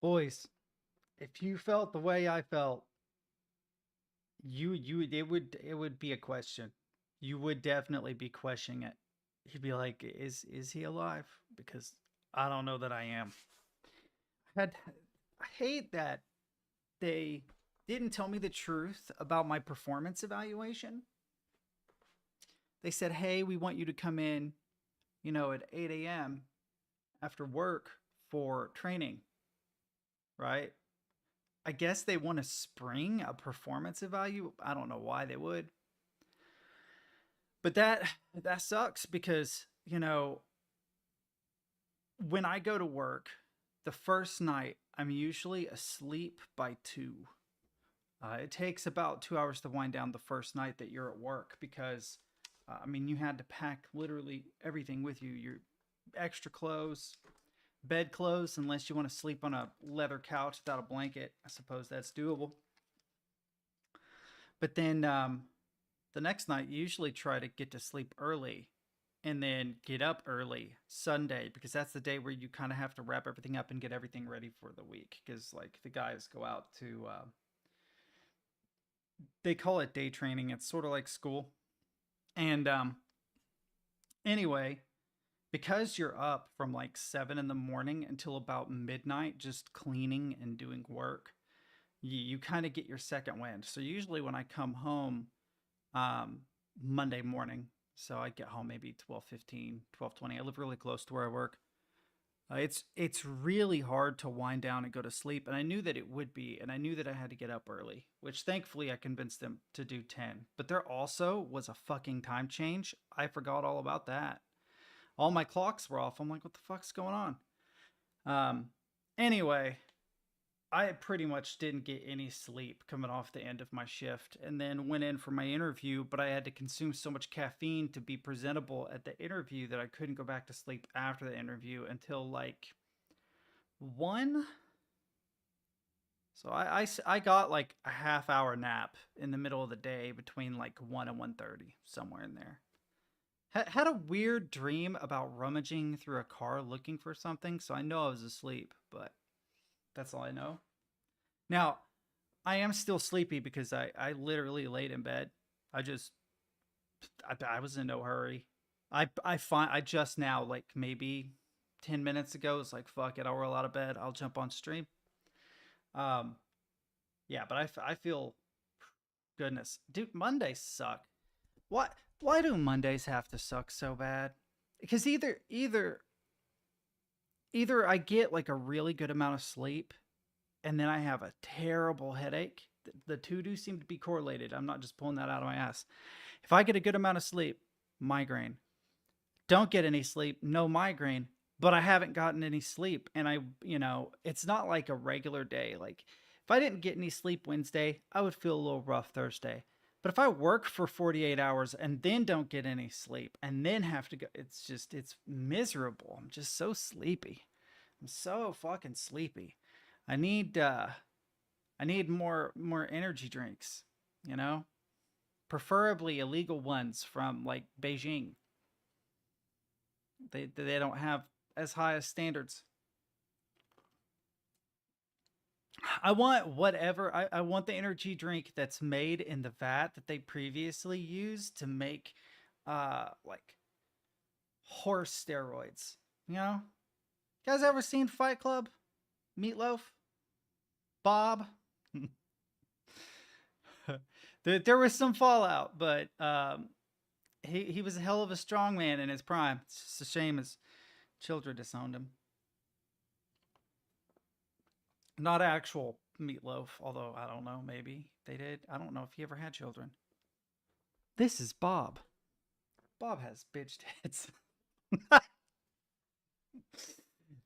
Boys, if you felt the way I felt, it would be a question. You would definitely be questioning it. You'd be like, is he alive? Because I don't know that I am. Had I hate that they didn't tell me the truth about my performance evaluation. They said, "Hey, we want you to come in, at 8 a.m. after work for training," right? I guess they want to spring a performance evalu. I don't know why they would. But that sucks because, when I go to work, the first night I'm usually asleep by 2. It takes about 2 hours to wind down the first night that you're at work because, you had to pack literally everything with you, your extra clothes, bed clothes, unless you want to sleep on a leather couch without a blanket. I suppose that's doable. But then the next night, you usually try to get to sleep early and then get up early Sunday because that's the day where you kind of have to wrap everything up and get everything ready for the week. Because, like, the guys go out to, they call it day training. It's sort of like school. And anyway, because you're up from like 7 in the morning until about midnight, just cleaning and doing work, you kind of get your second wind. So usually when I come home um, Monday morning, so I get home maybe 12:15, 12:20. I live really close to where I work. It's really hard to wind down and go to sleep, and I knew that it would be, and I knew that I had to get up early, which thankfully I convinced them to do 10. But there also was a fucking time change. I forgot all about that. All my clocks were off. I'm like, what the fuck's going on? Um, anyway, I pretty much didn't get any sleep coming off the end of my shift and then went in for my interview, but I had to consume so much caffeine to be presentable at the interview that I couldn't go back to sleep after the interview until like 1. So I got like a half hour nap in the middle of the day between like 1 and 1:30, somewhere in there. Had a weird dream about rummaging through a car looking for something, so I know I was asleep, but that's all I know. Now, I am still sleepy because I literally laid in bed. I just I was in no hurry. I just now, like maybe 10 minutes ago, was like, fuck it, I'll roll out of bed, I'll jump on stream. Um, yeah, but I feel, goodness, dude, Mondays suck. Why do Mondays have to suck so bad? Because either I get like a really good amount of sleep and then I have a terrible headache. The two do seem to be correlated. I'm not just pulling that out of my ass. If I get a good amount of sleep, migraine. Don't get any sleep, no migraine. But I haven't gotten any sleep. And it's not like a regular day. Like, if I didn't get any sleep Wednesday, I would feel a little rough Thursday. But if I work for 48 hours and then don't get any sleep and then have to go, it's miserable. I'm just so sleepy. I'm so fucking sleepy. I need I need more energy drinks, you know? Preferably illegal ones from like Beijing. They don't have as high as standards. I want whatever I want the energy drink that's made in the vat that they previously used to make like horse steroids. You know? You guys ever seen Fight Club? Meatloaf? Bob? There was some fallout, but he was a hell of a strong man in his prime. It's just a shame his children disowned him. Not actual Meatloaf, although I don't know, maybe they did. I don't know if he ever had children. This is Bob. Bob has bitch tits.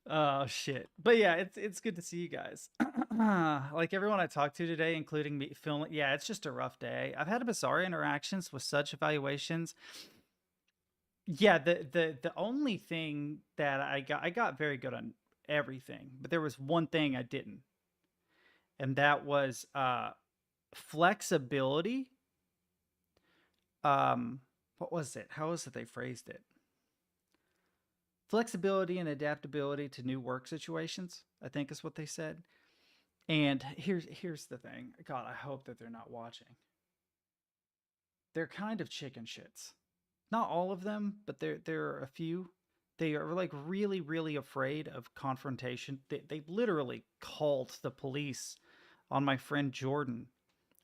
Oh shit. But yeah, it's good to see you guys. Like everyone I talked to today, including me filming. Yeah, it's just a rough day. I've had bizarre interactions with such evaluations. Yeah, the only thing that I got very good on everything, but there was one thing I didn't, and that was flexibility. What was it? How was it they phrased it? flexibility and adaptability to new work situations, I think is what they said. And here's the thing. God, I hope that they're not watching. They're kind of chicken shits. Not all of them, but there are a few. They are like really, really afraid of confrontation. They literally called the police on my friend Jordan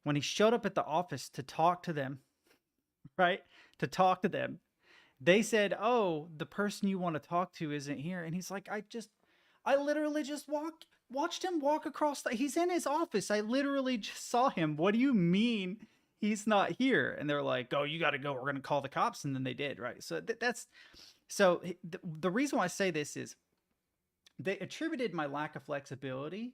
when he showed up at the office to talk to them, right? To talk to them. They said, "Oh, the person you want to talk to isn't here." And he's like, I literally just watched him walk across he's in his office. I literally just saw him. What do you mean he's not here? And they're like, "Oh, you got to go. We're going to call the cops." And then they did, right? So that's so the reason why I say this is they attributed my lack of flexibility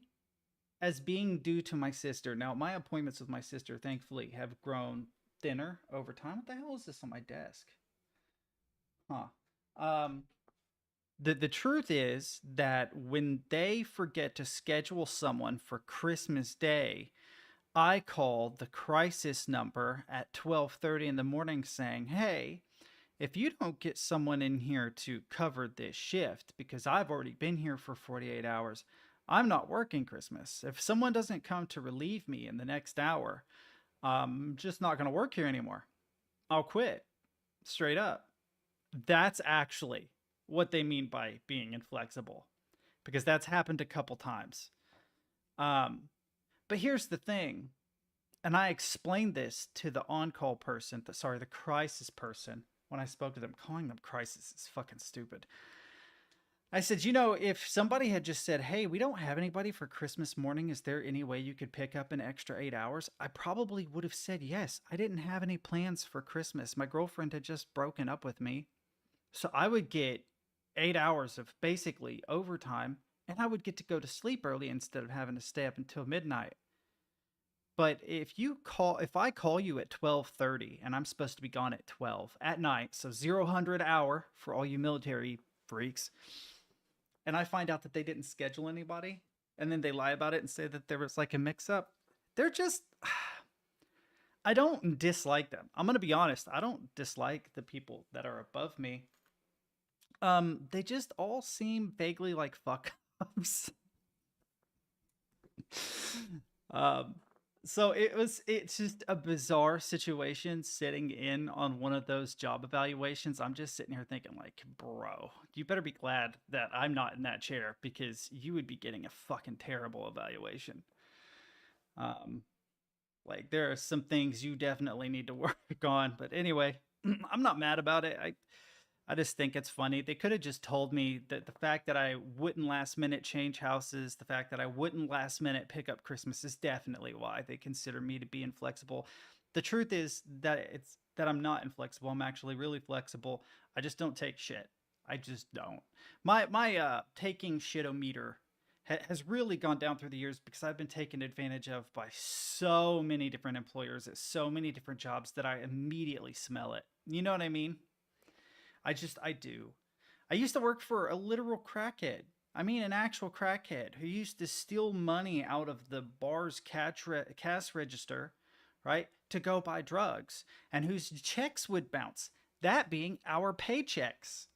as being due to my sister. Now, my appointments with my sister, thankfully, have grown thinner over time. What the hell is this on my desk? Huh. Um, the truth is that when they forget to schedule someone for Christmas Day, I call the crisis number at 12:30 in the morning saying, "Hey, if you don't get someone in here to cover this shift because I've already been here for 48 hours, I'm not working Christmas. If someone doesn't come to relieve me in the next hour, I'm just not going to work here anymore. I'll quit." Straight up. That's actually what they mean by being inflexible, because that's happened a couple times. Um, but here's the thing, and I explained this to the on-call person, the crisis person, when I spoke to them. Calling them crisis is fucking stupid. I said, if somebody had just said, "Hey, we don't have anybody for Christmas morning. Is there any way you could pick up an extra 8 hours?" I probably would have said yes. I didn't have any plans for Christmas. My girlfriend had just broken up with me. So I would get 8 hours of basically overtime, and I would get to go to sleep early instead of having to stay up until midnight. But if I call you at 12:30 and I'm supposed to be gone at 12 at night, so 0 hour for all you military freaks, and I find out that they didn't schedule anybody, and then they lie about it and say that there was like a mix up, they're just I don't dislike them. I'm going to be honest. I don't dislike the people that are above me. They just all seem vaguely like fuck ups. um, so it's just a bizarre situation sitting in on one of those job evaluations. I'm just sitting here thinking, like, bro, you better be glad that I'm not in that chair, because you would be getting a fucking terrible evaluation. Um, like, there are some things you definitely need to work on. But anyway, I'm not mad about it. I just think it's funny. They could have just told me that the fact that I wouldn't last minute change houses, the fact that I wouldn't last minute pick up Christmas is definitely why they consider me to be inflexible. The truth is that I'm not inflexible. I'm actually really flexible. I just don't take shit. I just don't. My taking shitometer has really gone down through the years because I've been taken advantage of by so many different employers at so many different jobs that I immediately smell it. You know what I mean? I do. I used to work for a literal crackhead. I mean, an actual crackhead who used to steal money out of the bar's cash register, right, to go buy drugs, and whose checks would bounce. That being our paychecks.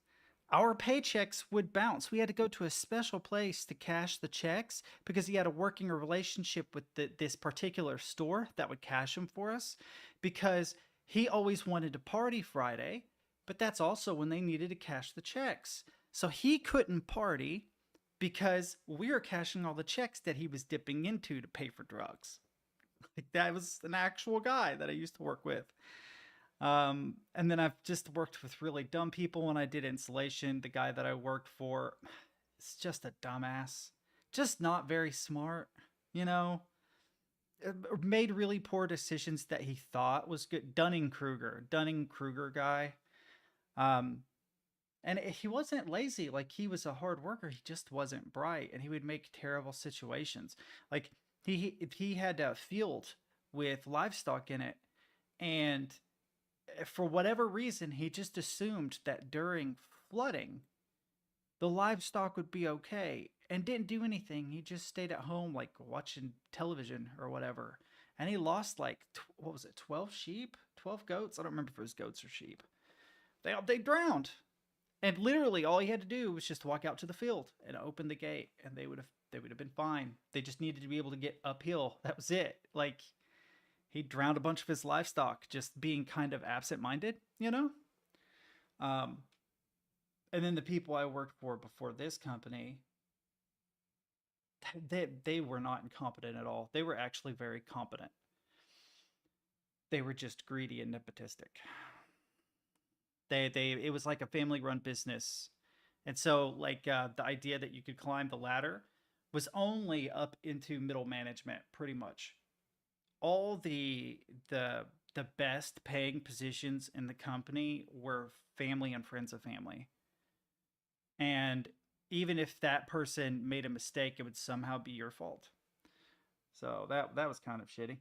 Our paychecks would bounce. We had to go to a special place to cash the checks because he had a working relationship with this particular store that would cash them for us, because he always wanted to party Friday, but that's also when they needed to cash the checks. So he couldn't party because we were cashing all the checks that he was dipping into to pay for drugs. Like, that was an actual guy that I used to work with. And then I've just worked with really dumb people when I did insulation. The guy that I worked for is just a dumbass, just not very smart, you know, made really poor decisions that he thought was good. Dunning Kruger guy. Um, and he wasn't lazy. Like, he was a hard worker. He just wasn't bright, and he would make terrible situations. Like, he had a field with livestock in it, and for whatever reason, he just assumed that during flooding, the livestock would be okay, and didn't do anything. He just stayed at home, like, watching television or whatever. And he lost, like, what was it, 12 sheep? 12 goats? I don't remember if it was goats or sheep. They drowned. And literally all he had to do was just walk out to the field and open the gate, and they would have been fine. They just needed to be able to get uphill. That was it. Like, he drowned a bunch of his livestock just being kind of absent-minded, you know? Um, and then the people I worked for before this company, they were not incompetent at all. They were actually very competent. They were just greedy and nepotistic. They it was like a family run business, and so like the idea that you could climb the ladder was only up into middle management, pretty much. All the best paying positions in the company were family and friends of family, and even if that person made a mistake, it would somehow be your fault. So that was kind of shitty.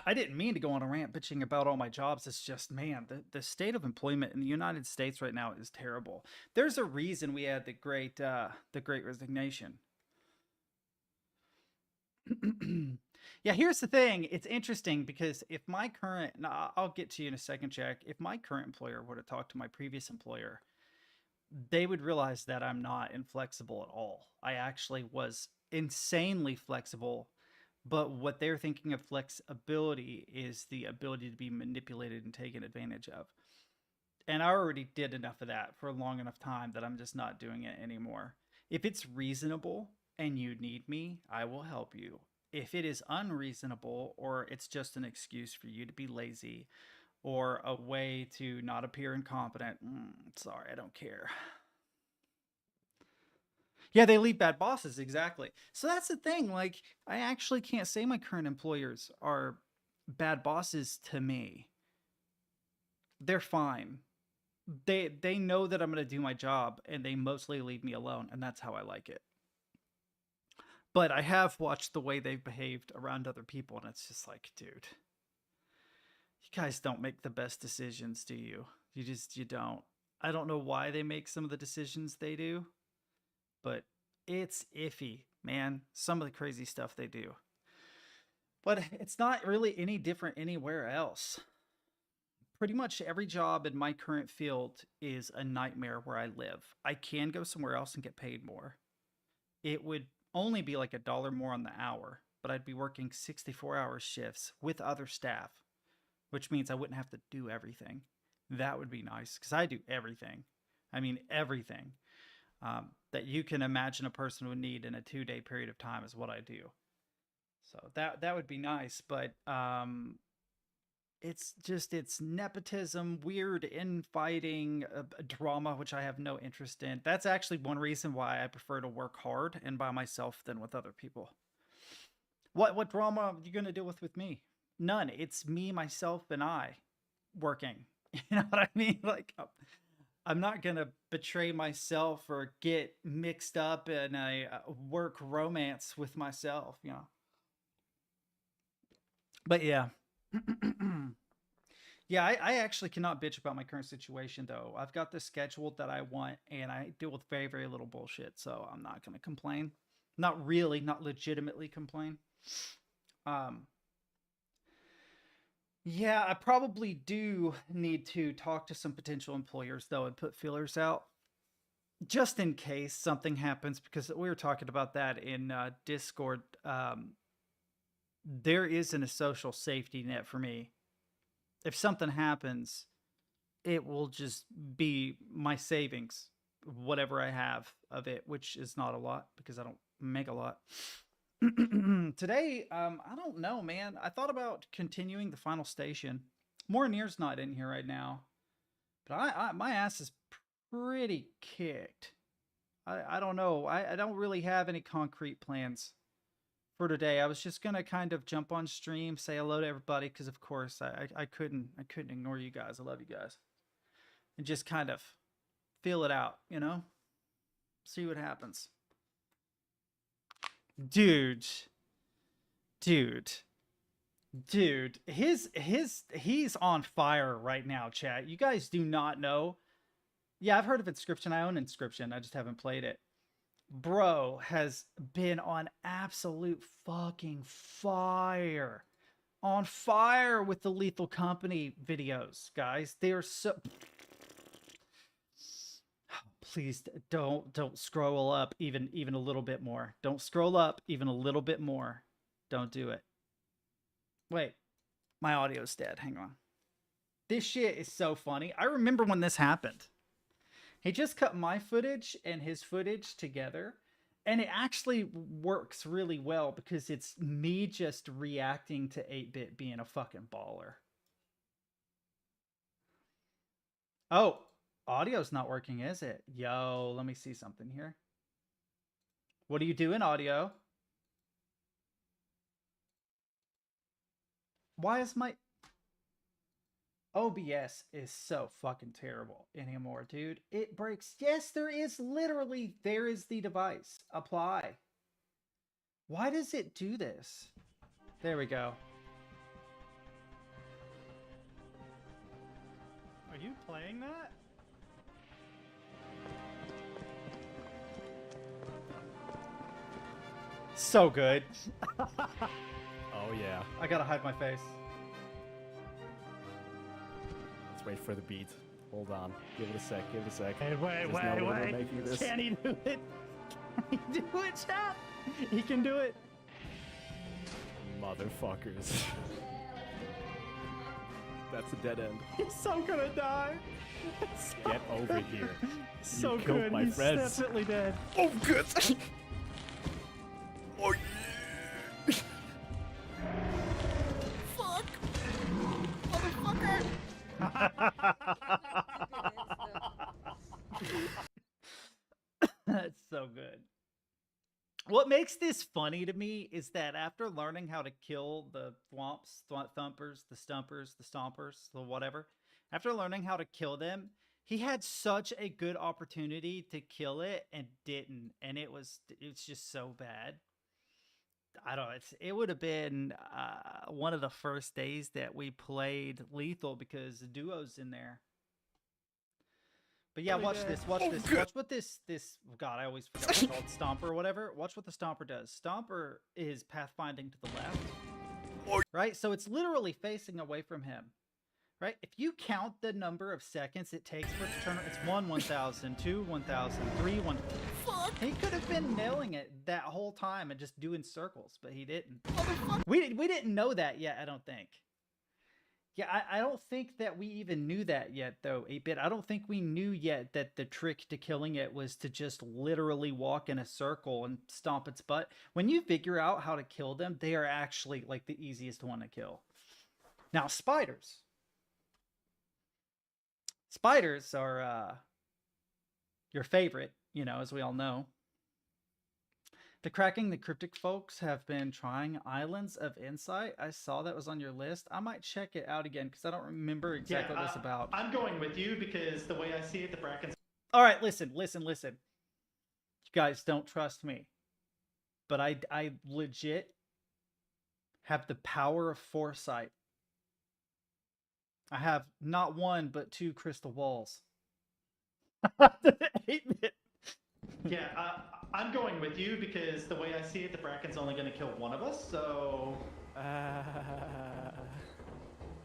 I didn't mean to go on a rant bitching about all my jobs. It's just, man, the state of employment in the United States right now is terrible. There's a reason we had the Great Resignation. Yeah, here's the thing. It's interesting because if my current, I'll get to you in a second, Jack. If my current employer were to talk to my previous employer, they would realize that I'm not inflexible at all. I actually was insanely flexible, but what they're thinking of flexibility is the ability to be manipulated and taken advantage of. And I already did enough of that for a long enough time that I'm just not doing it anymore. If it's reasonable and you need me, I will help you. If it is unreasonable or it's just an excuse for you to be lazy or a way to not appear incompetent, sorry, I don't care. Yeah, they leave bad bosses, exactly. So that's the thing. Like, I actually can't say my current employers are bad bosses to me. They're fine. They know that I'm going to do my job, and they mostly leave me alone, and that's how I like it. But I have watched the way they've behaved around other people, and it's just like, dude, you guys don't make the best decisions, do you? You don't. I don't know why they make some of the decisions they do, but it's iffy, man. Some of the crazy stuff they do. But it's not really any different anywhere else. Pretty much every job in my current field is a nightmare where I live. I can go somewhere else and get paid more. It would only be like $1 more on the hour, but I'd be working 64-hour shifts with other staff, which means I wouldn't have to do everything. That would be nice because I do everything. I mean, everything that you can imagine a person would need in a 2-day period of time is what I do. So that would be nice, but it's nepotism, weird infighting, drama, which I have no interest in. That's actually one reason why I prefer to work hard and by myself than with other people. What drama are you gonna deal with me? None. It's me, myself, and I working. You know what I mean? Like, I'm not gonna betray myself or get mixed up in a work romance with myself, you know. But yeah. Yeah, I actually cannot bitch about my current situation though. I've got the schedule that I want and I deal with very, very little bullshit, so I'm not gonna complain. Not really, not legitimately complain. Um yeah, I probably do need to talk to some potential employers though and put feelers out just in case something happens because we were talking about that in Discord. There isn't a social safety net for me. If something happens, it will just be my savings, whatever I have of it, which is not a lot because I don't make a lot. Today, I don't know, man. I thought about continuing the final station. More Near's not in here right now, but my ass is pretty kicked. I don't know. I don't really have any concrete plans for today. I was just gonna kind of jump on stream, say hello to everybody, because of course I couldn't ignore you guys. I love you guys, and just kind of feel it out, you know, see what happens. Dude, dude, dude, he's on fire right now, chat. You guys do not know. Yeah, I've heard of Inscription. I own Inscription. I just haven't played it. Bro has been on absolute fucking fire on fire with the Lethal Company videos, guys. They are so... Please don't scroll up even a little bit more. Don't scroll up even a little bit more. Don't do it. Wait, my audio's dead. Hang on. This shit is so funny. I remember when this happened. He just cut my footage and his footage together, and it actually works really well because it's me just reacting to 8-Bit being a fucking baller. Oh, audio's not working, is it? Yo, let me see something here. What are you doing, audio? Why is my... OBS is so fucking terrible anymore, dude. It breaks. Yes, there is the device. Apply. Why does it do this? There we go. Are you playing that? So good. Oh yeah. I gotta hide my face. Let's wait for the beat. Hold on. Give it a sec. Give it a sec. Hey, wait. Can he do it? Can he do it, chat? He can do it. Motherfuckers. That's a dead end. He's so gonna die. Get over here. So you killed good. my He's friends. definitely dead. Oh, good. Oh, yeah. Fuck. Motherfucker. That's so good. What makes this funny to me is that after learning how to kill the thumpers, the stumpers, the stompers, the whatever, after learning how to kill them, he had such a good opportunity to kill it and didn't, and it's just so bad. I don't know. It would have been one of the first days that we played Lethal because the duo's in there. But yeah, watch this. Watch this. Good. Watch what this. God, I always forget what it's called. Stomper or whatever. Watch what the Stomper does. Stomper is pathfinding to the left. Right? So it's literally facing away from him. Right? If you count the number of seconds it takes for it to turn, it's 1, 1,000, 2, 1,000, 3, 1. Fuck! He could have been nailing it that whole time and just doing circles, but he didn't. We didn't know that yet, I don't think. Yeah, I don't think that we even knew that yet, though, 8-Bit. I don't think we knew yet that the trick to killing it was to just literally walk in a circle and stomp its butt. When you figure out how to kill them, they are actually, like, the easiest one to kill. Now, spiders. Spiders are your favorite, you know, as we all know. The Cracking the Cryptic folks have been trying Islands of Insight. I saw that was on your list. I might check it out again because I don't remember exactly what it's about. I'm going with you because the way I see it, the Brackens... All right, listen. You guys don't trust me. But I legit have the power of foresight. I have not one, but 2 crystal balls. 8-Bit. Yeah, I'm going with you because the way I see it, the Bracken's only going to kill one of us, so... I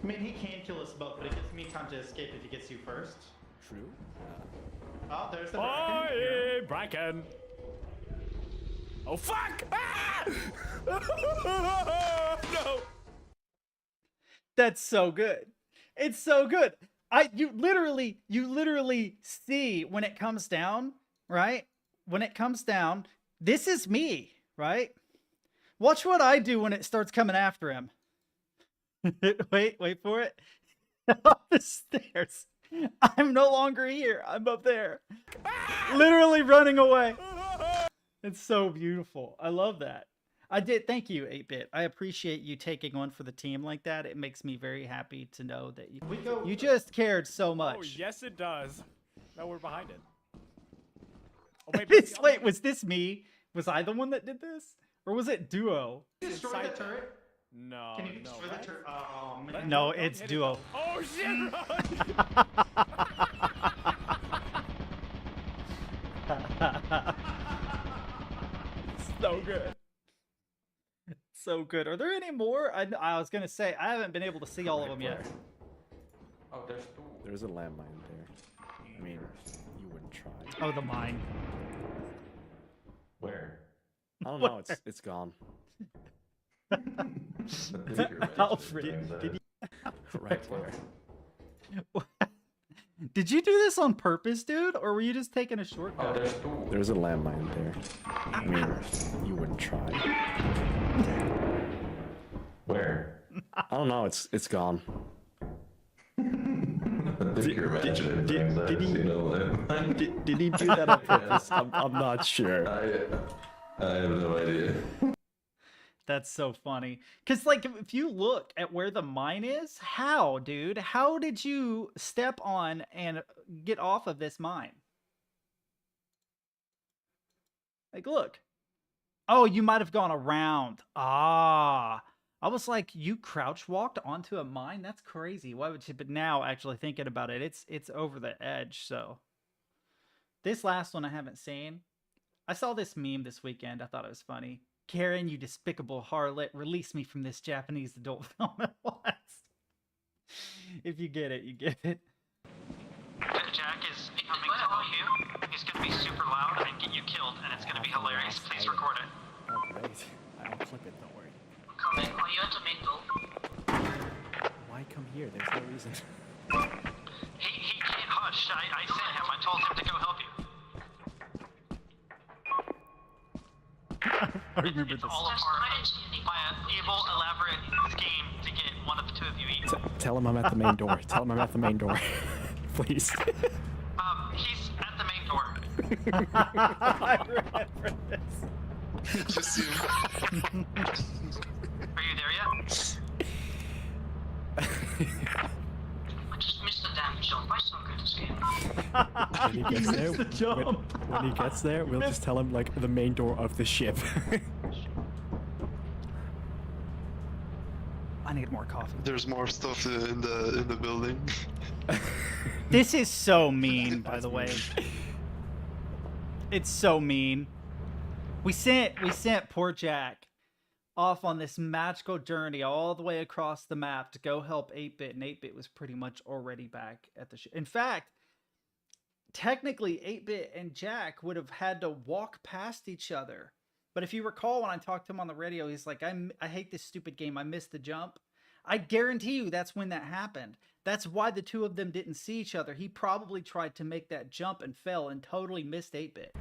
mean, he can kill us both, but it gives me time to escape if he gets you first. True. Oh, there's the Bracken. Hey, Bracken! Oh, fuck! Ah! No! That's so good. It's so good. You literally see when it comes down, right? When it comes down, this is me, right? Watch what I do when it starts coming after him. wait for it. Up the stairs. I'm no longer here. I'm up there. Literally running away. It's so beautiful. I love that. Thank you, 8-Bit. I appreciate you taking one for the team like that. It makes me very happy to know that you just cared so much. Oh, yes, it does. Now we're behind it. Oh, wait, was this me? Was I the one that did this? Or was it Duo? Destroy the turret? No, Can you destroy the turret? Oh, man. No, it's Duo. Oh, shit, run! So good. So good. Are there any more? I was gonna say I haven't been able to see all of them yet. Oh, there's two. There's a landmine there. I mean, you wouldn't try. Oh, the mine. Where? I don't know. It's gone. Alfred, did Right there. Did you do this on purpose, dude, or were you just taking a shortcut? Oh, there's two. There's a landmine there. I mean, you wouldn't try. Where? I don't know. It's gone. I think you're imagining things I've seen online. Did he do that on purpose? I'm not sure. I have no idea. That's so funny. Because, like, if you look at where the mine is, how, dude? How did you step on and get off of this mine? Like, look. Oh, you might have gone around. Ah. I was like, you crouch walked onto a mine? That's crazy. Why would you? But now, actually thinking about it, it's over the edge, so. This last one I haven't seen. I saw this meme this weekend. I thought it was funny. Karen, you despicable harlot, release me from this Japanese adult film at once. If you get it, you get it. Jack is coming to help you. He's going to be super loud and get you killed, and it's going to be hilarious. Please record it. Oh, great. I'll clip it, don't worry. Come in. Are you at the main door? Why come here? There's no reason. He can't hush. I sent him. I told him to go help you. I remember It's this. all a part of my evil, elaborate scheme to get one of the two of you eaten. Tell him I'm at the main door. Tell him I'm at the main door. Please. He's at the main door. I remember this. Just you. Are you there yet? I just missed the damn jump. I suck at this game. When he gets there, the jump. when he gets there, we'll just tell him like the main door of the ship. I need more coffee. There's more stuff in the building. This is so mean, by the way. It's so mean. We sent poor Jack off on this magical journey all the way across the map to go help 8-Bit, and 8-Bit was pretty much already back at the ship. In fact, technically 8-Bit and Jack would have had to walk past each other. But if you recall, when I talked to him on the radio, he's like, I hate this stupid game. I missed the jump. I guarantee you that's when that happened. That's why the two of them didn't see each other. He probably tried to make that jump and fell and totally missed 8-Bit.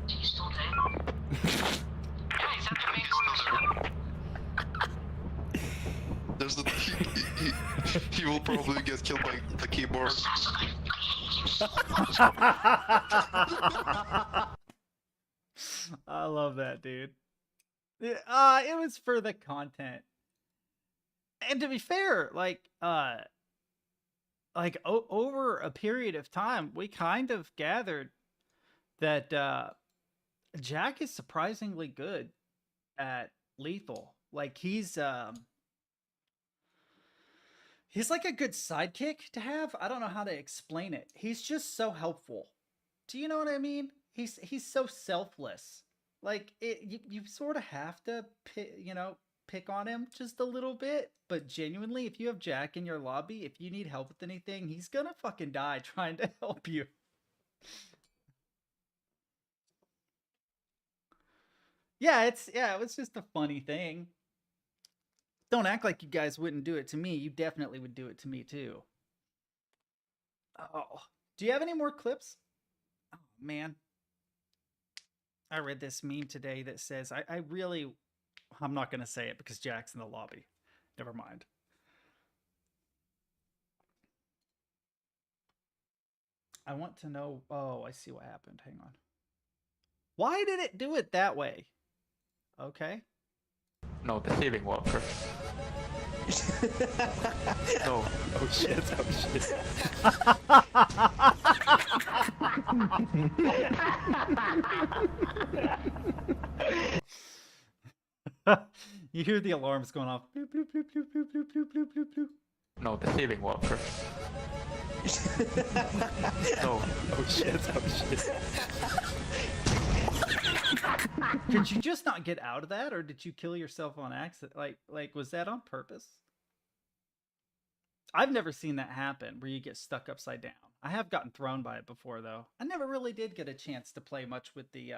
He's still dead. Yeah, he's at the main door. There's a he will probably get killed by the keyboard. Assassinate. I hate you so much. I love that, dude. It was for the content. And to be fair, over a period of time, we kind of gathered that Jack is surprisingly good at lethal. Like he's like a good sidekick to have. I don't know how to explain it. He's just so helpful. Do you know what I mean? He's so selfless. Like you sort of have to pick on him just a little bit, but genuinely, if you have Jack in your lobby, if you need help with anything, he's gonna fucking die trying to help you. It was just a funny thing. Don't act like you guys wouldn't do it to me. You definitely would do it to me too. Oh, do you have any more clips? Oh man. I read this meme today that says, I'm not going to say it because Jack's in the lobby. Never mind. I want to know. Oh, I see what happened. Hang on. Why did it do it that way? Okay. No, the ceiling walker. No. Oh shit, oh shit. You hear the alarms going off. Bloop, bloop, bloop, bloop, bloop, bloop, bloop, bloop, bloop, bloop. No, the ceiling walker. No. Oh shit, oh shit. Could you just not get out of that, or did you kill yourself on accident? Like was that on purpose? I've never seen that happen where you get stuck upside down. I have gotten thrown by it before, though. I never really did get a chance to play much with the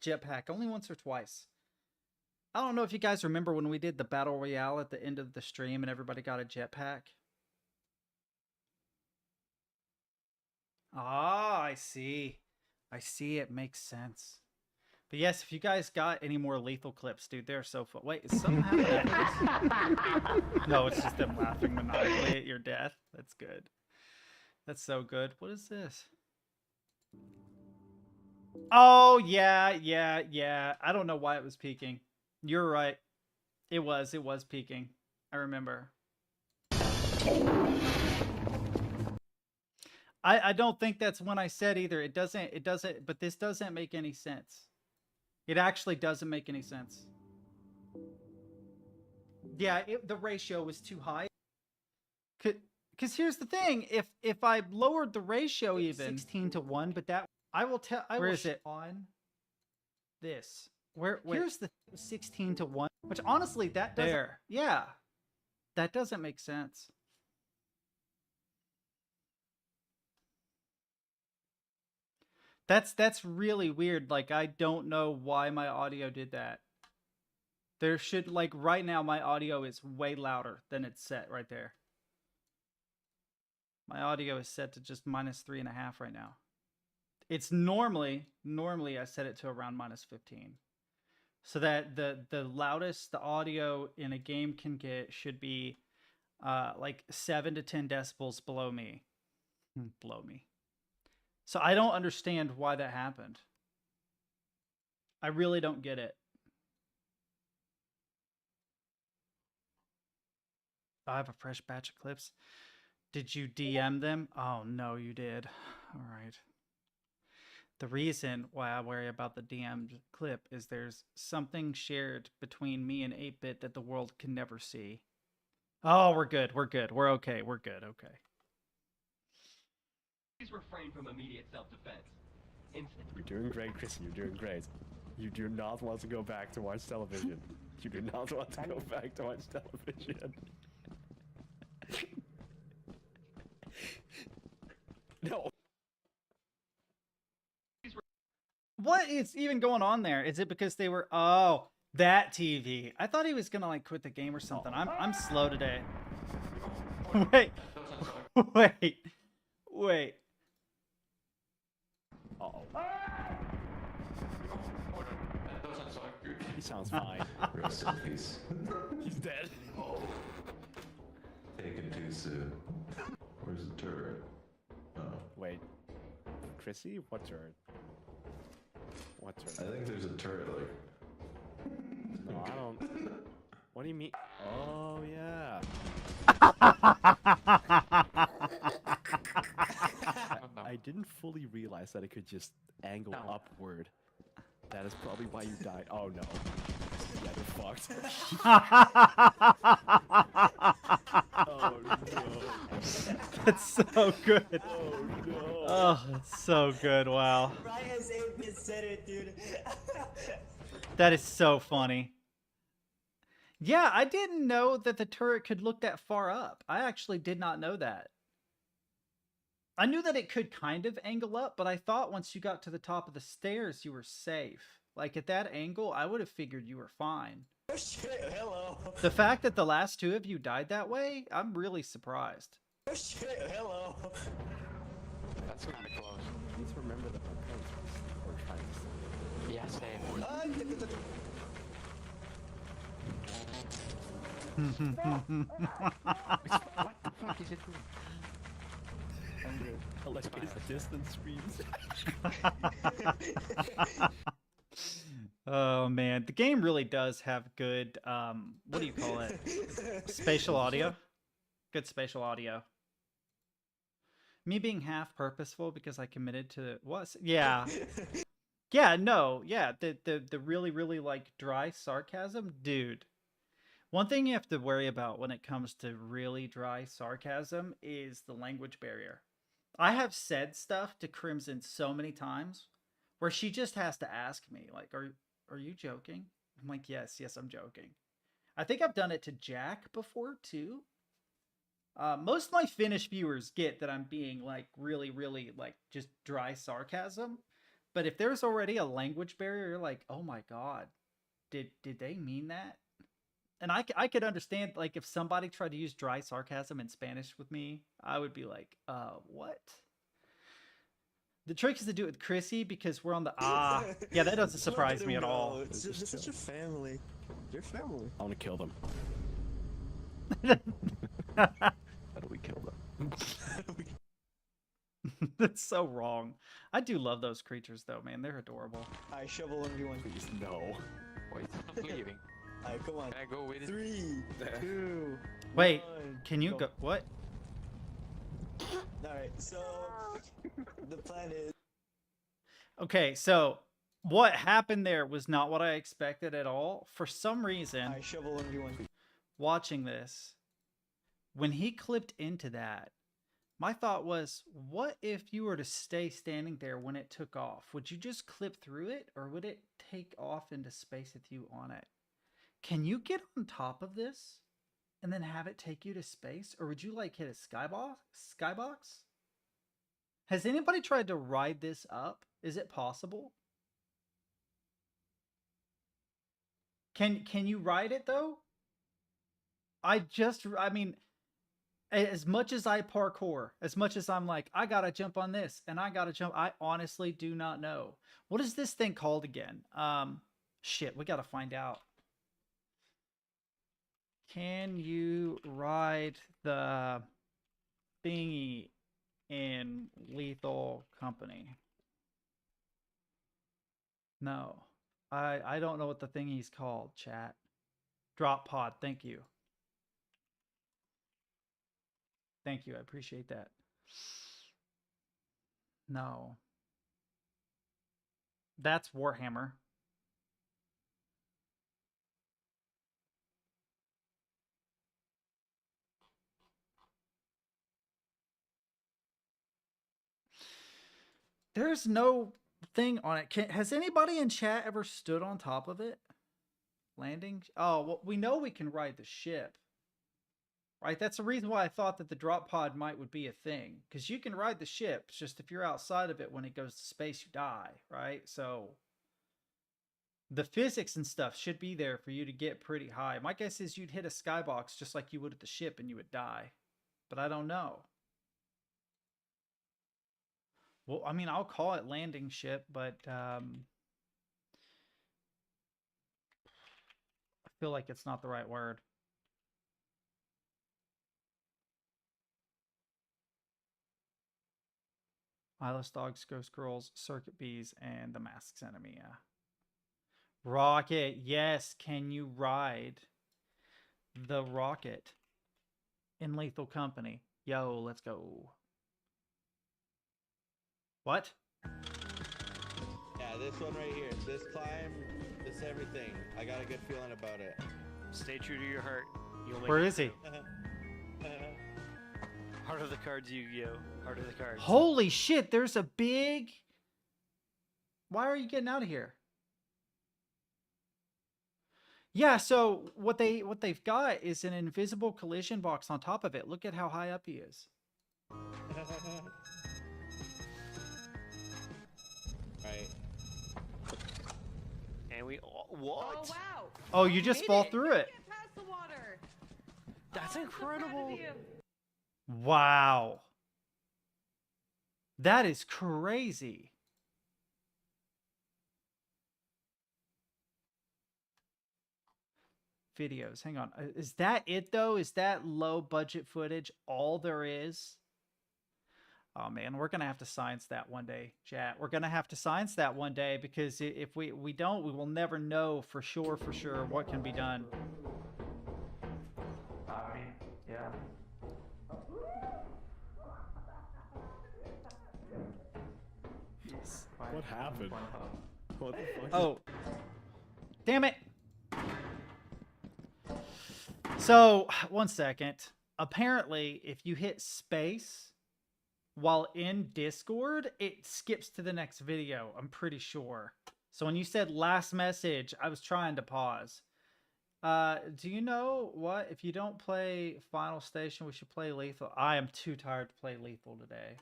jetpack, only once or twice. I don't know if you guys remember when we did the Battle Royale at the end of the stream and everybody got a jetpack. Ah, I see. I see, it makes sense. But yes, if you guys got any more lethal clips, dude, they're so fun. Wait, is something happening after this? No, it's just them laughing maniacally at your death. That's good. That's so good. What is this? Oh, yeah. I don't know why it was peaking. You're right. It was peaking. I remember. I don't think that's when I said either. It doesn't, but this doesn't make any sense. It actually doesn't make any sense. Yeah, the ratio was too high. Because here's the thing: if I lowered the ratio even 16:1, but that I will tell. Where is it on this? Here's the 16:1, which honestly that doesn't. There, yeah, that doesn't make sense. That's really weird. Like, I don't know why my audio did that. There should, like, right now my audio is way louder than it's set right there. My audio is set to just -3.5 right now. It's normally I set it to around -15. So that the loudest the audio in a game can get should be like 7 to 10 decibels below me. Below me. So I don't understand why that happened. I really don't get it. I have a fresh batch of clips. Did you DM them? Oh, no, you did. All right. The reason why I worry about the DM'd clip is there's something shared between me and 8-Bit that the world can never see. Oh, we're good. We're good. We're okay. We're good. Okay. Please refrain from immediate self-defense. You're doing great, Chris. You're doing great. You do not want to go back to watch television. You do not want to go back to watch television. No. What is even going on there? Is it because they were... Oh, that TV. I thought he was going to, like, quit the game or something. I'm slow today. Wait. Wait. Uh-oh. He sounds fine. Rest in peace. He's dead. Oh. Taken too soon. Where's the turret? Oh. Wait. Chrissy? What turret? What I turret? think there's a turret, like... No, I don't... What do you mean? Oh, yeah. I didn't fully realize that it could just angle upward. That is probably why you died. Oh, no. Yeah, you're fucked. Oh, no. That's so good. Oh, no. Oh, that's so good. Wow. Ryan's 8-Bit said it, dude. That is so funny. Yeah, I didn't know that the turret could look that far up. I actually did not know that. I knew that it could kind of angle up, but I thought once you got to the top of the stairs, you were safe. Like, at that angle, I would have figured you were fine. Oh shit, hello. The fact that the last two of you died that way, I'm really surprised. Oh shit, hello. That's kind of close. Please remember the points we're trying to say. Yeah, same. What the fuck is it doing? I like his distance screams. Oh man, the game really does have good what do you call it? Spatial audio. Good spatial audio. Me being half purposeful because I committed to what? Yeah. Yeah, no, yeah, the really like dry sarcasm, dude. One thing you have to worry about when it comes to really dry sarcasm is the language barrier. I have said stuff to Crimson so many times where she just has to ask me, like, are you joking? I'm like, yes, I'm joking. I think I've done it to Jack before too. Most of my Finnish viewers get that I'm being like really, really like just dry sarcasm. But if there's already a language barrier, you're like, oh my god, did they mean that? And I could understand, like, if somebody tried to use dry sarcasm in Spanish with me, I would be like, what? The trick is to do it with Chrissy because we're on the yeah, that doesn't surprise me at all. It's just such a family. You're family. I want to kill them. How do we kill them? That's so wrong. I do love those creatures though, man. They're adorable. I shovel 1v1. Please, no. Wait, I'm leaving. Alright, come on. Can I go with it? 3, 2. Wait, 1, can you go? What? Alright, so the plan is. Okay, so what happened there was not what I expected at all. For some reason, I shovel 1v1. watching this, when he clipped into that, my thought was, what if you were to stay standing there when it took off? Would you just clip through it, or would it take off into space with you on it? Can you get on top of this and then have it take you to space? Or would you like hit a skybox? Has anybody tried to ride this up? Is it possible? Can you ride it though? I mean, as much as I parkour, as much as I'm like, I gotta jump on this and I gotta jump, I honestly do not know. What is this thing called again? Shit, we gotta find out. Can you ride the thingy in Lethal Company? No. I don't know what the thingy's called, chat. Drop pod, thank you. Thank you, I appreciate that. No. That's Warhammer. There's no thing on it. Has anybody in chat ever stood on top of it? Landing? Oh, well, we know we can ride the ship. Right? That's the reason why I thought that the drop pod would be a thing. Because you can ride the ship. It's just if you're outside of it when it goes to space, you die. Right? So the physics and stuff should be there for you to get pretty high. My guess is you'd hit a skybox just like you would at the ship and you would die. But I don't know. Well, I mean, I'll call it landing ship, but I feel like it's not the right word. Eyeless dogs, ghost girls, circuit bees, and the mask's enemy. Yeah. Rocket, yes. Can you ride the rocket in Lethal Company? Yo, let's go. What? Yeah, this one right here. This climb, this everything. I got a good feeling about it. Stay true to your heart. You'll make Where it is he? Heart of the cards, Yu-Gi-Oh! Heart of the cards. Holy shit, there's a big... Why are you getting out of here? Yeah, so what they've got is an invisible collision box on top of it. Look at how high up he is. Right. And we... What? Oh, wow. Oh, you just fall through it. Get past the water. That's Oh, I'm so proud of incredible. you. Wow. That is crazy. Videos. Hang on. Is that it, though? Is that low budget footage all there is? Oh, man. We're going to have to science that one day, chat. We're going to have to science that one day because if we don't, we will never know for sure what can be done. I mean, yeah. What happened? What the fuck? Oh. Damn it. So, one second. Apparently, if you hit space while in Discord, it skips to the next video, I'm pretty sure. So when you said last message, I was trying to pause. Do you know what? If you don't play Final Station, we should play Lethal. I am too tired to play Lethal today.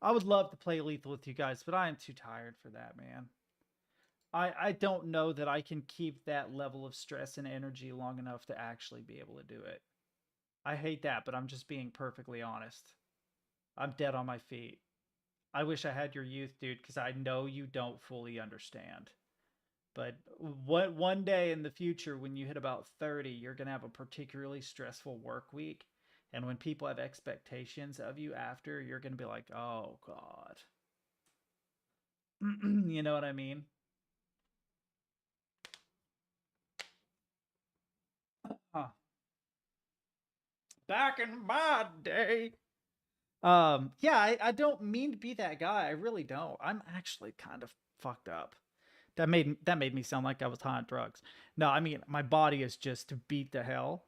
I would love to play Lethal with you guys, but I am too tired for that, man. I don't know that I can keep that level of stress and energy long enough to actually be able to do it. I hate that, but I'm just being perfectly honest. I'm dead on my feet. I wish I had your youth, dude, because I know you don't fully understand. But one day in the future, when you hit about 30, you're going to have a particularly stressful work week. And when people have expectations of you after, you're going to be like, oh, God. You know what I mean? Huh. Back in my day. Yeah, I don't mean to be that guy. I really don't. I'm actually kind of fucked up. That made me sound like I was high on drugs. No, I mean my body is just beat to hell.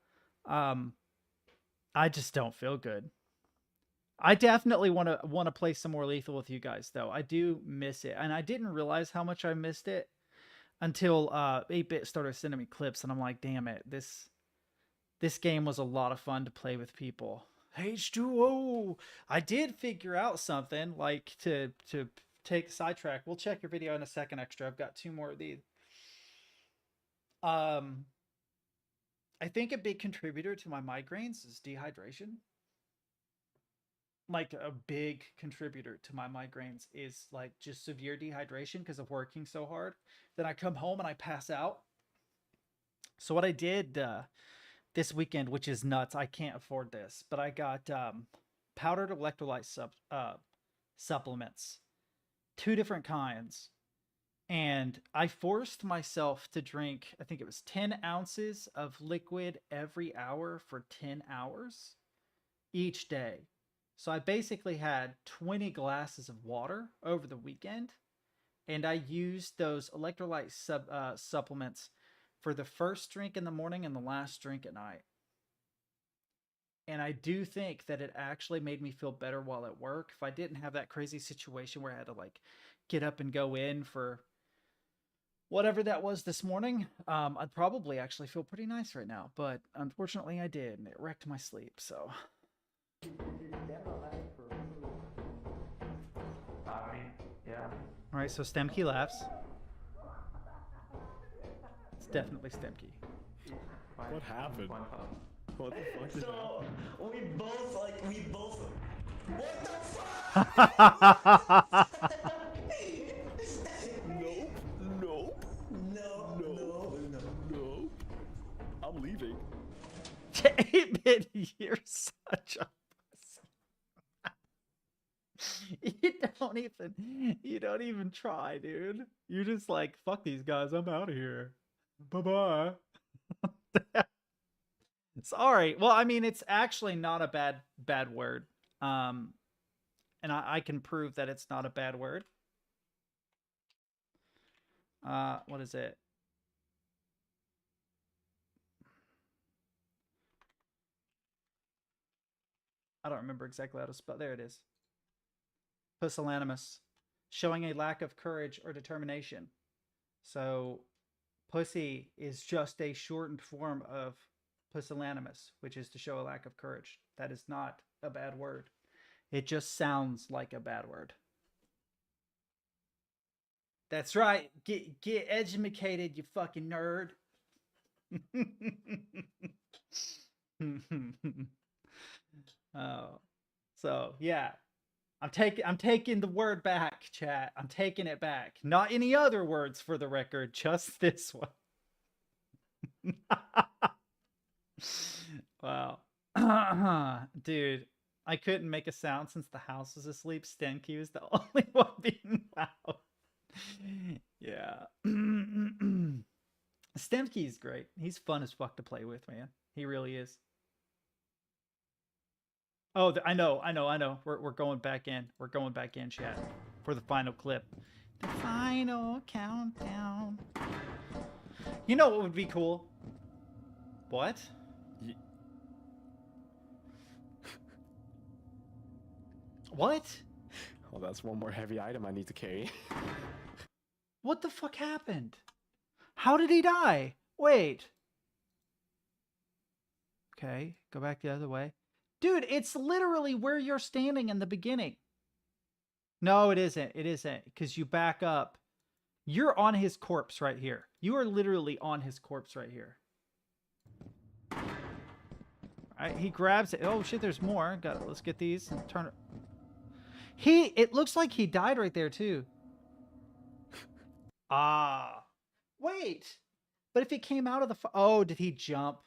I just don't feel good. I definitely want to play some more Lethal with you guys though. I do miss it, and I didn't realize how much I missed it until 8-Bit started sending me clips, and I'm like, damn it, this game was a lot of fun to play with people. H2O. I did figure out something like to take a sidetrack. We'll check your video in a second, Extra. I've got 2 more of these. I think a big contributor to my migraines is dehydration. Like a big contributor to my migraines is like just severe dehydration because of working so hard. Then I come home and I pass out. So what I did this weekend, which is nuts, I can't afford this, but I got powdered electrolyte supplements, 2 different kinds, and I forced myself to drink, I think it was 10 ounces of liquid every hour for 10 hours each day. So I basically had 20 glasses of water over the weekend, and I used those electrolyte supplements for the first drink in the morning and the last drink at night. And I do think that it actually made me feel better while at work. If I didn't have that crazy situation where I had to like get up and go in for whatever that was this morning, I'd probably actually feel pretty nice right now. But unfortunately I did, and it wrecked my sleep, so. Yeah. All right, so Stemkey laughs. It's definitely Stemkey. What happened? What the fuck is So we both what the fuck? Nope. No. I'm leaving. 8-Bit, you're such a you don't even try, dude. You're just like, fuck these guys, I'm out of here. Bye-bye. Sorry. Well, I mean, it's actually not a bad word. And I can prove that it's not a bad word. What is it? I don't remember exactly how to spell. There it is. Pusillanimous, showing a lack of courage or determination. So, pussy is just a shortened form of pusillanimous, which is to show a lack of courage. That is not a bad word. It just sounds like a bad word. That's right. Get educated, you fucking nerd. Oh, so yeah. I'm taking the word back, chat. I'm taking it back. Not any other words for the record, just this one. Wow. Dude, I couldn't make a sound since the house was asleep. Stenky was the only one being loud. Yeah. Stemkey is great. He's fun as fuck to play with, man. He really is. Oh, I know. We're going back in. We're going back in, chat, for the final clip. The final countdown. You know what would be cool? What? What? Well, that's one more heavy item I need to carry. What the fuck happened? How did he die? Wait. Okay, go back the other way. Dude, it's literally where you're standing in the beginning. No, it isn't. It isn't. Because you back up. You're on his corpse right here. You are literally on his corpse right here. All right, he grabs it. Oh, shit, there's more. Got it. Let's get these and turn it. It looks like he died right there, too. Ah. Wait. But if he came out of the... Oh, did he jump?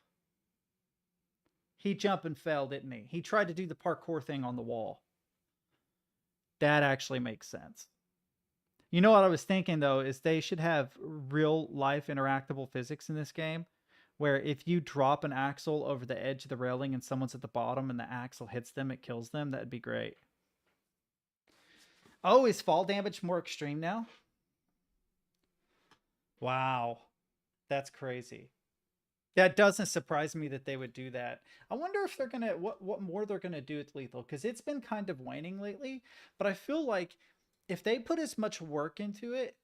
He jumped and fell, didn't he? He tried to do the parkour thing on the wall. That actually makes sense. You know what I was thinking, though, is they should have real-life interactable physics in this game, where if you drop an axle over the edge of the railing and someone's at the bottom and the axle hits them, it kills them. That'd be great. Oh, is fall damage more extreme now? Wow. That's crazy. That doesn't surprise me that they would do that. I wonder if they're gonna what more they're gonna do with lethal, because it's been kind of waning lately. But I feel like if they put as much work into it,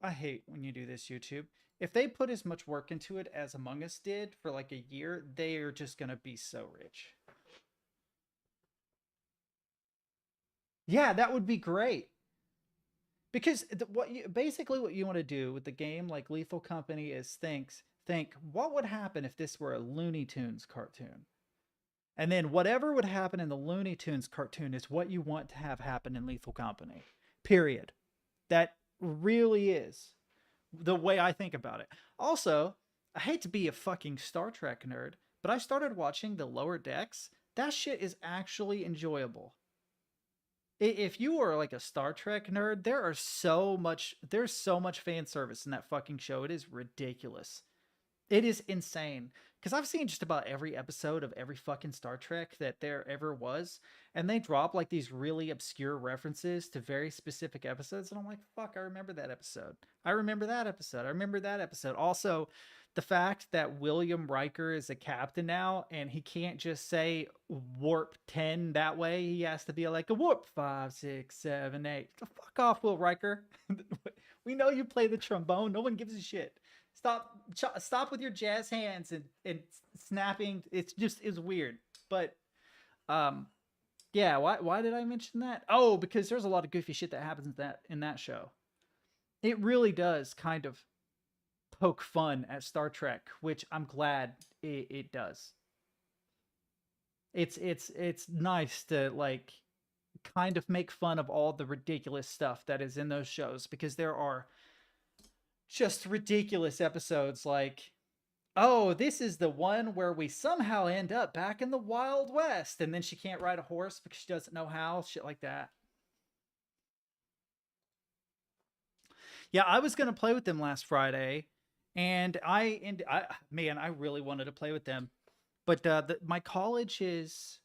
I hate when you do this, YouTube. If they put as much work into it as Among Us did for like a year, they are just gonna be so rich. Yeah, that would be great. Because basically what you want to do with the game like Lethal Company is think what would happen if this were a Looney Tunes cartoon, and then whatever would happen in the Looney Tunes cartoon is what you want to have happen in Lethal Company. Period. That really is the way I think about it. Also, I hate to be a fucking Star Trek nerd, but I started watching the Lower Decks. That shit is actually enjoyable. If you are like a Star Trek nerd, there's so much fan service in that fucking show. It is ridiculous. It is insane. Because I've seen just about every episode of every fucking Star Trek that there ever was, and they drop like these really obscure references to very specific episodes, and I'm like, fuck, I remember that episode. I remember that episode. I remember that episode. Also, the fact that William Riker is a captain now, and he can't just say warp 10 that way. He has to be like a warp 5, 6, 7, 8. Fuck off, Will Riker. We know you play the trombone. No one gives a shit. Stop with your jazz hands and snapping. It's weird. But yeah, why did I mention that? Oh, because there's a lot of goofy shit that happens in that show. It really does kind of poke fun at Star Trek, which I'm glad it does. It's nice to like kind of make fun of all the ridiculous stuff that is in those shows, because there are just ridiculous episodes like, oh, this is the one where we somehow end up back in the Wild West, and then she can't ride a horse because she doesn't know how, shit like that. Yeah, I was going to play with them last Friday, and I really wanted to play with them. But my college's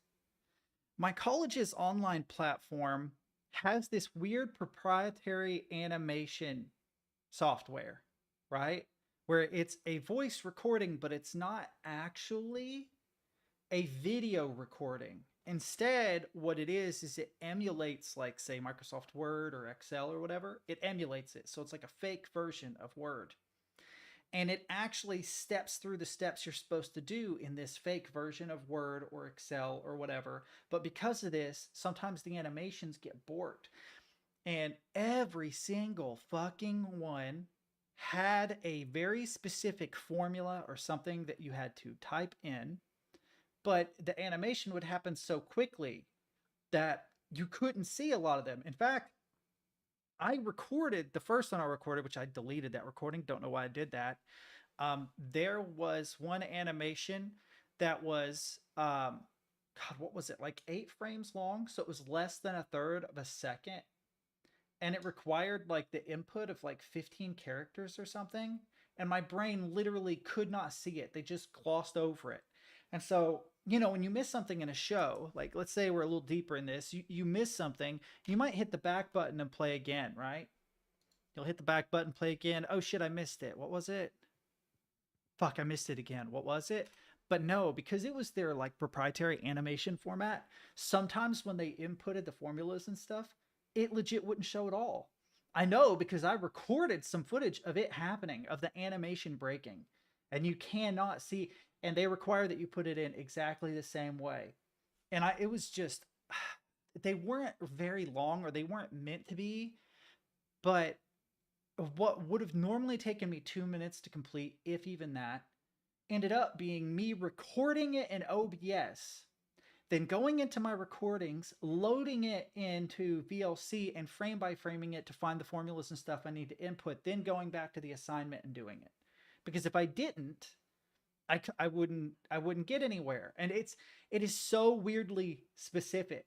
online platform has this weird proprietary animation software, right? Where it's a voice recording, but it's not actually a video recording. Instead, what it is it emulates, like, say, Microsoft Word or Excel or whatever. It emulates it. So it's like a fake version of Word. And it actually steps through the steps you're supposed to do in this fake version of Word or Excel or whatever. But because of this, sometimes the animations get borked. And every single fucking one had a very specific formula or something that you had to type in. But the animation would happen so quickly that you couldn't see a lot of them. In fact, I recorded the first one I recorded, which I deleted that recording. Don't know why I did that. There was one animation that was, God, what was it? Like 8 frames long. So it was less than a third of a second. And it required like the input of like 15 characters or something. And my brain literally could not see it. They just glossed over it. And so, you know, when you miss something in a show, like let's say we're a little deeper in this, you miss something, you might hit the back button and play again, right? You'll hit the back button, play again. Oh shit, I missed it. What was it? Fuck, I missed it again. What was it? But no, because it was their like proprietary animation format, sometimes when they inputted the formulas and stuff, it legit wouldn't show at all. I know because I recorded some footage of it happening, of the animation breaking, and you cannot see, and they require that you put it in exactly the same way. And it was just, they weren't very long, or they weren't meant to be, but what would have normally taken me 2 minutes to complete, if even that, ended up being me recording it in OBS, then going into my recordings, loading it into VLC and frame by framing it to find the formulas and stuff I need to input, then going back to the assignment and doing it. Because if I didn't, I wouldn't get anywhere. And it is so weirdly specific.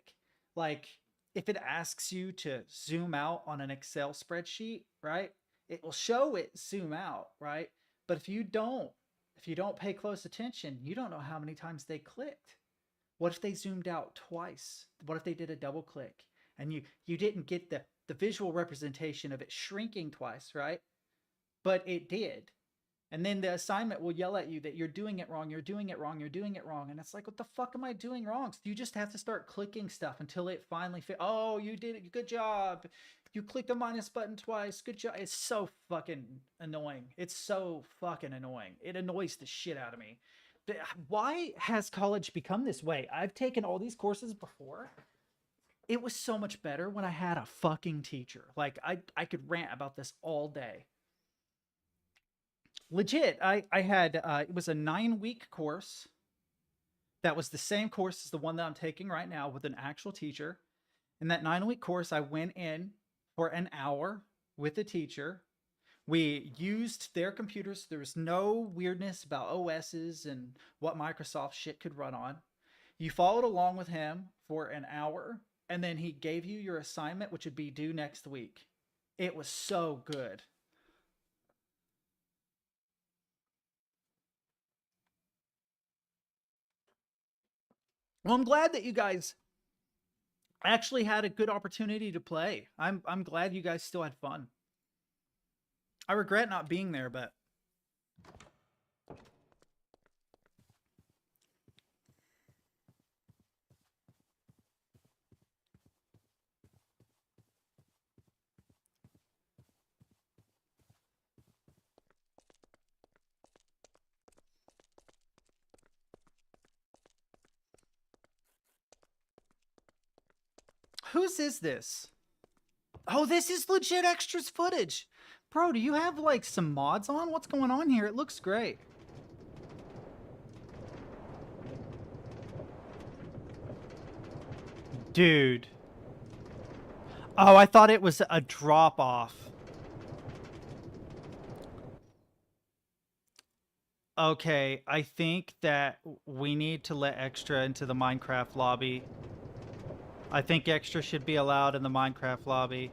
Like if it asks you to zoom out on an Excel spreadsheet, right? It will show it zoom out, right? But if you don't pay close attention, you don't know how many times they clicked. What if they zoomed out twice? What if they did a double click and you didn't get the visual representation of it shrinking twice, right? But it did. And then the assignment will yell at you that you're doing it wrong, you're doing it wrong, you're doing it wrong. And it's like, what the fuck am I doing wrong? So you just have to start clicking stuff until it finally oh, you did it, good job. You clicked the minus button twice, good job. It's so fucking annoying. It's so fucking annoying. It annoys the shit out of me. Why has college become this way? I've taken all these courses before. It was so much better when I had a fucking teacher. Like I could rant about this all day. Legit, I had, it was a 9-week course. That was the same course as the one that I'm taking right now with an actual teacher. In that 9-week course, I went in for an hour with a teacher. We used their computers. There was no weirdness about OSs and what Microsoft shit could run on. You followed along with him for an hour, and then he gave you your assignment, which would be due next week. It was so good. Well, I'm glad that you guys actually had a good opportunity to play. I'm glad you guys still had fun. I regret not being there, but whose is this? Oh, this is legit extras footage. Bro, do you have like some mods on? What's going on here? It looks great. Dude. Oh, I thought it was a drop off. Okay, I think that we need to let Extra into the Minecraft lobby. I think Extra should be allowed in the Minecraft lobby.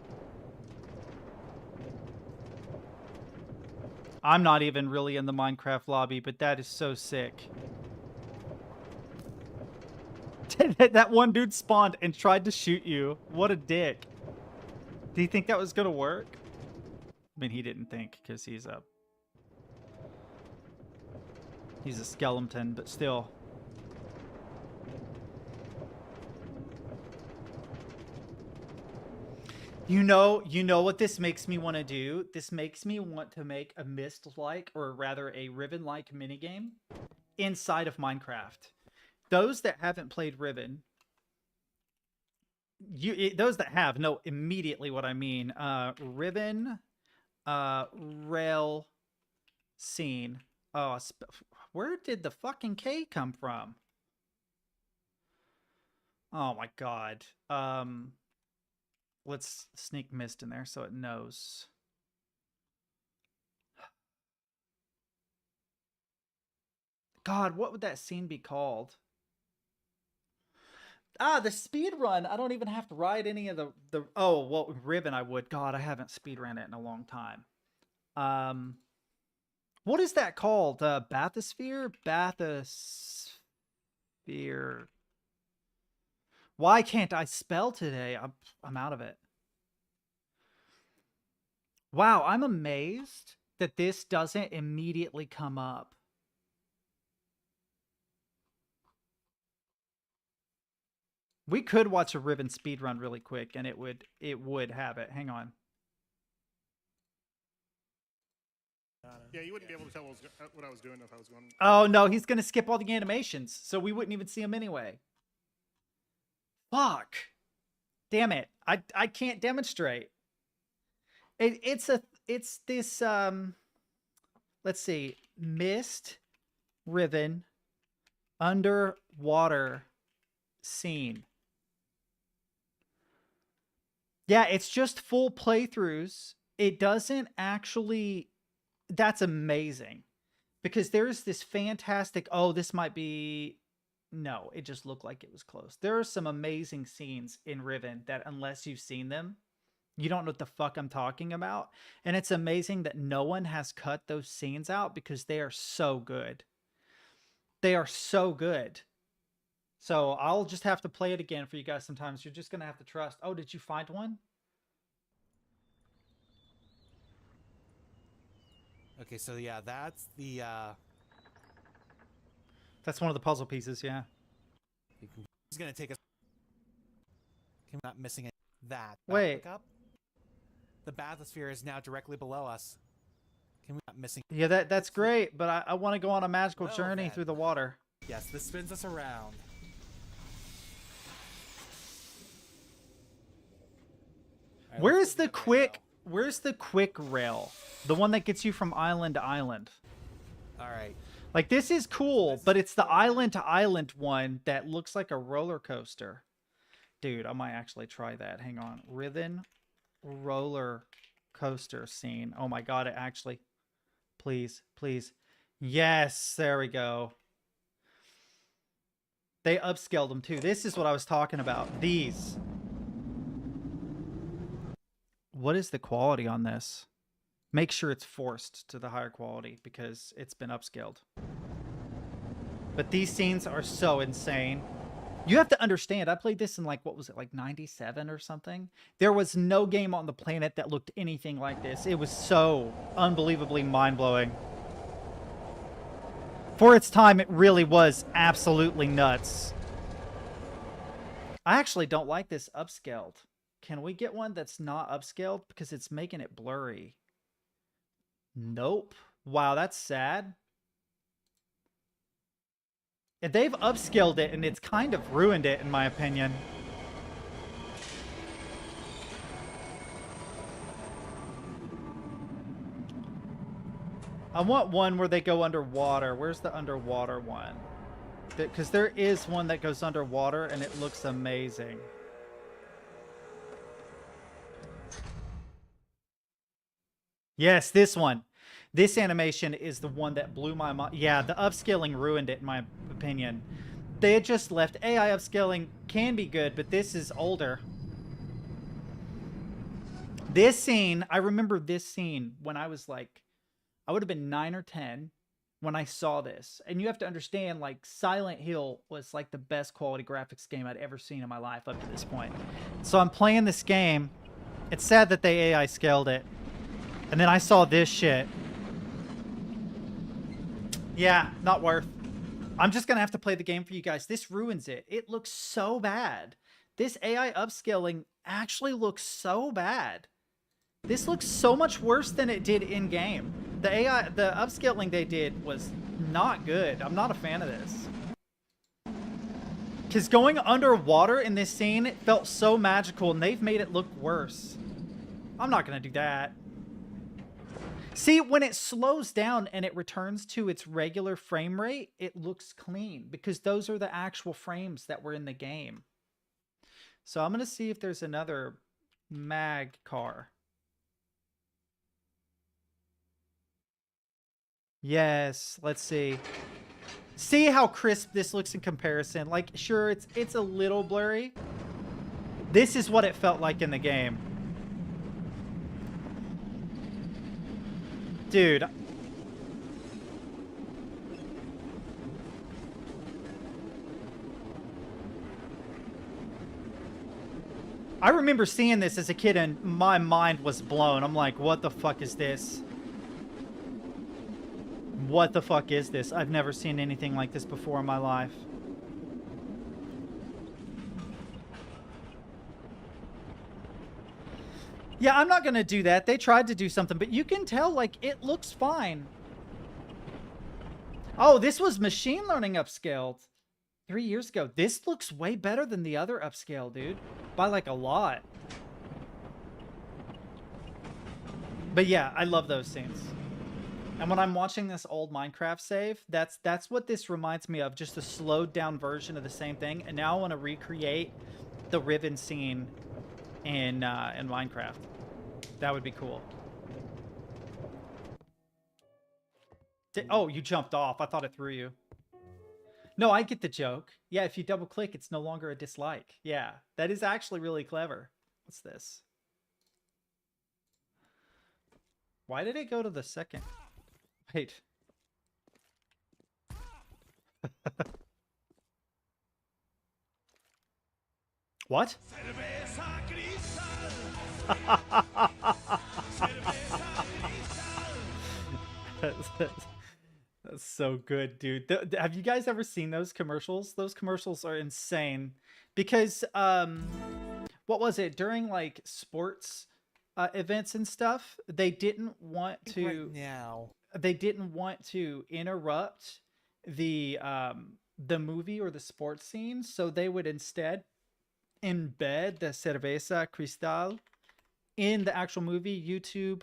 I'm not even really in the Minecraft lobby, but that is so sick. That one dude spawned and tried to shoot you. What a dick. Do you think that was gonna work? I mean, he didn't think, because he's a skeleton, but still. You know what this makes me want to do? This makes me want to make a Myst-like, or rather a Riven-like minigame inside of Minecraft. Those that haven't played Riven, those that have know immediately what I mean. Riven, rail, scene. Oh, where did the fucking K come from? Oh my god. Let's sneak Myst in there so it knows. God, what would that scene be called? Ah, the speed run. I don't even have to ride any of the oh, well, Riven I would. God, I haven't speed ran it in a long time. What is that called? Bathysphere? Bathysphere. Why can't I spell today? I'm out of it. Wow, I'm amazed that this doesn't immediately come up. We could watch a Riven speedrun really quick, and it would have it. Hang on. Yeah, you wouldn't be able to tell what I was doing if I was going. Oh no, he's gonna skip all the animations, so we wouldn't even see him anyway. Fuck. Damn it. I can't demonstrate. It's this let's see. Mist Riven underwater scene. Yeah, it's just full playthroughs. It doesn't actually... That's amazing. Because there's this fantastic... Oh, this might be... No, it just looked like it was close. There are some amazing scenes in Riven that unless you've seen them, you don't know what the fuck I'm talking about. And it's amazing that no one has cut those scenes out because they are so good. They are so good. So I'll just have to play it again for you guys sometimes. You're just going to have to trust. Oh, did you find one? Okay, so yeah, that's the... That's one of the puzzle pieces, yeah. It's going to take us... Okay, we're not missing it. That. Wait. Up. The bathysphere is now directly below us. Can we not missing... Yeah, that's great, but I want to go on a magical Well, journey then. through the water. Yes, this spins us around. All right, Where's let's the look at that quick... rail. Where's the quick rail? The one that gets you from island to island. All right. Like, this is cool, but it's the island to island one that looks like a roller coaster. Dude, I might actually try that. Hang on. Riven roller coaster scene. Oh my god, it actually... Please, please. Yes, there we go. They upscaled them too. This is what I was talking about. These. What is the quality on this? Make sure it's forced to the higher quality because it's been upscaled. But these scenes are so insane. You have to understand, I played this in like, what was it, like 97 or something? There was no game on the planet that looked anything like this. It was so unbelievably mind-blowing. For its time, it really was absolutely nuts. I actually don't like this upscaled. Can we get one that's not upscaled? Because it's making it blurry. Nope. Wow, that's sad. And they've upscaled it, and it's kind of ruined it, in my opinion. I want one where they go underwater. Where's the underwater one? Because there is one that goes underwater, and it looks amazing. Yes, this one. This animation is the one that blew my mind. Yeah, the upscaling ruined it, in my opinion. They had just left. AI upscaling can be good, but this is older. This scene, I remember this scene when I was like, I would have been 9 or 10 when I saw this. And you have to understand, like, Silent Hill was like the best quality graphics game I'd ever seen in my life up to this point. So I'm playing this game. It's sad that they AI scaled it. And then I saw this shit. Yeah, not worth. I'm just going to have to play the game for you guys. This ruins it. It looks so bad. This AI upscaling actually looks so bad. This looks so much worse than it did in-game. The upscaling they did was not good. I'm not a fan of this. Because going underwater in this scene, it felt so magical, and they've made it look worse. I'm not going to do that. See, when it slows down and it returns to its regular frame rate, it looks clean because those are the actual frames that were in the game. So I'm going to see if there's another mag car. Yes, let's see. See how crisp this looks in comparison. Like, sure, it's a little blurry. This is what it felt like in the game. Dude. I remember seeing this as a kid and my mind was blown. I'm like, what the fuck is this? What the fuck is this? I've never seen anything like this before in my life. Yeah, I'm not gonna do that. They tried to do something, but you can tell, like, it looks fine. Oh, this was machine learning upscaled 3 years ago. This looks way better than the other upscale, dude. By, like, a lot. But yeah, I love those scenes. And when I'm watching this old Minecraft save, that's what this reminds me of. Just a slowed down version of the same thing. And now I want to recreate the Riven scene in Minecraft. That would be cool. Oh, you jumped off. I thought it threw you. No, I get the joke. Yeah, if you double click, it's no longer a dislike. Yeah, that is actually really clever. What's this? Why did it go to the second? Wait. What? That's so good, dude. Have you guys ever seen those commercials? Those commercials are insane because what was it, during like sports events and stuff, they didn't want to interrupt the movie or the sports scene, so they would instead embed the cerveza cristal in the actual movie. YouTube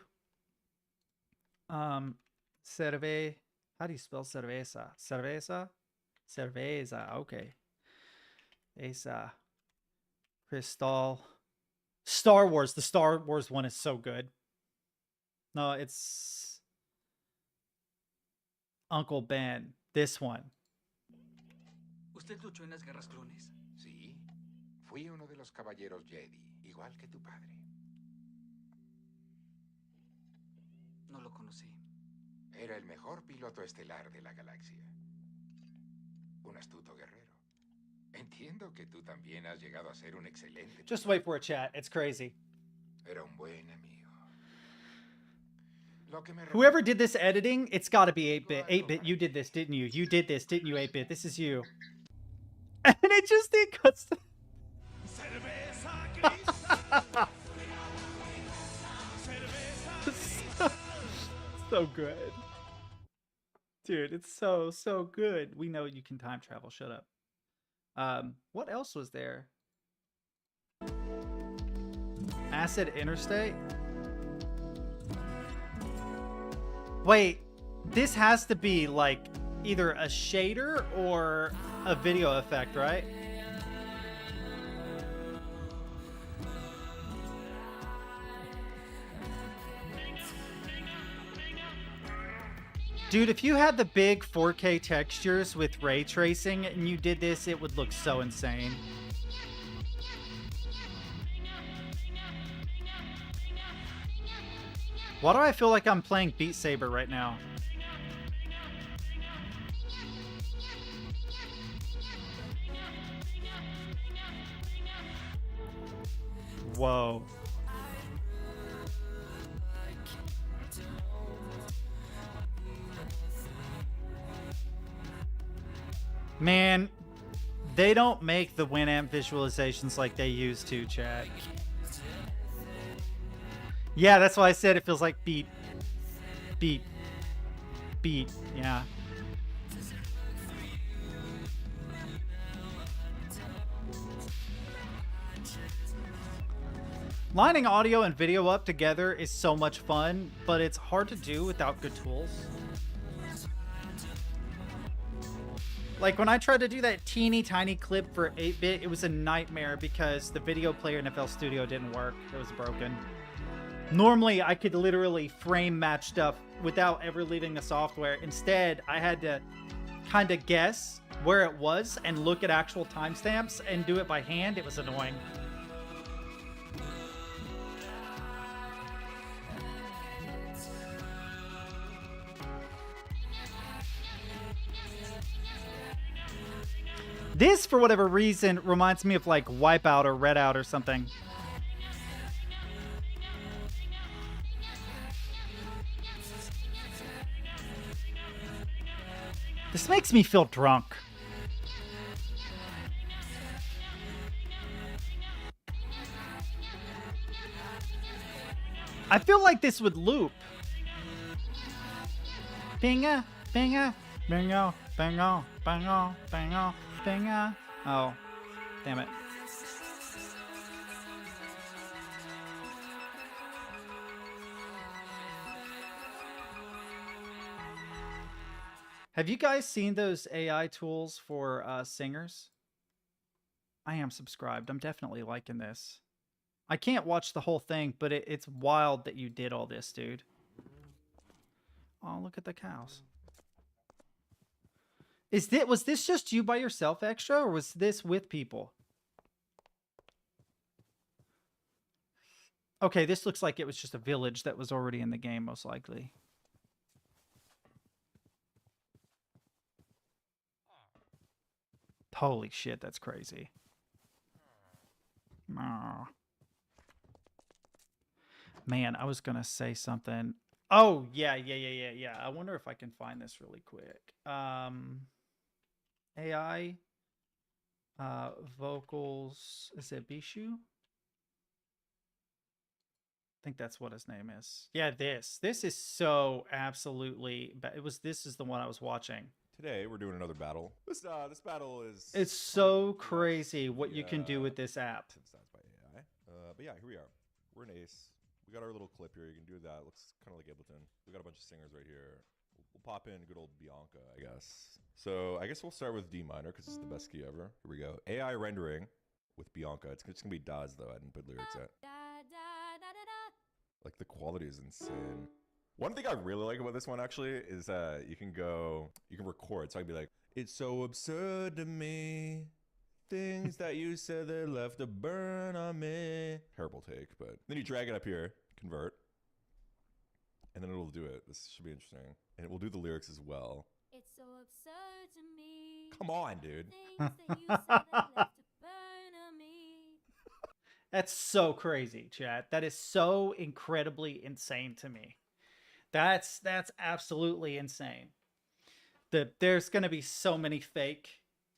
cerve how do you spell cerveza? Cerveza, okay. Esa cristal. Star Wars. The Star Wars one is so good. No, it's Uncle Ben. This one. ¿Usted luchó en las guerras clones? Sí, fui uno de los caballeros Jedi, igual que tu padre. No lo conocí. Era el mejor piloto estelar de la galaxia. Un astuto guerrero. Entiendo que tú también has llegado a ser un excelente. Just wait for a chat. It's crazy. Era un buen amigo. Whoever did this editing, it's got to be 8-bit. 8-bit, you did this, didn't you? You did this, didn't you, 8-bit? This is you. And it cuts to... so good. Dude, it's so good. We know you can time travel. Shut up. What else was there? Acid Interstate? Wait, this has to be like either a shader or a video effect, right? Dude, if you had the big 4K textures with ray tracing and you did this, it would look so insane. Why do I feel like I'm playing Beat Saber right now? Whoa. Man, they don't make the Winamp visualizations like they used to, chat. Yeah, that's why I said it feels like beat. Yeah. Lining audio and video up together is so much fun, but it's hard to do without good tools. Like when I tried to do that teeny tiny clip for 8-bit, it was a nightmare because the video player in FL Studio didn't work. It was broken. Normally, I could literally frame match stuff without ever leaving the software. Instead, I had to kind of guess where it was and look at actual timestamps and do it by hand. It was annoying. This, for whatever reason, reminds me of like Wipeout or Redout or something. This makes me feel drunk. I feel like this would loop. Binga, binga, bingo, bingo, bingo, bingo, binga. Oh, damn it. Have you guys seen those AI tools for singers? I am subscribed. I'm definitely liking this. I can't watch the whole thing, but it's wild that you did all this, dude. Oh, look at the cows. Was this just you by yourself, Extra, or was this with people? Okay, this looks like it was just a village that was already in the game, most likely. Holy shit, that's crazy. Oh. Man, I was gonna say something. Oh, yeah. I wonder if I can find this really quick. AI vocals. Is it Bishu? I think that's what his name is. Yeah, this is so absolutely. This is the one I was watching. Today we're doing another battle. This battle is. It's so crazy what you can do with this app. Synthesized by AI. But yeah, here we are. We're an Ace. We got our little clip here. You can do that. Looks kind of like Ableton. We got a bunch of singers right here. We'll pop in good old Bianca, I guess. So I guess we'll start with D minor because it's the best key ever. Here we go. AI rendering with Bianca. It's just gonna be Daz though. I didn't put lyrics yet. Like the quality is insane. One thing I really like about this one actually is you can record. So I'd be like, it's so absurd to me. Things that you said that left a burn on me. Terrible take, but then you drag it up here, convert, and then it'll do it. This should be interesting. And it will do the lyrics as well. It's so absurd to me. Come on, dude. Things that you said that left a burn on me. That's so crazy, chat. That is so incredibly insane to me. That's absolutely insane. There's going to be so many fake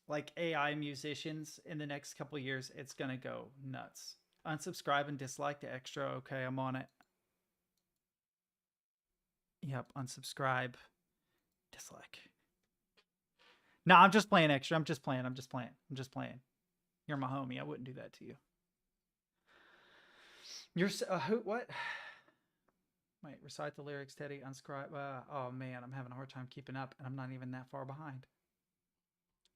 like AI musicians in the next couple of years. It's going to go nuts. Unsubscribe and dislike to Extra. Okay, I'm on it. Yep, unsubscribe. Dislike. No, I'm just playing Extra. I'm just playing. You're my homie. I wouldn't do that to you. You're who? What? Wait, recite the lyrics, Teddy. Unscribe. Oh man, I'm having a hard time keeping up, and I'm not even that far behind.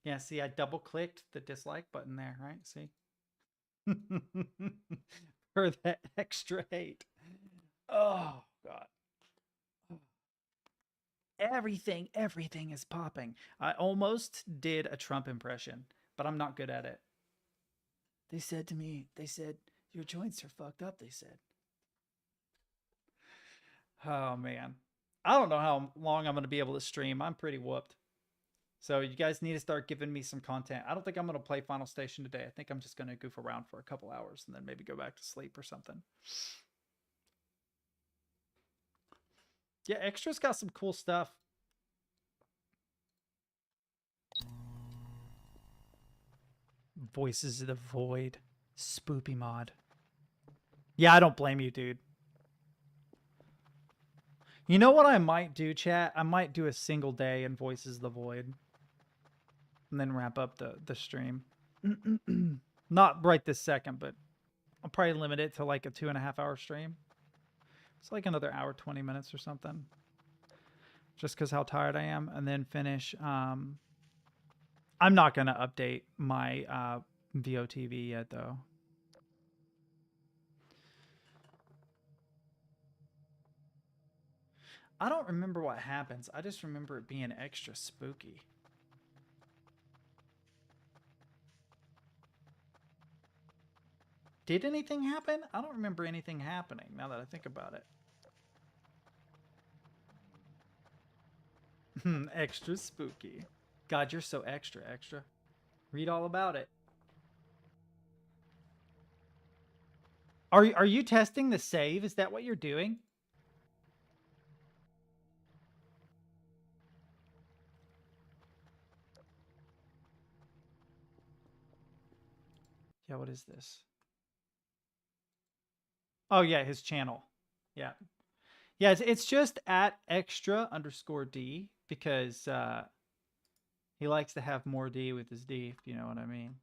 Yeah, see, I double clicked the dislike button there, right? See, for that extra hate. Oh God. Everything is popping. I almost did a Trump impression, but I'm not good at it. They said to me, your joints are fucked up, they said. Oh, man. I don't know how long I'm going to be able to stream. I'm pretty whooped. So you guys need to start giving me some content. I don't think I'm going to play Final Station today. I think I'm just going to goof around for a couple hours and then maybe go back to sleep or something. Yeah, Extra's got some cool stuff. Voices of the Void. Spoopy mod. Yeah, I don't blame you, dude. You know what I might do, chat? I might do a single day in Voices of the Void. And then wrap up the stream. Not right this second, but I'll probably limit it to like a 2.5 hour stream. It's like another hour, 20 minutes or something. Just because how tired I am. And then finish. I'm not going to update my VOTV yet, though. I don't remember what happens. I just remember it being extra spooky. Did anything happen? I don't remember anything happening now that I think about it. Extra spooky. God, you're so extra. Read all about it. Are you testing the save? Is that what you're doing? Yeah, what is this? Oh yeah, his channel. Yeah. Yeah, it's just at extra_D because he likes to have more D with his D, if you know what I mean.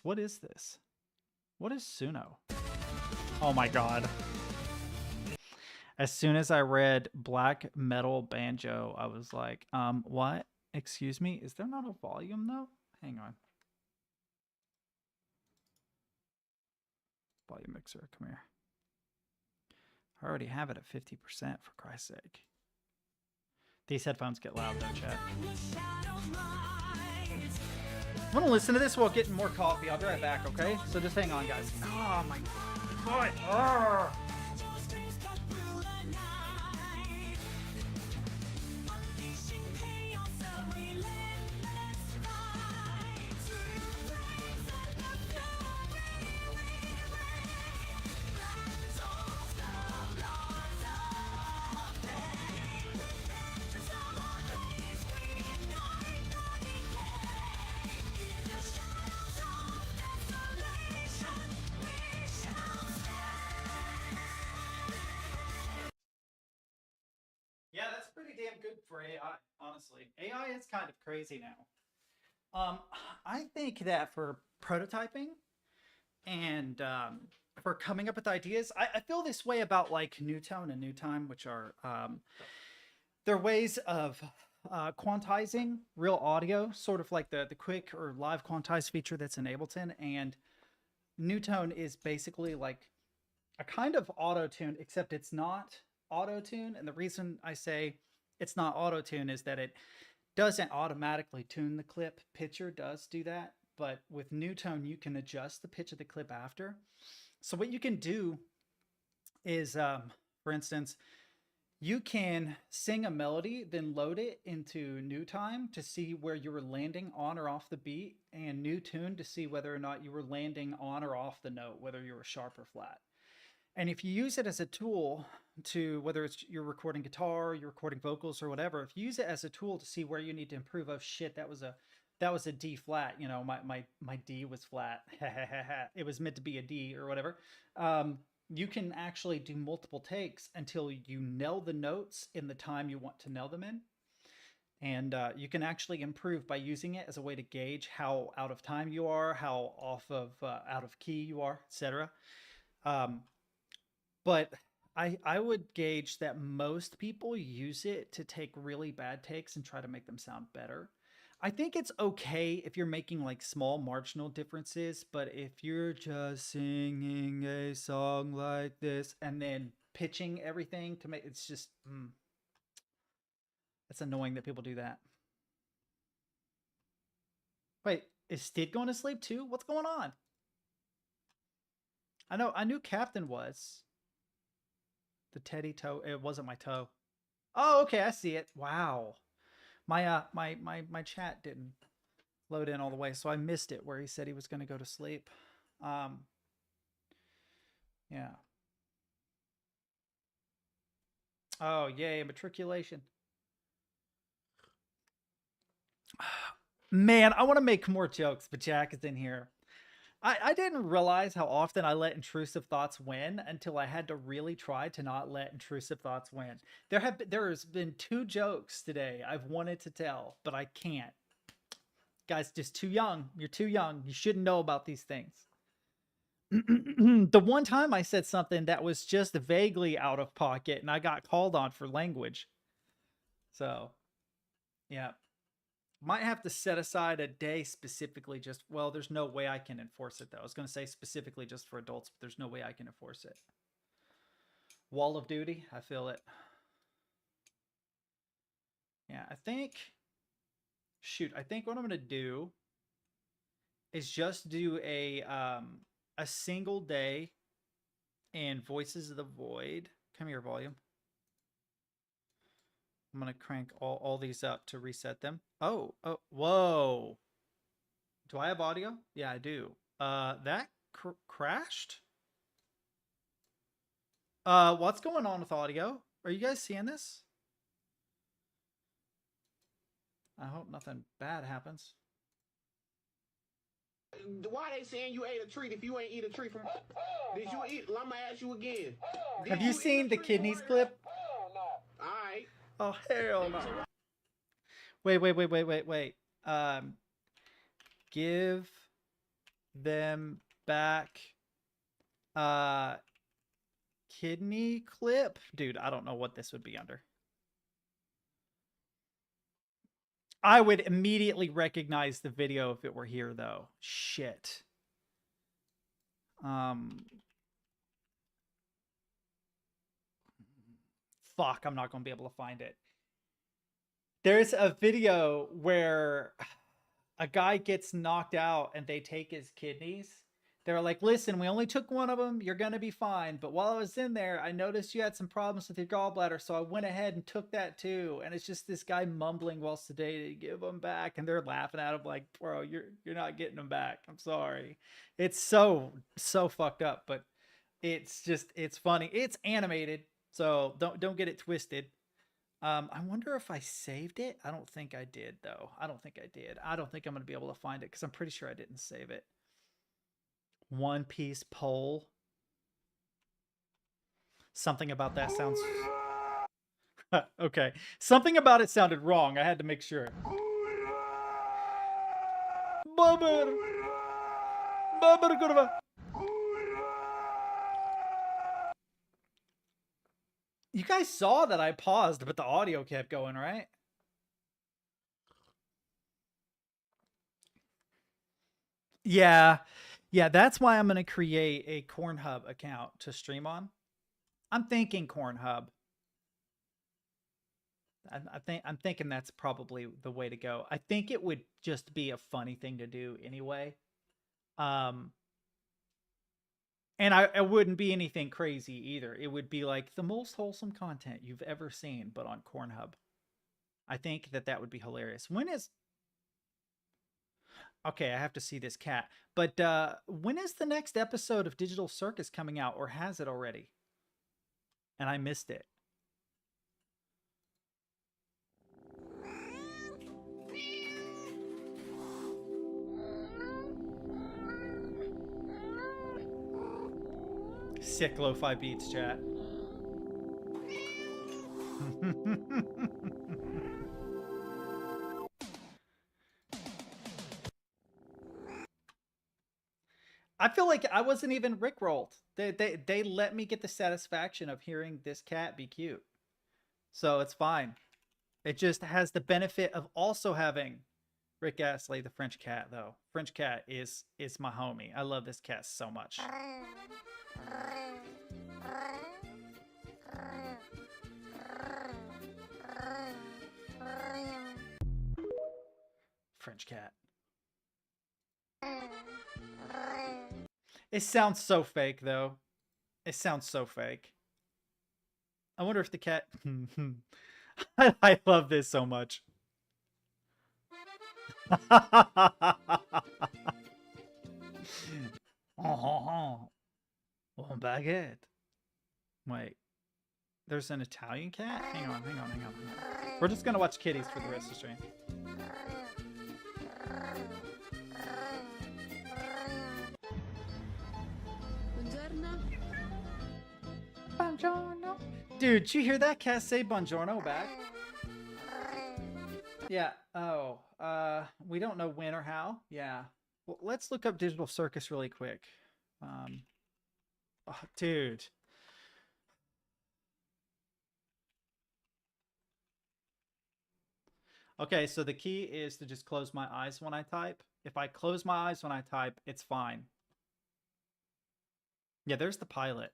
What is this? What is Suno? Oh my god. As soon as I read black metal banjo, I was like, what? Excuse me? Is there not a volume though? Hang on. Volume mixer, come here. I already have it at 50%, for Christ's sake. These headphones get loud though, chat. I'm gonna listen to this while getting more coffee. I'll be right back, okay? So just hang on, guys. Oh my god. Oh. Yeah, that's pretty damn good for AI, honestly. AI is kind of crazy now. I think that for prototyping and for coming up with ideas, I feel this way about like Newtone and Newtime, which are they're ways of quantizing real audio, sort of like the quick or live quantize feature that's in Ableton. And Newtone is basically like a kind of auto-tune, except it's not auto-tune. And the reason I say it's not auto-tune is that it doesn't automatically tune the clip. Pitcher does do that, but with Newtone you can adjust the pitch of the clip after. So what you can do is for instance, you can sing a melody, then load it into Newtime to see where you were landing on or off the beat, and Newtune to see whether or not you were landing on or off the note, whether you were sharp or flat. And if you use it as a tool to, whether it's you're recording guitar, you're recording vocals or whatever, if you use it as a tool to see where you need to improve, oh shit, that was a D flat, you know, my D was flat. It was meant to be a D or whatever. You can actually do multiple takes until you nail the notes in the time you want to nail them in. And you can actually improve by using it as a way to gauge how out of time you are, how off of out of key you are, etc. But I would gauge that most people use it to take really bad takes and try to make them sound better. I think it's okay if you're making like small marginal differences, but if you're just singing a song like this and then pitching everything to make, it's just, it's annoying that people do that. Wait, is Stid going to sleep too? What's going on? I knew Captain was. The teddy toe. It wasn't my toe. Oh, okay, I see it. Wow. My my chat didn't load in all the way, so I missed it where he said he was going to go to sleep. Yeah. Oh, yay, matriculation. Man, I want to make more jokes, but Jack is in here. I didn't realize how often I let intrusive thoughts win until I had to really try to not let intrusive thoughts win. There's been 2 jokes today I've wanted to tell, but I can't. Guys, just too young. You're too young. You shouldn't know about these things. The one time I said something that was just vaguely out of pocket and I got called on for language. So, yeah. Might have to set aside a day specifically just, well, there's no way I can enforce it though. I was going to say specifically just for adults, but there's no way I can enforce it. Wall of duty, I feel it. Yeah, I think what I'm going to do is just do a single day in Voices of the Void. Come here, volume. I'm going to crank all these up to reset them. Oh, whoa. Do I have audio? Yeah, I do. That crashed? What's going on with audio? Are you guys seeing this? I hope nothing bad happens. Why they saying you ate a treat if you ain't eat a treat from? Did you eat? I'ma ask you again. Have you seen the kidneys clip? All right. Oh hell no! Wait. Give them back. Kidney clip, dude. I don't know what this would be under. I would immediately recognize the video if it were here, though. Shit. Fuck, I'm not going to be able to find it. There's a video where a guy gets knocked out and they take his kidneys. They're like, listen, we only took one of them. You're going to be fine. But while I was in there, I noticed you had some problems with your gallbladder. So I went ahead and took that too. And it's just this guy mumbling while sedated, give them back. And they're laughing at him like, bro, you're not getting them back. I'm sorry. It's so fucked up. But it's funny. It's animated. So don't get it twisted. I wonder if I saved it. I don't think I did, though. I don't think I did. I don't think I'm going to be able to find it because I'm pretty sure I didn't save it. One Piece poll. Something about that sounds... okay. Something about it sounded wrong. I had to make sure. Babar! Kurva! You guys saw that I paused, but the audio kept going, right? Yeah, that's why I'm going to create a Cornhub account to stream on. I'm thinking Cornhub. I'm thinking that's probably the way to go. I think it would just be a funny thing to do anyway. And it wouldn't be anything crazy either. It would be like the most wholesome content you've ever seen, but on Cornhub. I think that would be hilarious. When is... Okay, I have to see this cat. But when is the next episode of Digital Circus coming out, or has it already? And I missed it. Sick lo-fi beats, chat. I feel like I wasn't even rickrolled. They let me get the satisfaction of hearing this cat be cute. So it's fine. It just has the benefit of also having Rick Astley, the French cat, though. French cat is my homie. I love this cat so much. French cat. It sounds so fake, though. It sounds so fake. I wonder if the cat... I love this so much. Oh, baguette. Wait. There's an Italian cat? Hang on. We're just gonna watch kitties for the rest of the stream. Buongiorno. Dude, did you hear that cat say buongiorno back? Yeah. Oh. We don't know when or how. Yeah. Well, let's look up Digital Circus really quick. Oh, dude. Okay, so the key is to just close my eyes when I type. If I close my eyes when I type, it's fine. Yeah, there's the pilot.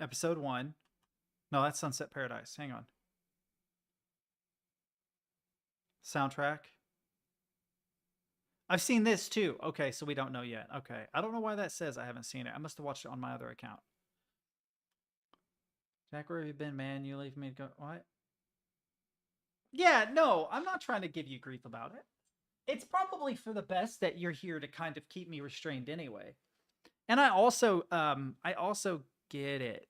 Episode 1. No, that's Sunset Paradise. Hang on. Soundtrack. I've seen this too. Okay, so we don't know yet. Okay. I don't know why that says I haven't seen it. I must have watched it on my other account. Jack, where have you been, man? You leave me to go... What? Yeah, no, I'm not trying to give you grief about it. It's probably for the best that you're here to kind of keep me restrained anyway. And I also get it.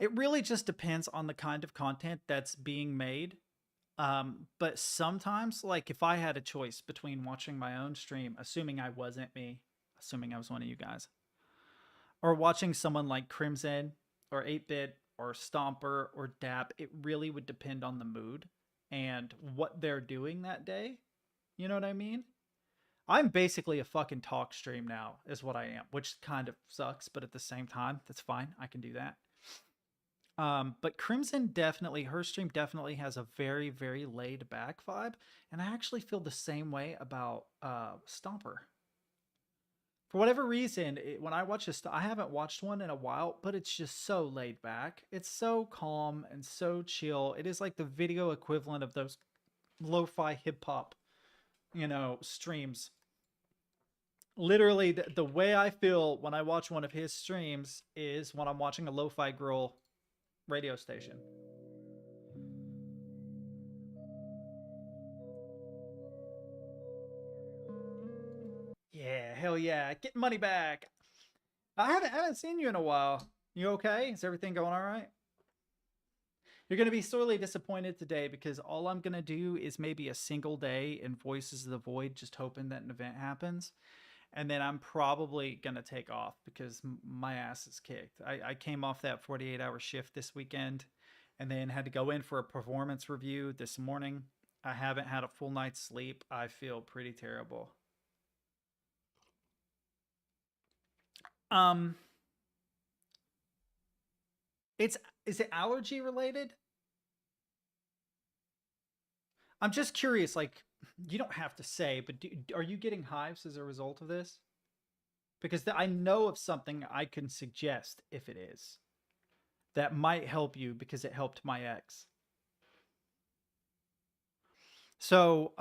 It really just depends on the kind of content that's being made. But sometimes, like if I had a choice between watching my own stream, assuming I wasn't me, assuming I was one of you guys, or watching someone like Crimson or 8-Bit or Stomper or Dap, it really would depend on the mood and what they're doing that day. You know what I mean? I'm basically a fucking talk stream now, is what I am, which kind of sucks, but at the same time, that's fine. I can do that. But Crimson definitely, her stream definitely has a very, very laid back vibe. And I actually feel the same way about Stomper. For whatever reason, when I watch this, I haven't watched one in a while, but it's just so laid back. It's so calm and so chill. It is like the video equivalent of those lo-fi hip hop, you know, streams. Literally, the way I feel when I watch one of his streams is when I'm watching a lo-fi girl radio station. Yeah, hell yeah. Get money back. I haven't seen you in a while. You okay? Is everything going all right? You're going to be sorely disappointed today because all I'm going to do is maybe a single day in Voices of the Void, just hoping that an event happens. And then I'm probably going to take off because my ass is kicked. I came off that 48-hour shift this weekend and then had to go in for a performance review this morning. I haven't had a full night's sleep. I feel pretty terrible. Is it allergy related? I'm just curious, like, you don't have to say, but are you getting hives as a result of this? Because I know of something I can suggest if it is. That might help you because it helped my ex. So,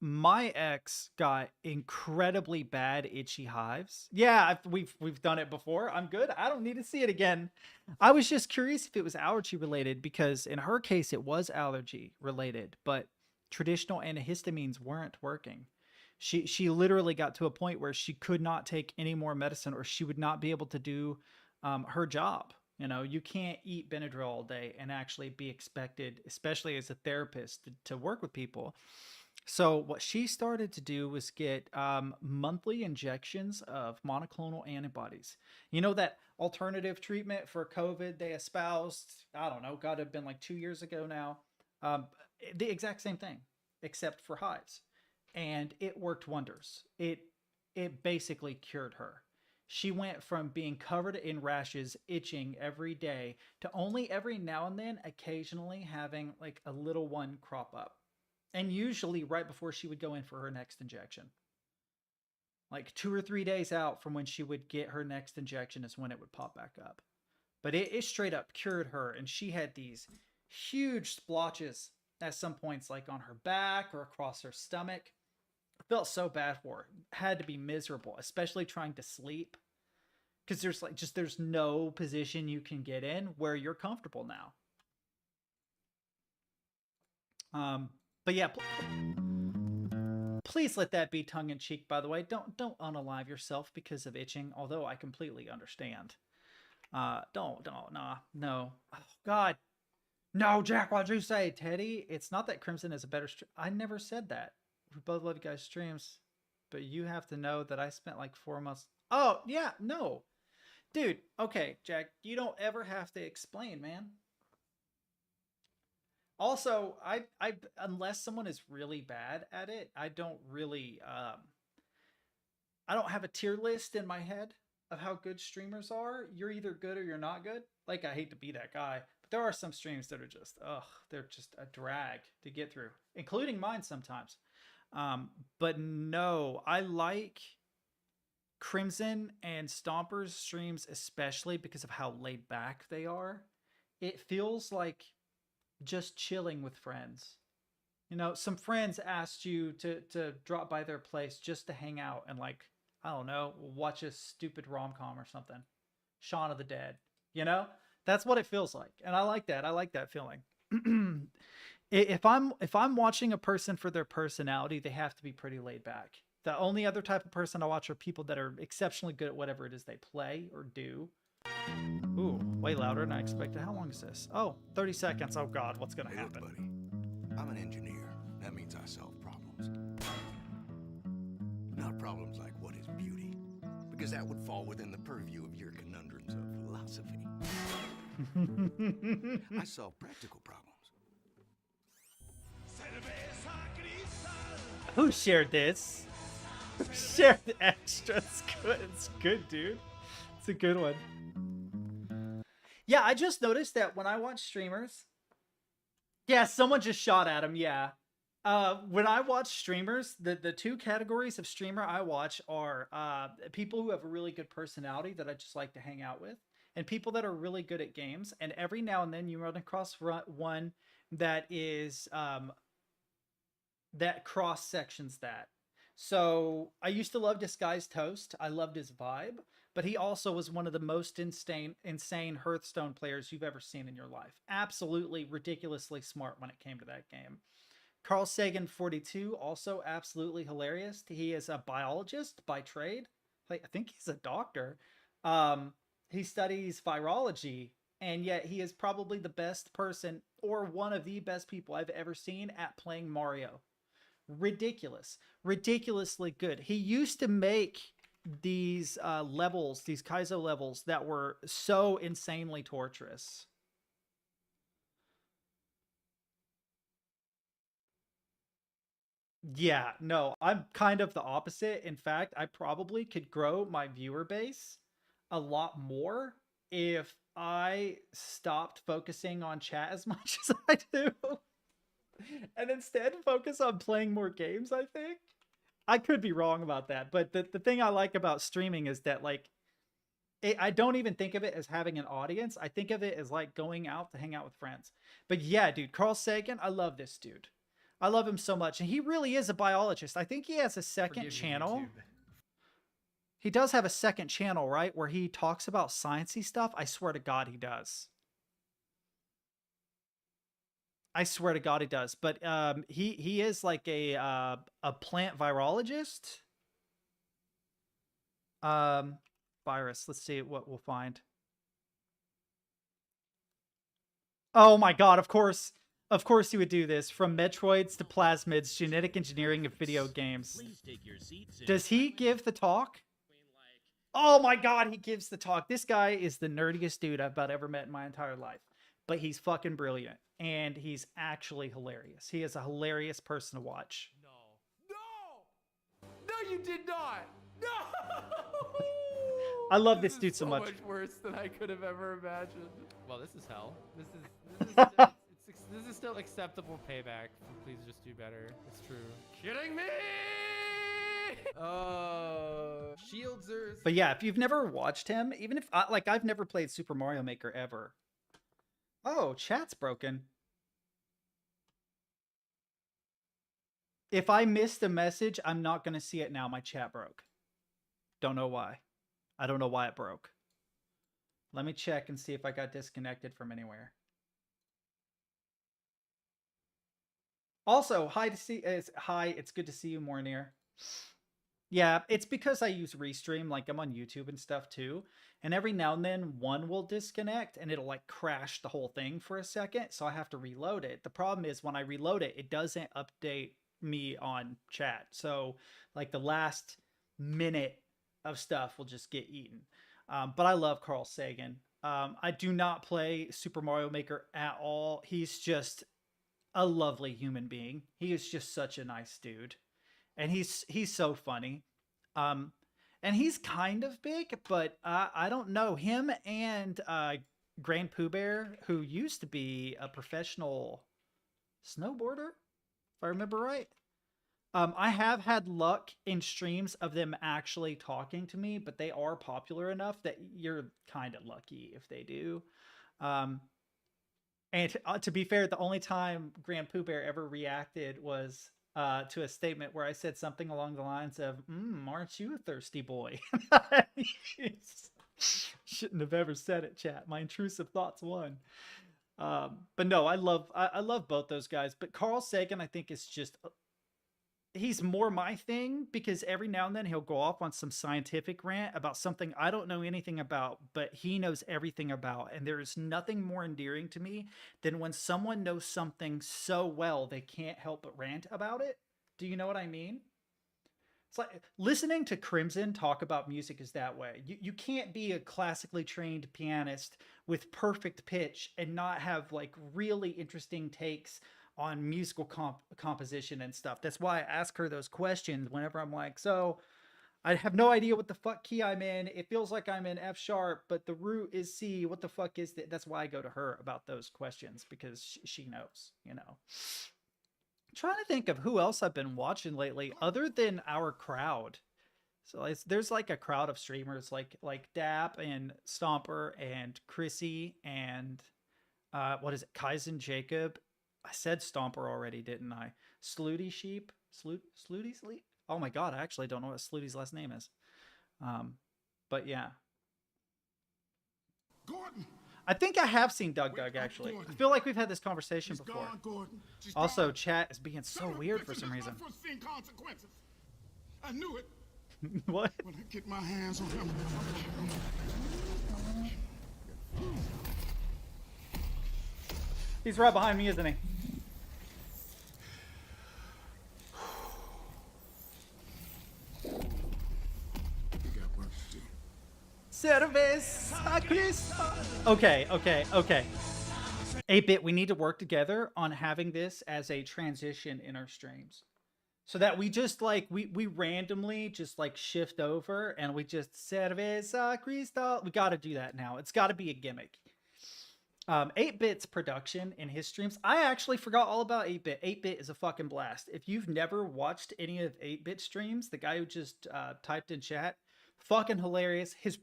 my ex got incredibly bad itchy hives. Yeah, we've done it before. I'm good. I don't need to see it again. I was just curious if it was allergy related because in her case it was allergy related, but traditional antihistamines weren't working. She literally got to a point where she could not take any more medicine or she would not be able to do her job. You know, you can't eat Benadryl all day and actually be expected, especially as a therapist, to work with people. So what she started to do was get monthly injections of monoclonal antibodies. You know that alternative treatment for COVID they espoused, I don't know, got to have been like 2 years ago now. The exact same thing, except for hives. And it worked wonders. It basically cured her. She went from being covered in rashes, itching every day, to only every now and then, occasionally having like a little one crop up. And usually right before she would go in for her next injection. Like 2 or 3 days out from when she would get her next injection is when it would pop back up. But it straight up cured her. And she had these huge splotches at some points, like on her back or across her stomach. I felt so bad for her. Had to be miserable, especially trying to sleep. Because there's no position you can get in where you're comfortable now. But yeah, please let that be tongue-in-cheek, by the way. Don't unalive yourself because of itching, although I completely understand. No. Oh, God. No, Jack, what'd you say, Teddy? It's not that Crimson is a better stream. I never said that. We both love you guys' streams, but you have to know that I spent like 4 months. Oh, yeah, no. Dude, okay, Jack, you don't ever have to explain, man. Also, I unless someone is really bad at it, I don't really I don't have a tier list in my head of how good streamers are. You're either good or you're not good. Like, I hate to be that guy, but there are some streams that are just they're just a drag to get through, including mine sometimes. But no, I like Crimson and Stomper's streams especially because of how laid back they are. It feels like just chilling with friends. You know, some friends asked you to drop by their place just to hang out and, like, I don't know, watch a stupid rom-com or something. Shaun of the Dead. You know? That's what it feels like. And I like that. I like that feeling. If I'm watching a person for their personality, they have to be pretty laid back. The only other type of person I watch are people that are exceptionally good at whatever it is they play or do. Ooh, way louder than I expected. How long is this? Oh, 30 seconds. Oh God, what's gonna happen? I'm an engineer. That means I solve problems. Not problems like what is beauty, because that would fall within the purview of your conundrums of philosophy. I solve practical problems. Who shared this? Shared the extra. It's good. It's good, dude. It's a good one. Yeah, I just noticed that when I watch streamers. Yeah, someone just shot at him. Yeah. When I watch streamers, the two categories of streamer I watch are people who have a really good personality that I just like to hang out with, and people that are really good at games. And every now and then you run across one that is that cross sections that. So I used to love Disguised Toast. I loved his vibe, but he also was one of the most insane Hearthstone players you've ever seen in your life. Absolutely ridiculously smart when it came to that game. Carl Sagan 42, also absolutely hilarious. He is a biologist by trade. I think he's a doctor. He studies virology, and yet he is probably the best person or one of the best people I've ever seen at playing Mario. Ridiculously good. He used to make these levels, these Kaizo levels that were so insanely torturous. Yeah, no, I'm kind of the opposite. In fact, I probably could grow my viewer base a lot more if I stopped focusing on chat as much as I do. And instead focus on playing more games, I think. I could be wrong about that, but the thing I like about streaming is that, like, I don't even think of it as having an audience. I think of it as like going out to hang out with friends. But yeah, dude, Carl Sagan, I love this dude. I love him so much. And he really is a biologist. I think he has a second channel. He does have a second channel, right? Where he talks about sciencey stuff. I swear to God he does. I swear to God he does. But he is like a plant virologist. Virus. Let's see what we'll find. Oh my God, of course. Of course he would do this. From Metroids to plasmids, genetic engineering of video games. Does he give the talk? Oh my God, he gives the talk. This guy is the nerdiest dude I've about ever met in my entire life. But he's fucking brilliant. And he's actually hilarious. He is a hilarious person to watch. No, you did not. No. I love this dude so much. Much worse than I could have ever imagined. Well, this is hell. This is still acceptable payback. Please just do better. It's true. Kidding me? Shields are. But yeah, if you've never watched him, even if I've never played Super Mario Maker ever. Oh, chat's broken. If I missed a message, I'm not going to see it now. My chat broke. Don't know why. I don't know why it broke. Let me check and see if I got disconnected from anywhere. Also, hi, it's good to see you, Mornir. Yeah, it's because I use Restream, like I'm on YouTube and stuff too. And every now and then one will disconnect and it'll like crash the whole thing for a second. So I have to reload it. The problem is when I reload it, it doesn't update me on chat. So like the last minute of stuff will just get eaten. But I love Carl Sagan. I do not play Super Mario Maker at all. He's just a lovely human being. He is just such a nice dude. And he's so funny. And he's kind of big, but I don't know. Him and Grand Pooh Bear, who used to be a professional snowboarder, if I remember right. I have had luck in streams of them actually talking to me, but they are popular enough that you're kind of lucky if they do. And to be fair, the only time Grand Pooh Bear ever reacted was to a statement where I said something along the lines of, aren't you a thirsty boy? Shouldn't have ever said it, chat. My intrusive thoughts won. But no, I love both those guys. But Carl Sagan, I think, is just he's more my thing because every now and then he'll go off on some scientific rant about something I don't know anything about, but he knows everything about. And there is nothing more endearing to me than when someone knows something so well they can't help but rant about it. Do you know what I mean? It's like listening to Crimson talk about music is that way. You can't be a classically trained pianist with perfect pitch and not have like really interesting takes on musical composition and stuff. That's why I ask her those questions whenever I'm like, so I have no idea what the fuck key I'm in. It feels like I'm in F sharp, but the root is C. What the fuck is that? That's why I go to her about those questions because she knows, you know. I'm trying to think of who else I've been watching lately other than our crowd. So there's like a crowd of streamers like Dap and Stomper and Chrissy and what is it, Kaizen Jacob. I said Stomper already, didn't I? Slooty Sheep? Slooty Sleep? Oh my god, I actually don't know what Slooty's last name is. But yeah. Gordon. I think I have seen Doug actually. Gordon. I feel like we've had this conversation She's before. gone, Gordon. She's Also, gone. chat is being so weird for some reason. Unforeseen consequences. I knew it. What? When I get my hands on him. He's right behind me, isn't he? You got work to do. Cerveza Cristal. Okay. 8-Bit, we need to work together on having this as a transition in our streams. So that we just like, we randomly just like shift over and we just Cerveza Cristal. We got to do that now. It's got to be a gimmick. 8-Bit's production in his streams. I actually forgot all about 8-Bit. 8-Bit is a fucking blast. If you've never watched any of 8-Bit streams, the guy who just typed in chat, fucking hilarious. His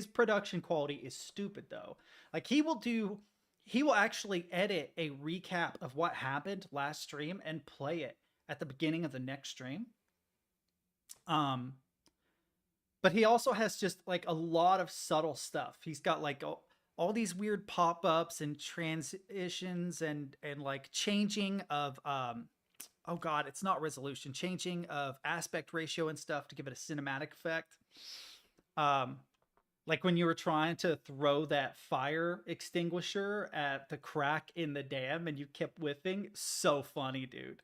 production quality is stupid though. Like he will actually edit a recap of what happened last stream and play it at the beginning of the next stream. But he also has just like a lot of subtle stuff. He's got like all these weird pop-ups and transitions and like changing of oh god, it's not resolution, changing of aspect ratio and stuff to give it a cinematic effect. Like when you were trying to throw that fire extinguisher at the crack in the dam and you kept whiffing. So funny, dude.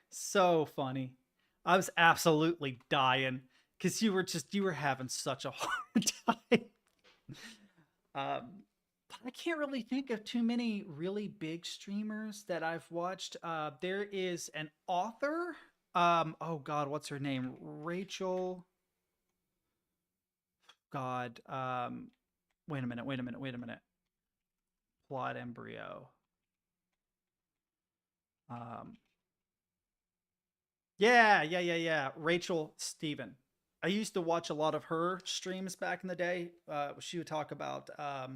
So funny. I was absolutely dying because you were having such a hard time. But I can't really think of too many really big streamers that I've watched. There is an author. Oh God, what's her name? Rachel. God. Wait a minute. Plot embryo. Yeah. Rachel Steven. I used to watch a lot of her streams back in the day. She would talk about how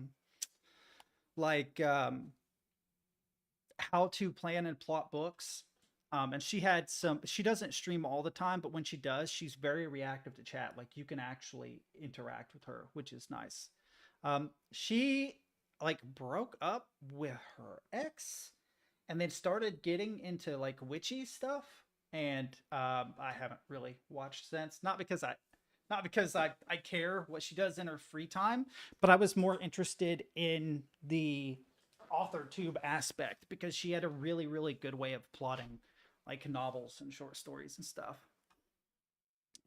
to plan and plot books. And she doesn't stream all the time, but when she does, she's very reactive to chat. Like you can actually interact with her, which is nice. She like broke up with her ex and then started getting into like witchy stuff. And I haven't really watched since, not because I care what she does in her free time, but I was more interested in the author tube aspect because she had a really, really good way of plotting like novels and short stories and stuff.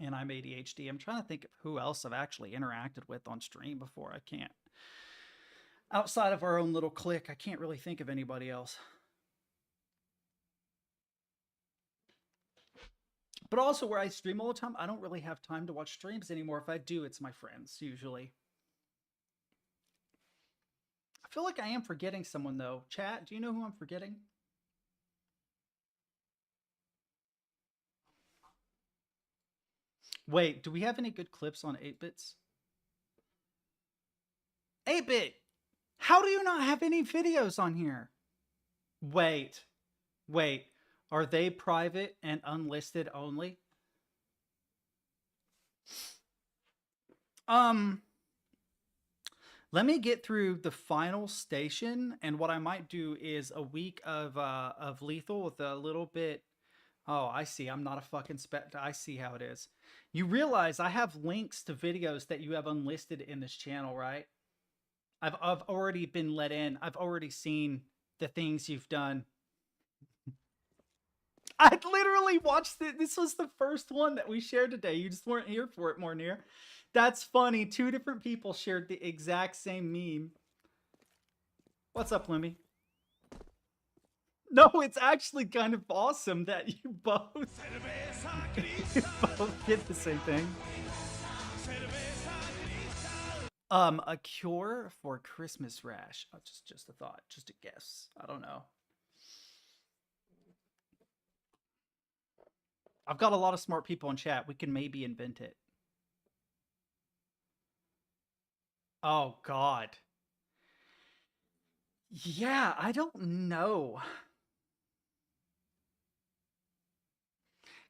And I'm ADHD. I'm trying to think of who else I've actually interacted with on stream before. I can't. Outside of our own little clique, I can't really think of anybody else. But also where I stream all the time, I don't really have time to watch streams anymore. If I do, it's my friends, usually. I feel like I am forgetting someone, though. Chat, do you know who I'm forgetting? Wait, do we have any good clips on 8-Bits? 8-Bit! How do you not have any videos on here? Wait. Are they private and unlisted only? Let me get through the final station, and what I might do is a week of Lethal with a little bit Oh, I see. I'm not a fucking spec. I see how it is. You realize I have links to videos that you have unlisted in this channel, right? I've already been let in. I've already seen the things you've done. I literally watched it. This was the first one that we shared today. You just weren't here for it, Mornir. That's funny. 2 different people shared the exact same meme. What's up, Lemmy? No, it's actually kind of awesome that you both, you both did the same thing. A cure for Christmas rash. Oh, just a thought, just a guess. I don't know. I've got a lot of smart people in chat. We can maybe invent it. Oh, God. Yeah, I don't know.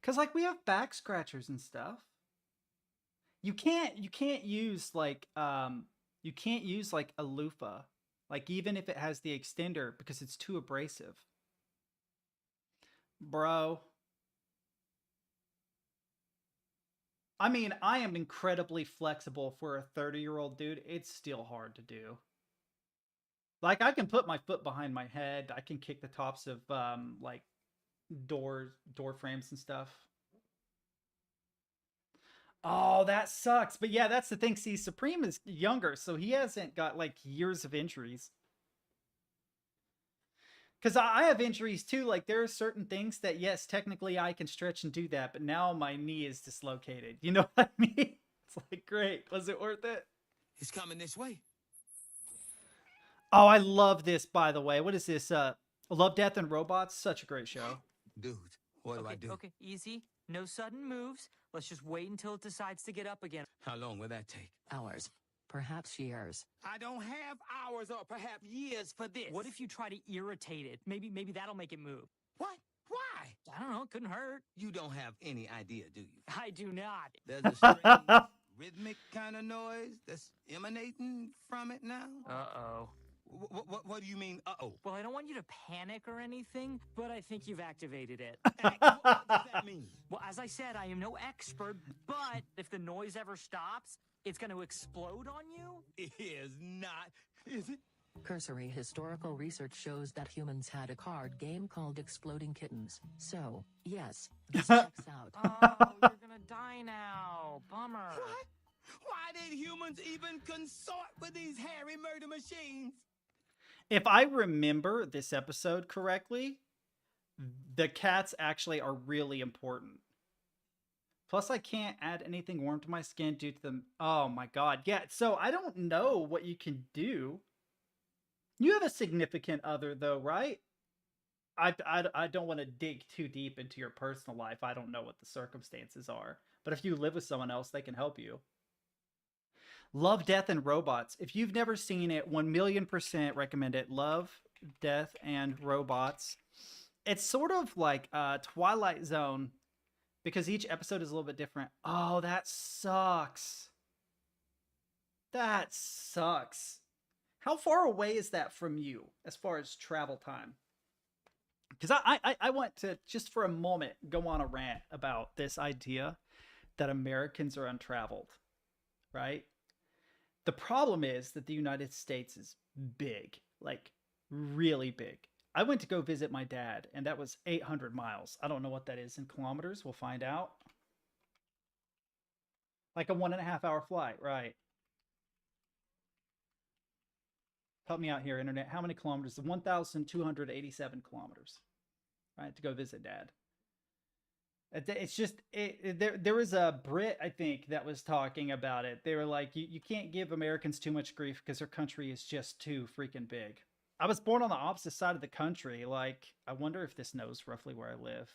Cause like we have back scratchers and stuff. You can't use like you can't use like a loofah, like even if it has the extender, because it's too abrasive. Bro. I mean, I am incredibly flexible for a 30-year-old dude. It's still hard to do. Like I can put my foot behind my head. I can kick the tops of like door frames and stuff. Oh, that sucks. But yeah, that's the thing. See, Supreme is younger, so he hasn't got like years of injuries. Because I have injuries too. Like there are certain things that, yes, technically I can stretch and do that, but now my knee is dislocated. You know what I mean? It's like, great. Was it worth it? It's coming this way. Oh, I love this, by the way. What is this? Love, Death, and Robots? Such a great show. Dude, what do I do? Okay, easy. No sudden moves. Let's just wait until it decides to get up again. How long will that take? Hours. Perhaps years. I don't have hours or perhaps years for this. What if you try to irritate it? Maybe that'll make it move. What? Why? I don't know. It couldn't hurt. You don't have any idea, do you? I do not. There's a strange rhythmic kind of noise that's emanating from it now. Uh-oh. What do you mean, uh-oh? Well, I don't want you to panic or anything, but I think you've activated it. What does that mean? Well, as I said, I am no expert, but if the noise ever stops, it's going to explode on you? It is not. Is it? Cursory historical research shows that humans had a card game called Exploding Kittens. So, yes, this checks out. Oh, you're going to die now. Bummer. What? Why did humans even consort with these hairy murder machines? If I remember this episode correctly, the cats actually are really important. Plus, I can't add anything warm to my skin due to them. Oh my god. Yeah, so I don't know what you can do. You have a significant other, though, right? I don't want to dig too deep into your personal life. I don't know what the circumstances are. But if you live with someone else, they can help you. Love, Death, and Robots. If you've never seen it, 1,000,000% recommend it. Love, Death, and Robots. It's sort of like Twilight Zone, because each episode is a little bit different. Oh, that sucks. That sucks. How far away is that from you as far as travel time? Because I want to, just for a moment, go on a rant about this idea that Americans are untraveled, right? The problem is that the United States is big, like really big. I went to go visit my dad, and that was 800 miles. I don't know what that is in kilometers. We'll find out. Like a 1.5 hour flight, right? Help me out here, internet. How many kilometers? 1,287 kilometers, right? To go visit dad. It's just, there was a Brit, I think, that was talking about it. They were like, you can't give Americans too much grief because their country is just too freaking big. I was born on the opposite side of the country. Like, I wonder if this knows roughly where I live.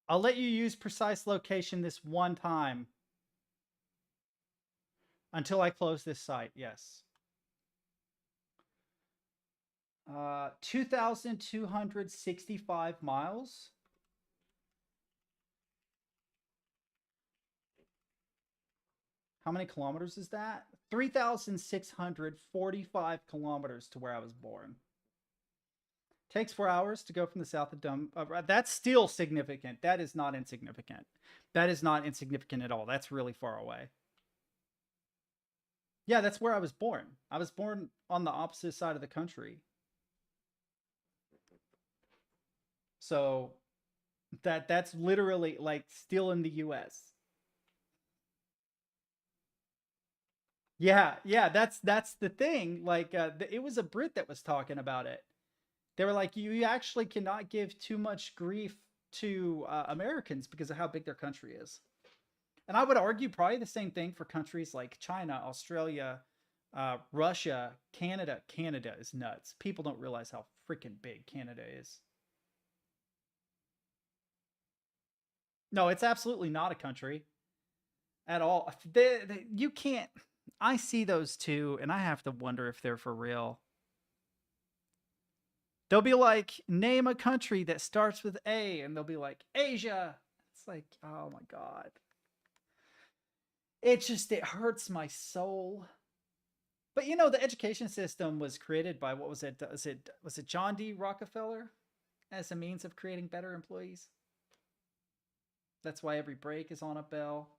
I'll let you use precise location this one time. Until I close this site, yes. 2,265 miles. How many kilometers is that? 3,645 kilometers to where I was born. Takes 4 hours to go from the south of that's still significant. That is not insignificant. That is not insignificant at all. That's really far away. Yeah, that's where I was born. I was born on the opposite side of the country. So that's literally like still in the US. Yeah, that's the thing. Like it was a Brit that was talking about it. They were like, you actually cannot give too much grief to Americans because of how big their country is. And I would argue probably the same thing for countries like China, Australia, Russia, Canada. Canada is nuts. People don't realize how freaking big Canada is. No, it's absolutely not a country at all. You can't. I see those two, and I have to wonder if they're for real. They'll be like, name a country that starts with A, and they'll be like, Asia. It's like, oh my God. It hurts my soul. But you know, the education system was created by, what was it? Was it John D. Rockefeller as a means of creating better employees? That's why every break is on a bell.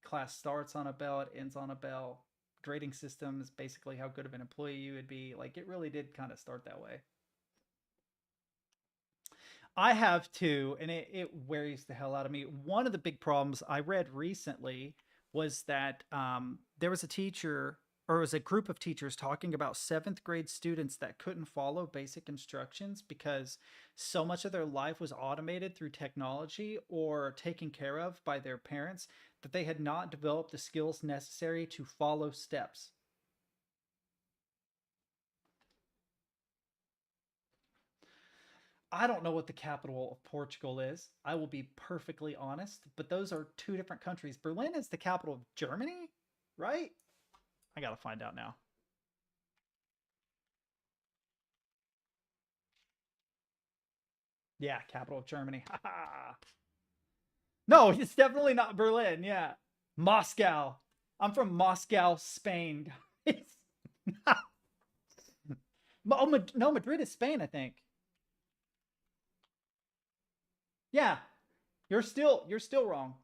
Class starts on a bell, it ends on a bell. Grading system is basically how good of an employee you would be. Like, it really did kind of start that way. I have too, and it worries the hell out of me. One of the big problems I read recently was that there was a teacher, or it was a group of teachers talking about 7th grade students that couldn't follow basic instructions because so much of their life was automated through technology or taken care of by their parents that they had not developed the skills necessary to follow steps. I don't know what the capital of Portugal is. I will be perfectly honest, but those are two different countries. Berlin is the capital of Germany, right? I gotta find out now. Yeah, capital of Germany. No, it's definitely not Berlin. Yeah, Moscow. I'm from Moscow, Spain. Oh, no, Madrid is Spain, I think. Yeah, you're still wrong.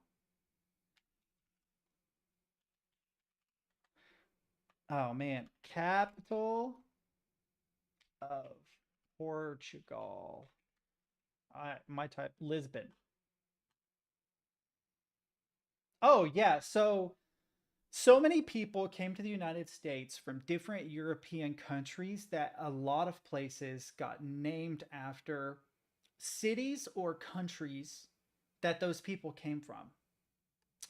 Oh man, capital of Portugal. My type, Lisbon. Oh yeah, so many people came to the United States from different European countries that a lot of places got named after cities or countries that those people came from.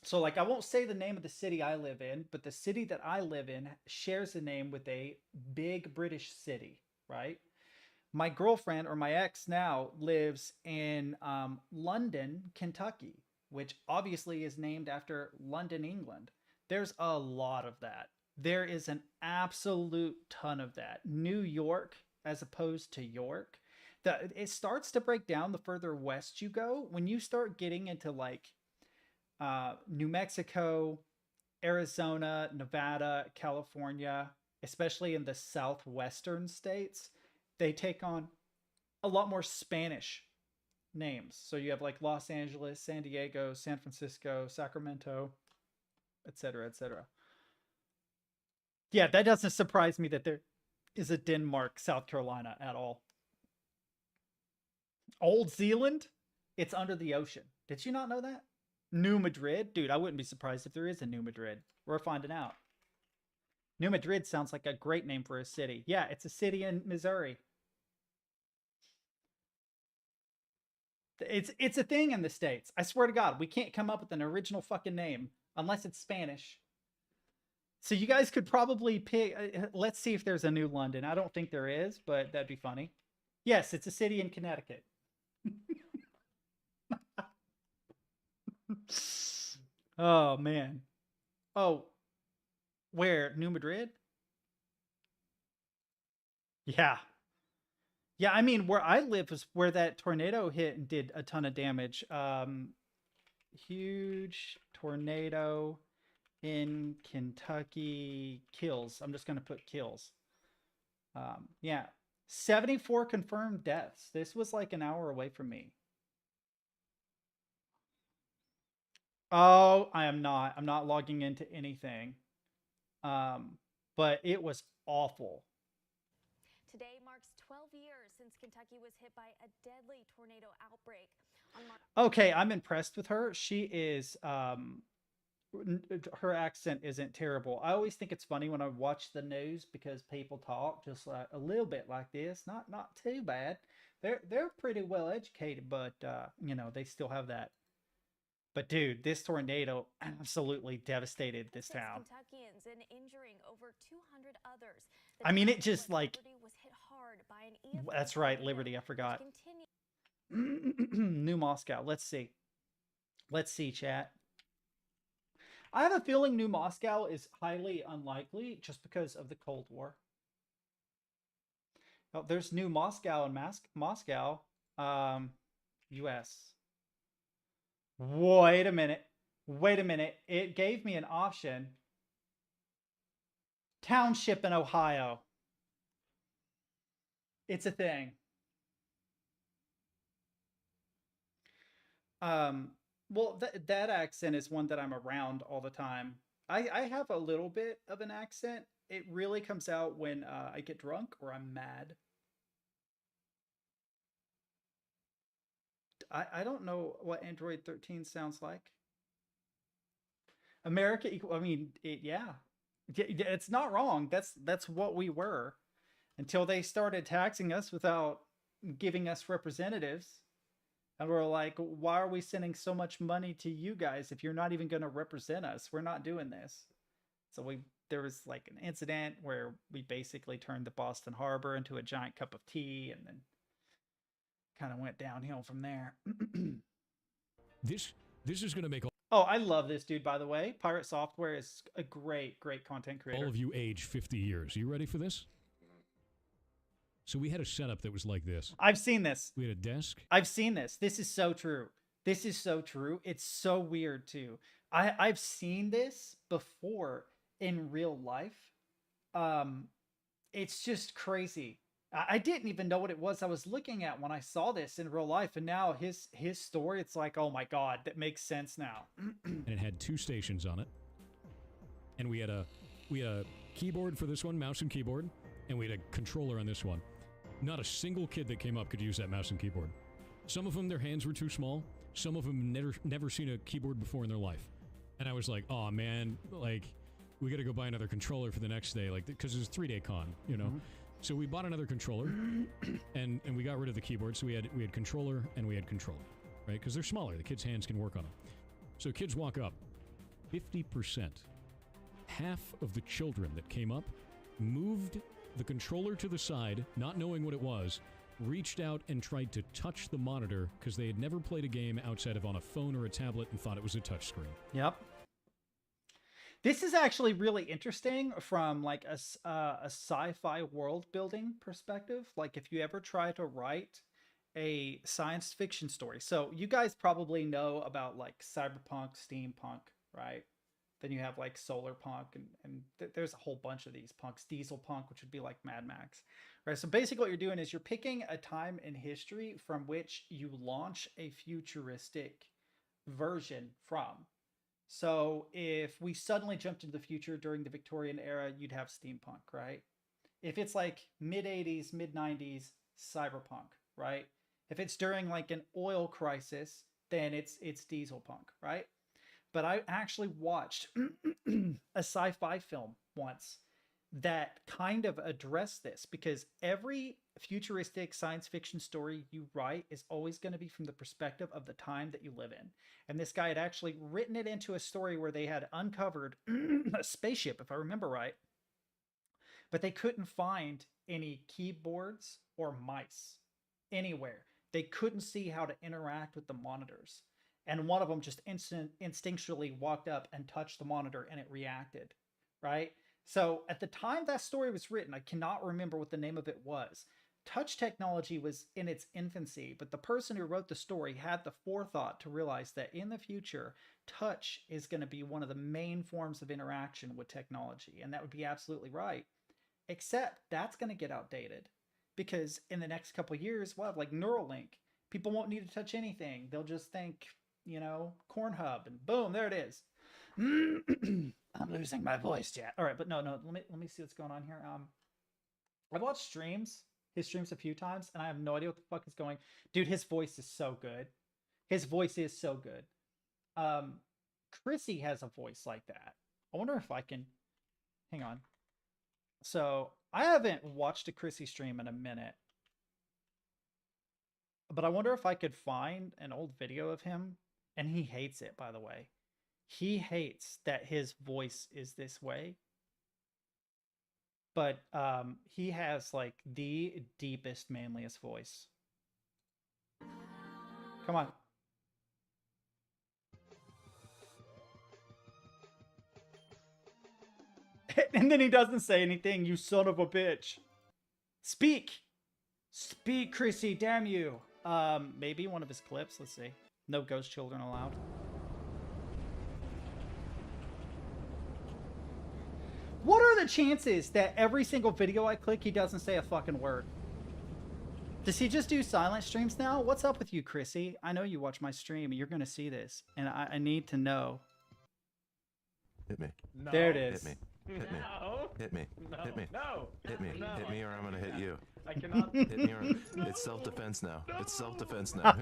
So like, I won't say the name of the city I live in, but the city that I live in shares a name with a big British city, right? My girlfriend, or my ex now, lives in London, Kentucky, which obviously is named after London, England. There's a lot of that. There is an absolute ton of that. New York, as opposed to York. It starts to break down the further west you go. When you start getting into like New Mexico, Arizona, Nevada, California, especially in the southwestern states, they take on a lot more Spanish names. So you have like Los Angeles, San Diego, San Francisco, Sacramento, etc., etc. Yeah, that doesn't surprise me that there is a Denmark, South Carolina at all. Old Zealand, it's under the ocean. Did you not know that? New Madrid? Dude, I wouldn't be surprised if there is a New Madrid. We're finding out. New Madrid sounds like a great name for a city. Yeah, it's a city in Missouri. It's a thing in the States. I swear to God, we can't come up with an original fucking name unless it's Spanish. So you guys could probably pick... let's see if there's a New London. I don't think there is, but that'd be funny. Yes, it's a city in Connecticut. Oh, man. Oh, where? New Madrid? Yeah. Yeah, I mean, where I live was where that tornado hit and did a ton of damage. Huge tornado in Kentucky kills. I'm just going to put kills. Yeah. 74 confirmed deaths. This was like an hour away from me. Oh, I'm not logging into anything. But it was awful. Today marks 12 years since Kentucky was hit by a deadly tornado outbreak. Okay, I'm impressed with her. She is her accent isn't terrible. I always think it's funny when I watch the news because people talk just like a little bit like this. Not too bad. They're pretty well educated, but you know, they still have that. But dude, this tornado absolutely devastated this town. Kentuckians and injuring over 200 others. I mean, it just like Was hit hard by an that's right, Liberty. I forgot. New Moscow. Let's see. Let's see, chat. I have a feeling New Moscow is highly unlikely just because of the Cold War. Oh, there's New Moscow and Moscow, U.S. Wait a minute. Wait a minute. It gave me an option. Township in Ohio. It's a thing. Well, that accent is one that I'm around all the time. I have a little bit of an accent. It really comes out when I get drunk or I'm mad. I don't know what Android 13 sounds like. America equal. I mean, yeah, it's not wrong. That's what we were until they started taxing us without giving us representatives. And we're like, why are we sending so much money to you guys if you're not even going to represent us? We're not doing this. So there was like an incident where we basically turned the Boston Harbor into a giant cup of tea, and then kind of went downhill from there. This is going to make Oh, I love this dude, by the way. Pirate Software is a great content creator. all of you age 50 years. Are you ready for this? So we had a setup that was like this. I've seen this. We had a desk. I've seen this. This is so true. This is so true. It's so weird too. I've seen this before in real life. It's just crazy. I didn't even know what it was I was looking at when I saw this in real life, and now his story, it's like, oh my god, that makes sense now. And it had 2 stations on it. And we had a keyboard for this one, mouse and keyboard, and we had a controller on this one. Not a single kid that came up could use that mouse and keyboard. Some of them, their hands were too small. Some of them never seen a keyboard before in their life. And I was like, oh man, like, we got to go buy another controller for the next day, like, because it was a 3-day con, you know? Mm-hmm. So we bought another controller, and we got rid of the keyboard. So we had controller and we had controller, right? Because they're smaller. The kids' hands can work on them. So kids walk up. 50%, half of the children that came up moved the controller to the side, not knowing what it was, reached out and tried to touch the monitor because they had never played a game outside of on a phone or a tablet and thought it was a touchscreen. Yep. This is actually really interesting from like a sci-fi world building perspective. Like if you ever try to write a science fiction story. So you guys probably know about like cyberpunk, steampunk, right? Then you have like solar punk and there's a whole bunch of these punks. Diesel punk, which would be like Mad Max, right? So basically what you're doing is you're picking a time in history from which you launch a futuristic version from. So if we suddenly jumped into the future during the Victorian era, you'd have steampunk, right? If it's like mid-80s, mid-90s, cyberpunk, right? If it's during like an oil crisis, then it's diesel punk, right? But I actually watched a sci-fi film once that kind of addressed this, because every futuristic science fiction story you write is always going to be from the perspective of the time that you live in. And this guy had actually written it into a story where they had uncovered a spaceship, if I remember right, but they couldn't find any keyboards or mice anywhere. They couldn't see how to interact with the monitors. And one of them just instinctually walked up and touched the monitor and it reacted, right? So at the time that story was written, I cannot remember what the name of it was, touch technology was in its infancy, but the person who wrote the story had the forethought to realize that in the future, touch is going to be one of the main forms of interaction with technology. And that would be absolutely right. Except that's going to get outdated because in the next couple of years, we'll have like Neuralink. People won't need to touch anything. They'll just think, you know, Cornhub, and boom, there it is. I'm losing my voice, chat. All right, but no. Let me see what's going on here. I've watched his streams a few times, and I have no idea what the fuck is going. Dude, his voice is so good. His voice is so good. Chrissy has a voice like that. I wonder if I can. Hang on. So I haven't watched a Chrissy stream in a minute, but I wonder if I could find an old video of him. And he hates it, by the way. He hates that his voice is this way. But he has like the deepest, manliest voice. Come on. And then he doesn't say anything, you son of a bitch. Speak! Speak, Chrissy, damn you. Maybe one of his clips, let's see. No ghost children allowed. What are the chances that every single video I click, he doesn't say a fucking word? Does he just do silent streams now? What's up with you, Chrissy? I know you watch my stream. You're going to see this. And I need to know. Hit me. No. There it is. Hit me. Hit me. No. Hit me. No. Hit me. No. Hit me. No. Hit me or I'm going to hit you. I cannot. Hit me or... No. It's self-defense now. No. It's self-defense now.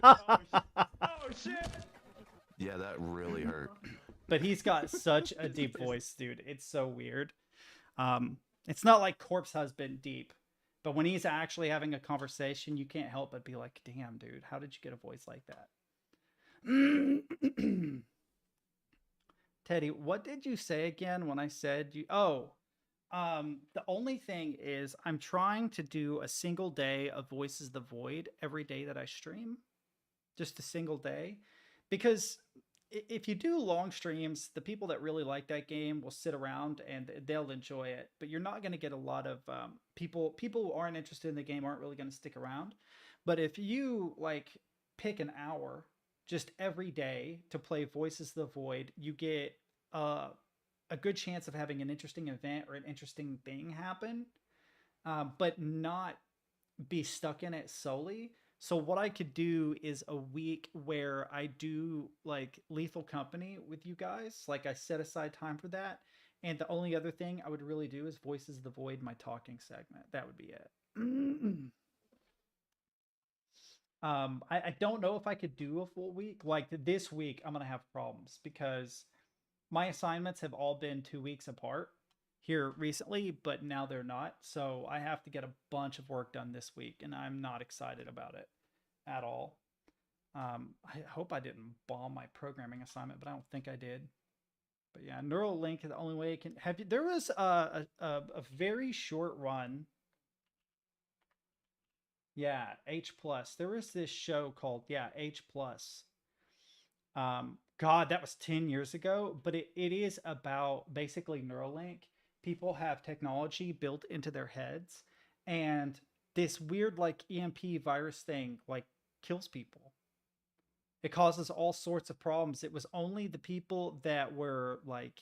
Oh, shit. Yeah, that really hurt. But he's got such a deep voice, dude. It's so weird. It's not like Corpse Husband deep, but when he's actually having a conversation, you can't help but be like, damn, dude, how did you get a voice like that? Teddy, what did you say again when I said you... Oh, the only thing is I'm trying to do a single day of Voices the Void every day that I stream. Just a single day. Because if you do long streams, the people that really like that game will sit around and they'll enjoy it. But you're not going to get a lot of people who aren't interested in the game aren't really going to stick around. But if you like pick an hour just every day to play Voices the Void, you get a good chance of having an interesting event or an interesting thing happen, but not be stuck in it solely. So what I could do is a week where I do like Lethal Company with you guys. Like I set aside time for that. And the only other thing I would really do is Voices of the Void, my talking segment. That would be it. I don't know if I could do a full week. Like this week, I'm going to have problems because my assignments have all been 2 weeks apart here recently, but now they're not. So I have to get a bunch of work done this week, and I'm not excited about it at all. I hope I didn't bomb my programming assignment, but I don't think I did. But yeah, Neuralink is the only way it can have you. There was a very short run. Yeah, H+. There was this show called, H+. God, that was 10 years ago, but it is about basically Neuralink. People have technology built into their heads, and this weird like EMP virus thing like kills people. It causes all sorts of problems. It was only the people that were like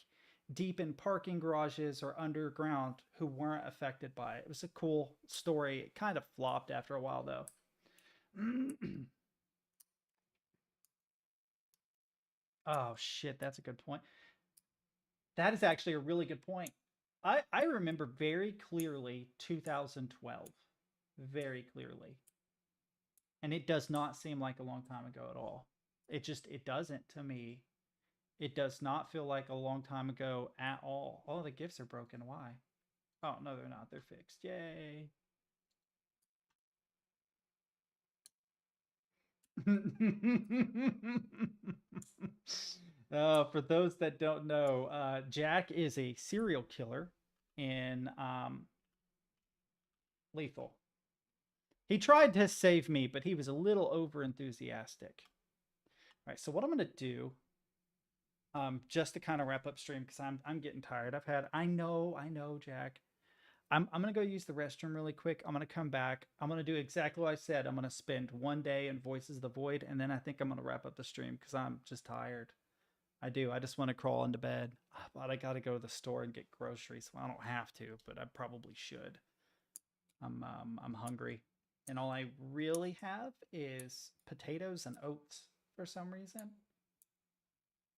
deep in parking garages or underground who weren't affected by it. It was a cool story. It kind of flopped after a while though. Oh shit, that's a good point. That is actually a really good point. I remember very clearly 2012. Very clearly. And it does not seem like a long time ago at all. It doesn't to me. It does not feel like a long time ago at all. Oh, the gifts are broken. Why? Oh, no, they're not. They're fixed. Yay. For those that don't know, Jack is a serial killer in Lethal. He tried to save me, but he was a little over enthusiastic. All right, so what I'm going to do, just to kind of wrap up stream, because I'm getting tired. I know, Jack. I'm gonna go use the restroom really quick. I'm gonna come back. I'm gonna do exactly what I said. I'm gonna spend one day in Voices of the Void, and then I think I'm gonna wrap up the stream because I'm just tired. I do. I just want to crawl into bed. But I gotta go to the store and get groceries. Well, I don't have to, but I probably should. I'm hungry, and all I really have is potatoes and oats for some reason.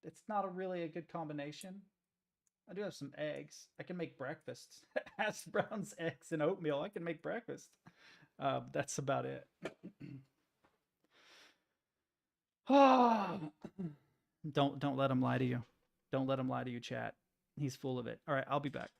It's not really a good combination. I do have some eggs. I can make breakfast. Hash browns, eggs, and oatmeal. I can make breakfast. That's about it. Don't let him lie to you. Don't let him lie to you, chat. He's full of it. All right, I'll be back.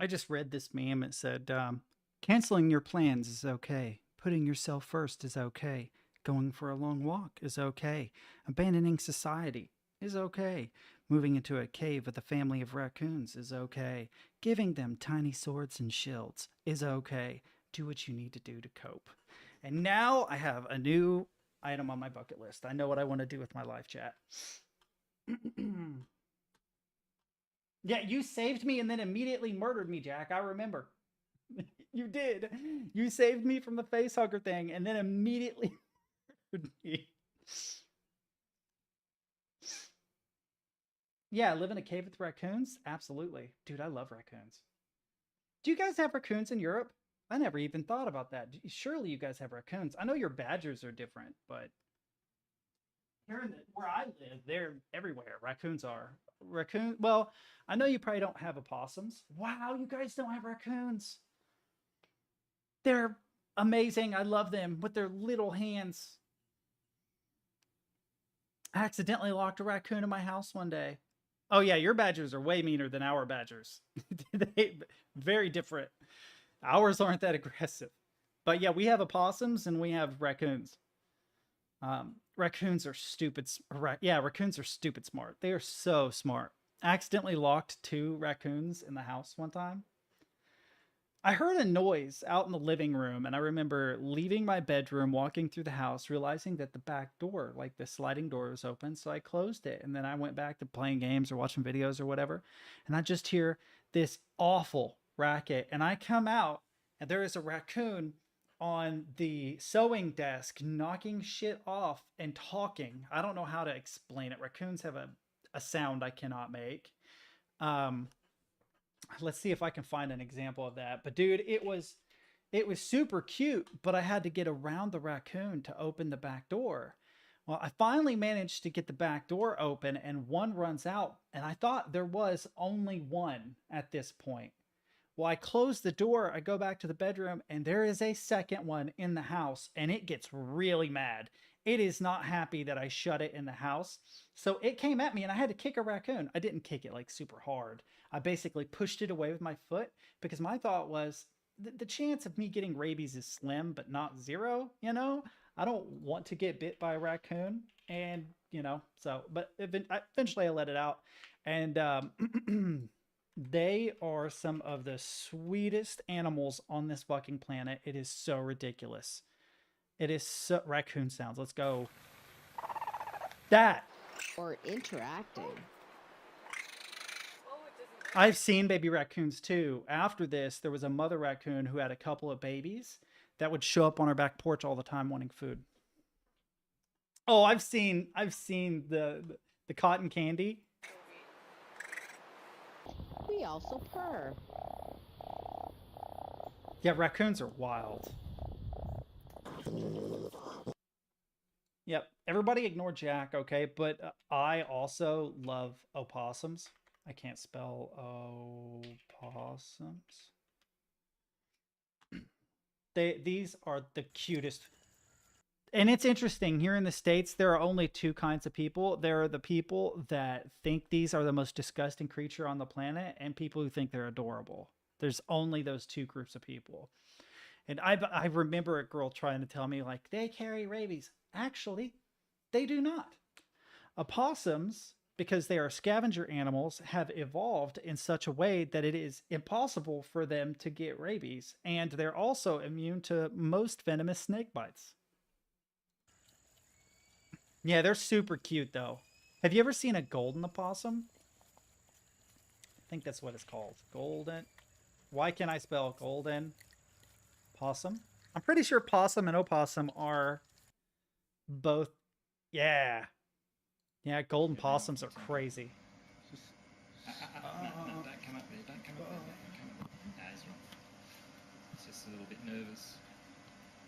I just read this meme. It said, canceling your plans is okay. Putting yourself first is okay. Going for a long walk is okay. Abandoning society is okay. Moving into a cave with a family of raccoons is okay. Giving them tiny swords and shields is okay. Do what you need to do to cope. And now I have a new item on my bucket list. I know what I want to do with my live chat. Yeah, you saved me and then immediately murdered me, Jack. I remember. You did. You saved me from the facehugger thing and then immediately murdered me. Yeah, live in a cave with raccoons? Absolutely. Dude, I love raccoons. Do you guys have raccoons in Europe? I never even thought about that. Surely you guys have raccoons. I know your badgers are different, but here where I live, they're everywhere. Raccoons are. Well, I know you probably don't have opossums. Wow, you guys don't have raccoons. They're amazing. I love them with their little hands. I accidentally locked a raccoon in my house one day. Oh yeah, your badgers are way meaner than our badgers. Very different. Ours aren't that aggressive. But yeah, we have opossums and we have raccoons. Raccoons are stupid. Raccoons are stupid smart. They are so smart. I accidentally locked 2 raccoons in the house one time. I heard a noise out in the living room, and I remember leaving my bedroom, walking through the house, realizing that the back door, like the sliding door, was open. So I closed it, and then I went back to playing games or watching videos or whatever. And I just hear this awful racket, and I come out, and there is a raccoon on the sewing desk knocking shit off and talking. I don't know how to explain it. Raccoons have a sound I cannot make. Let's see if I can find an example of that. But dude, it was super cute, but I had to get around the raccoon to open the back door. Well, I finally managed to get the back door open and one runs out, and I thought there was only one at this point. Well, I close the door, I go back to the bedroom, and there is a second one in the house, and it gets really mad. It is not happy that I shut it in the house. So it came at me, and I had to kick a raccoon. I didn't kick it like super hard. I basically pushed it away with my foot because my thought was the chance of me getting rabies is slim, but not zero, you know? I don't want to get bit by a raccoon. And, you know, so, but eventually I let it out. And, they are some of the sweetest animals on this fucking planet. It is so ridiculous. It is so... Raccoon sounds. Let's go. That. Or interacting. I've seen baby raccoons too. After this, there was a mother raccoon who had a couple of babies that would show up on our back porch all the time wanting food. Oh, I've seen the cotton candy. We also purr. Yeah, raccoons are wild. Yep, everybody ignore Jack, okay? But I also love opossums. I can't spell opossums. These are the cutest. And it's interesting, here in the States, there are only two kinds of people. There are the people that think these are the most disgusting creature on the planet and people who think they're adorable. There's only those two groups of people. And I remember a girl trying to tell me, like, they carry rabies. Actually, they do not. Opossums, because they are scavenger animals, have evolved in such a way that it is impossible for them to get rabies. And they're also immune to most venomous snake bites. Yeah, they're super cute, though. Have you ever seen a golden opossum? I think that's what it's called. Golden. Why can't I spell golden possum? I'm pretty sure possum and opossum are both. Yeah. Yeah, golden possums are crazy. Don't come up there, don't come up there, don't come up there. Nah, he's wrong. He's just a little bit nervous.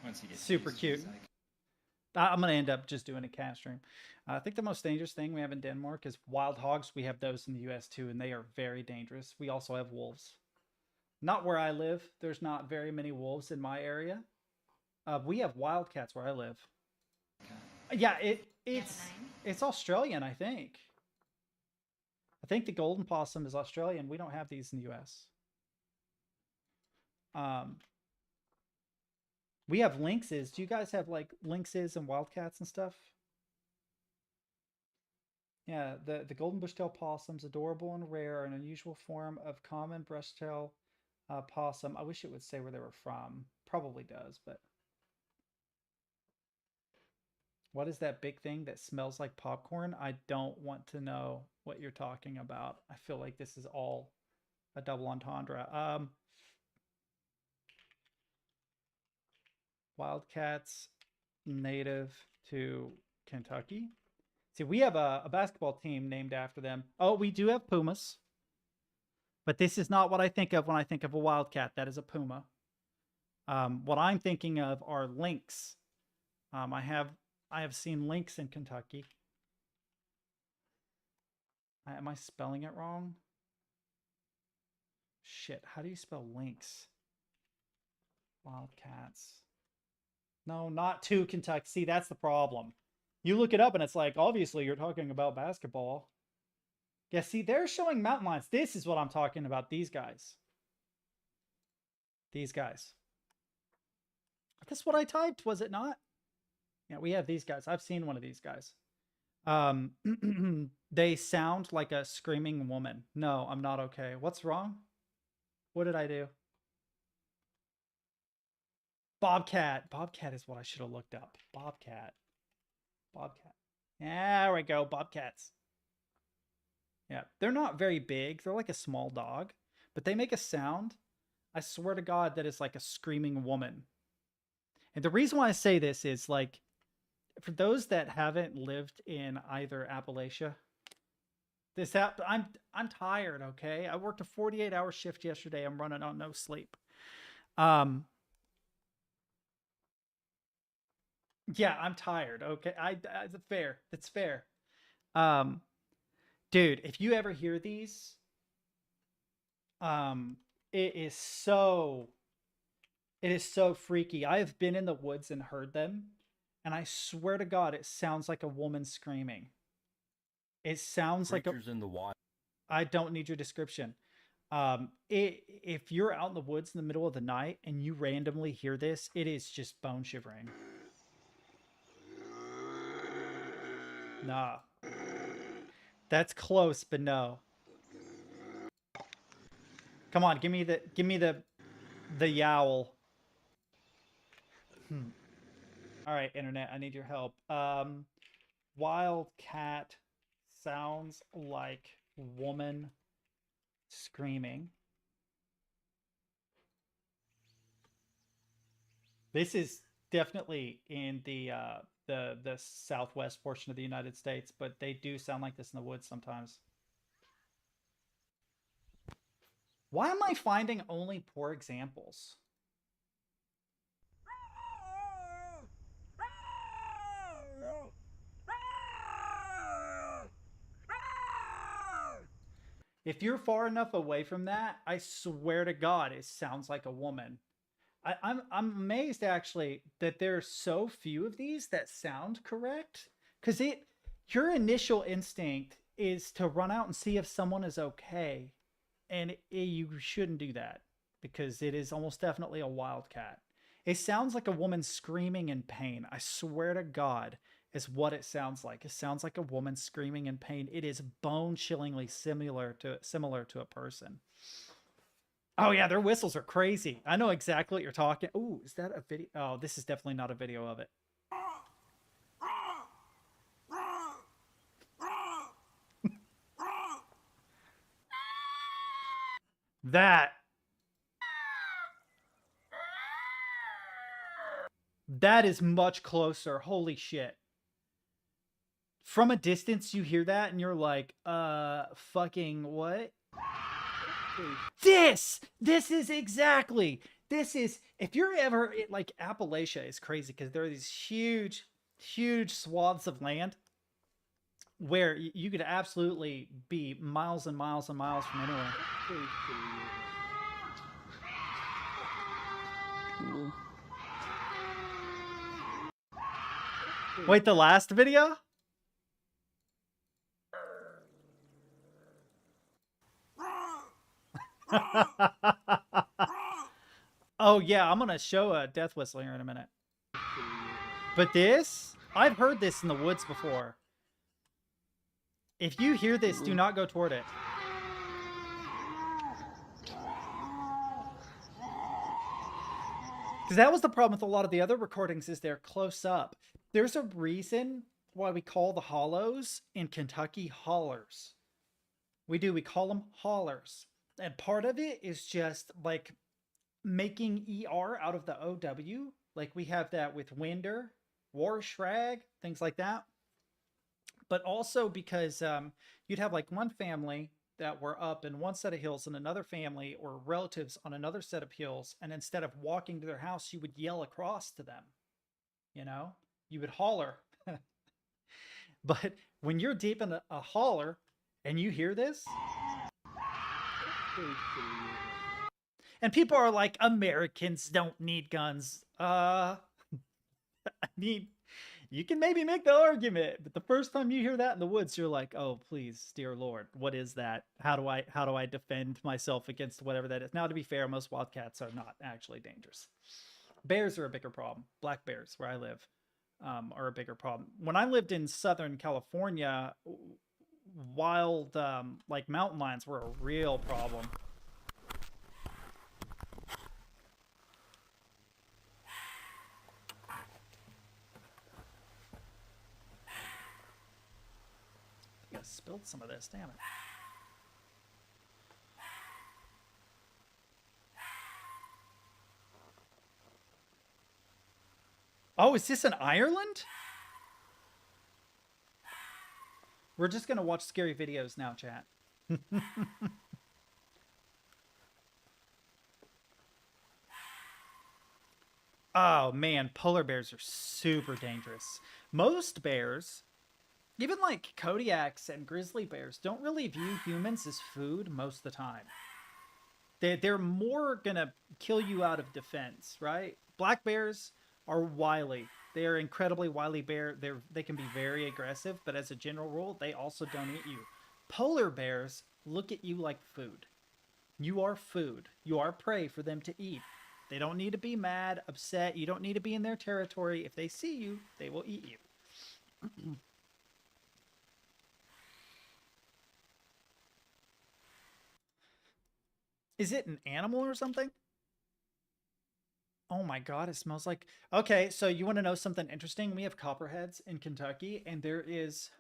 Once he gets Super cute. I'm going to end up just doing a cat stream. I think the most dangerous thing we have in Denmark is wild hogs. We have those in the US too, and they are very dangerous. We also have wolves. Not where I live. There's not very many wolves in my area. We have wildcats where I live. Yeah, it's Australian, I think. I think the golden possum is Australian. We don't have these in the US. We have lynxes. Do you guys have like lynxes and wildcats and stuff? Yeah, the golden bushtail possum's adorable and rare, an unusual form of common brushtail possum. I wish it would say where they were from. Probably does, but what is that big thing that smells like popcorn? I don't want to know what you're talking about. I feel like this is all a double entendre. Wildcats native to Kentucky. See, we have a basketball team named after them. Oh, we do have pumas. But this is not what I think of when I think of a wildcat. That is a puma. What I'm thinking of are lynx. I have seen lynx in Kentucky. Am I spelling it wrong? Shit, how do you spell lynx? Wildcats. No, not to Kentucky. See, that's the problem. You look it up and it's like, obviously you're talking about basketball. Yeah, see, they're showing mountain lions. This is what I'm talking about. These guys. These guys. That's what I typed, was it not? Yeah, we have these guys. I've seen one of these guys. They sound like a screaming woman. No, I'm not okay. What's wrong? What did I do? Bobcat. Bobcat is what I should have looked up. Bobcat. Bobcat. There we go. Bobcats. Yeah, they're not very big. They're like a small dog, but they make a sound. I swear to God that it's like a screaming woman. And the reason why I say this is like, for those that haven't lived in either Appalachia, I'm tired, okay? I worked a 48-hour shift yesterday. I'm running on no sleep. Yeah, I'm tired. Okay, that's fair. That's fair. Um, dude, if you ever hear these, um, it is so freaky. I have been in the woods and heard them, and I swear to God, it sounds like a woman screaming. It sounds like a. Creatures in the wild. I don't need your description. If you're out in the woods in the middle of the night and you randomly hear this, it is just bone shivering. Nah. That's close, but no. Come on, give me the yowl. All right, internet, I need your help. Wildcat sounds like woman screaming. This is definitely in the southwest portion of the United States, but they do sound like this in the woods sometimes. Why am I finding only poor examples? If you're far enough away from that, I swear to God, it sounds like a woman. I'm amazed actually that there's so few of these that sound correct, because your initial instinct is to run out and see if someone is okay, and you shouldn't do that because it is almost definitely a wildcat. It sounds like a woman screaming in pain. I swear to God, is what it sounds like. It sounds like a woman screaming in pain. It is bone-chillingly similar to a person. Oh yeah, their whistles are crazy. I know exactly what you're talking. Oh, is that a video? Oh, this is definitely not a video of it. That is much closer. Holy shit. From a distance, you hear that and you're like, fucking what? This is exactly. This is, if you're ever, like, Appalachia is crazy because there are these huge swaths of land where you could absolutely be miles and miles and miles from anywhere. Wait, the last video? Oh yeah, I'm gonna show a death whistle here in a minute. But this, I've heard this in the woods before. If you hear this, do not go toward it. Because that was the problem with a lot of the other recordings, is they're close up. There's a reason why we call the hollows in Kentucky hollers. We call them hollers. And part of it is just like making ER out of the OW. Like we have that with Winder, War Shrag, things like that. But also because you'd have like one family that were up in one set of hills and another family or relatives on another set of hills. And instead of walking to their house, you would yell across to them. You know, you would holler. But when you're deep in a holler and you hear this, and people are like, Americans don't need guns. I mean, you can maybe make the argument, but the first time you hear that in the woods, you're like, oh, please, dear Lord, what is that? How do I defend myself against whatever that is? Now, to be fair, most wildcats are not actually dangerous. Bears are a bigger problem. Black bears, where I live, are a bigger problem. When I lived in Southern California, wild, like mountain lions were a real problem. I spilled some of this, damn it. Oh, is this in Ireland? We're just gonna watch scary videos now, chat. Oh man, polar bears are super dangerous. Most bears, even like Kodiaks and grizzly bears, don't really view humans as food most of the time. They're more gonna kill you out of defense, right? Black bears are wily. They are incredibly wily bear. They can be very aggressive, but as a general rule, they also don't eat you. Polar bears look at you like food. You are food. You are prey for them to eat. They don't need to be mad, upset. You don't need to be in their territory. If they see you, they will eat you. Is it an animal or something? Oh my god, it smells like... Okay, so you want to know something interesting? We have copperheads in Kentucky, and there is...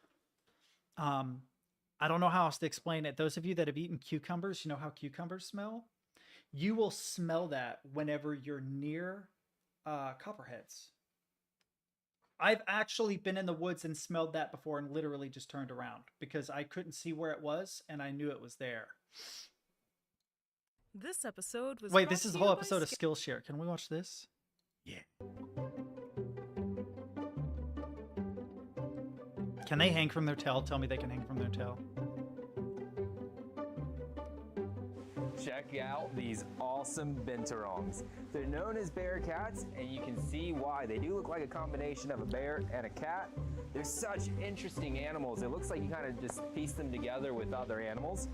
I don't know how else to explain it. Those of you that have eaten cucumbers, you know how cucumbers smell? You will smell that whenever you're near copperheads. I've actually been in the woods and smelled that before and literally just turned around because I couldn't see where it was and I knew it was there. This episode was... Wait, this is the whole episode of Skillshare. Can we watch this? Yeah. Can they hang from their tail? Tell me they can hang from their tail. Check out these awesome binturongs. They're known as bear cats, and you can see why. They do look like a combination of a bear and a cat. They're such interesting animals. It looks like you kind of just piece them together with other animals.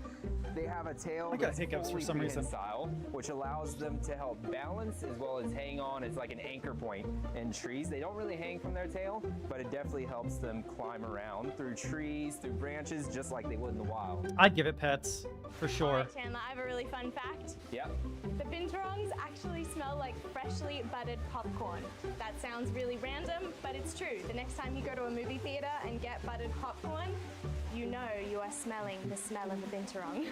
They have a tail that's fully prehensile, which allows them to help balance as well as hang on. It's like an anchor point in trees. They don't really hang from their tail, but it definitely helps them climb around through trees, through branches, just like they would in the wild. I'd give it pets, for sure. All right, Chandler, I have a really fun fact. Yep. The binturongs actually smell like freshly buttered popcorn. That sounds really random, but it's true. The next time you go to a movie theater and get buttered popcorn, you know you are smelling the smell of the binturong.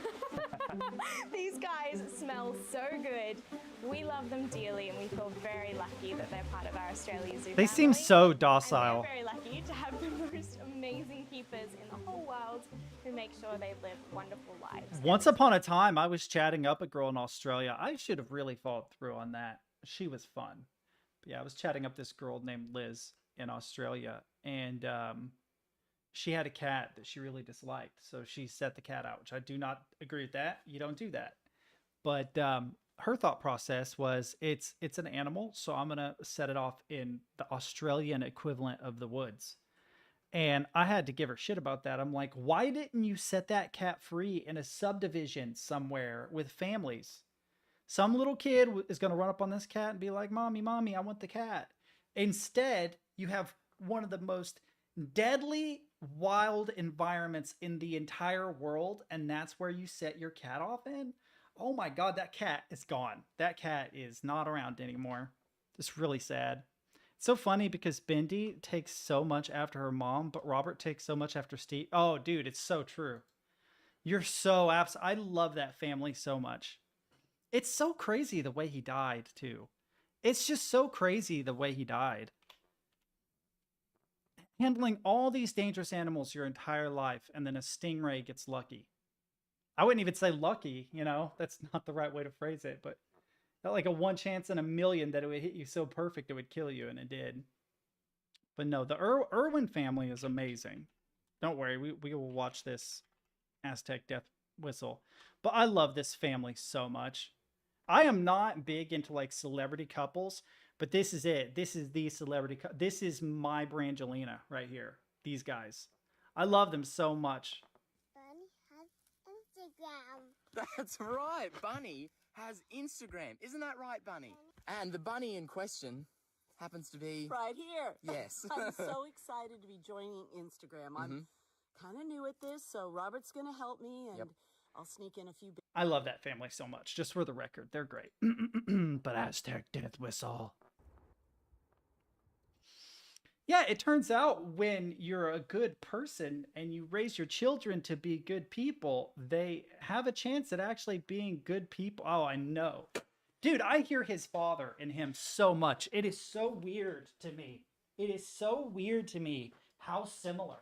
These guys smell so good. We love them dearly, and we feel very lucky that they're part of our Australia Zoo They seem family. so And docile. we're very lucky to have the most amazing keepers in the whole world who make sure they live wonderful lives. Once upon a time, I was chatting up a girl in Australia. I should have really followed through on that. She was fun. But yeah, I was chatting up this girl named Liz in Australia, and she had a cat that she really disliked. So she set the cat out, which I do not agree with that. You don't do that. But her thought process was, it's an animal, so I'm going to set it off in the Australian equivalent of the woods. And I had to give her shit about that. I'm like, why didn't you set that cat free in a subdivision somewhere with families? Some little kid is going to run up on this cat and be like, Mommy, Mommy, I want the cat. Instead, you have one of the most deadly wild environments in the entire world, and that's where you set your cat off in? Oh my God, that cat is gone. That cat is not around anymore. It's really sad. It's so funny because Bindi takes so much after her mom, but Robert takes so much after Steve. Oh, dude, it's so true. You're so I love that family so much. It's so crazy the way he died, too. It's just so crazy the way he died. Handling all these dangerous animals your entire life, and then a stingray gets lucky. I wouldn't even say lucky, you know? That's not the right way to phrase it, but not like a 1 chance in a million that it would hit you so perfect it would kill you, and it did. But no, the Irwin family is amazing. Don't worry, we will watch this Aztec Death Whistle. But I love this family so much. I am not big into like celebrity couples, but this is it. This is the celebrity. This is my Brangelina right here. These guys. I love them so much. That's right. Bunny has Instagram. Isn't that right, Bunny? And the bunny in question happens to be... Right here. Yes. I'm so excited to be joining Instagram. I'm kind of new at this, so Robert's going to help me, and I'll sneak in a few... I love that family so much. Just for the record, they're great. But Aztec Death Whistle. Yeah, it turns out when you're a good person and you raise your children to be good people, they have a chance at actually being good people. Oh, I know. Dude, I hear his father in him so much. It is so weird to me. It is so weird to me how similar.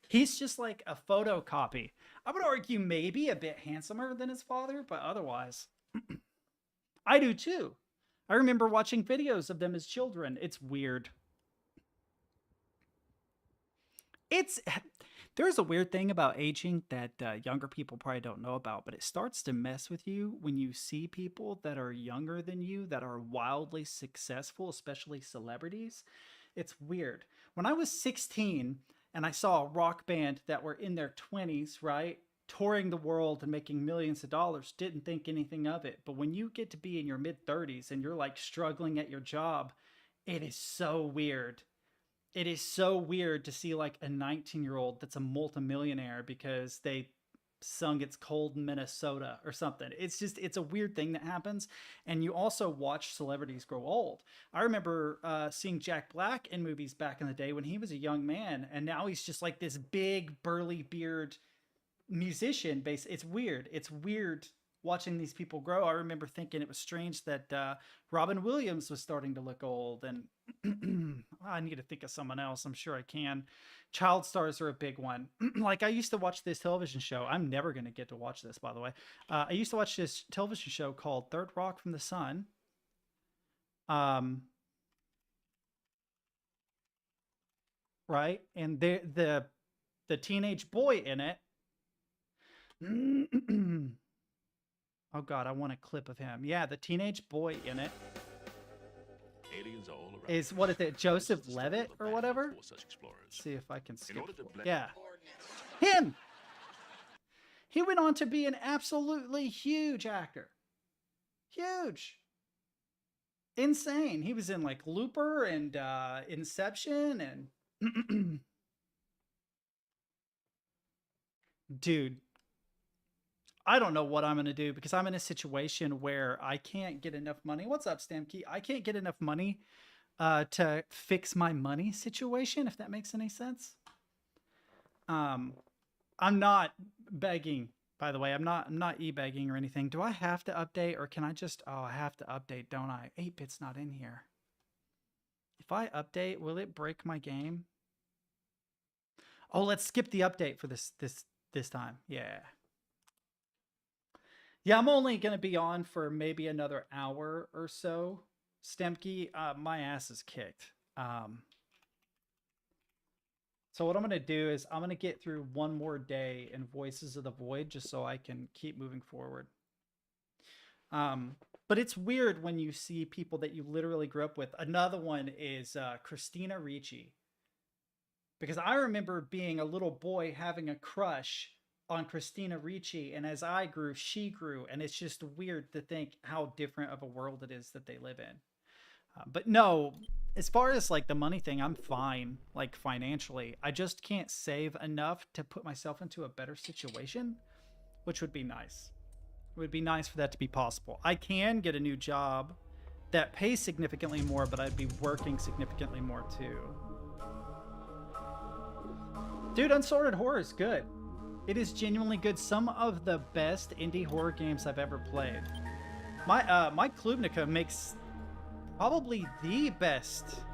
He's just like a photocopy. I would argue maybe a bit handsomer than his father, but otherwise, I do too. I remember watching videos of them as children. It's weird. There's a weird thing about aging that younger people probably don't know about, but it starts to mess with you when you see people that are younger than you that are wildly successful, especially celebrities. It's weird. When I was 16 and I saw a rock band that were in their 20s, right, touring the world and making millions of dollars, didn't think anything of it. But when you get to be in your mid 30s and you're like struggling at your job, it is so weird. It is so weird to see like a 19-year-old that's a multimillionaire because they sung It's Cold in Minnesota or something. It's a weird thing that happens. And you also watch celebrities grow old. I remember seeing Jack Black in movies back in the day when he was a young man, and now he's just like this big burly beard musician. It's weird. It's weird watching these people grow. I remember thinking it was strange that Robin Williams was starting to look old, and I need to think of someone else. I'm sure I can. Child stars are a big one. Like I used to watch this television show. I'm never going to get to watch this, by the way. I used to watch this television show called Third Rock from the Sun. Right? And the teenage boy in it. Oh God, I want a clip of him. Yeah, the teenage boy in it is, what is it, Joseph Levitt or whatever? Let's see if I can skip. Yeah, him. He went on to be an absolutely huge actor. Huge. Insane. He was in like Looper and Inception and dude, I don't know what I'm going to do because I'm in a situation where I can't get enough money. What's up, Stamkey? I can't get enough money to fix my money situation, if that makes any sense. I'm not begging, by the way. I'm not e-begging or anything. Do I have to update, or can I just, oh, I have to update, don't I? 8-bit's not in here. If I update, will it break my game? Oh, let's skip the update for this time. Yeah. Yeah, I'm only going to be on for maybe another hour or so. Stemke, my ass is kicked. So what I'm going to do is I'm going to get through one more day in Voices of the Void just so I can keep moving forward. But it's weird when you see people that you literally grew up with. Another one is Christina Ricci. Because I remember being a little boy having a crush on Christina Ricci, and as I grew, she grew, and it's just weird to think how different of a world it is that they live in. But no, as far as like the money thing, I'm fine, like financially. I just can't save enough to put myself into a better situation, which would be nice. It would be nice for that to be possible. I can get a new job that pays significantly more, but I'd be working significantly more too. Dude, Unsorted Horror is good. It is genuinely good. Some of the best indie horror games I've ever played. Mike Klubnica makes probably the best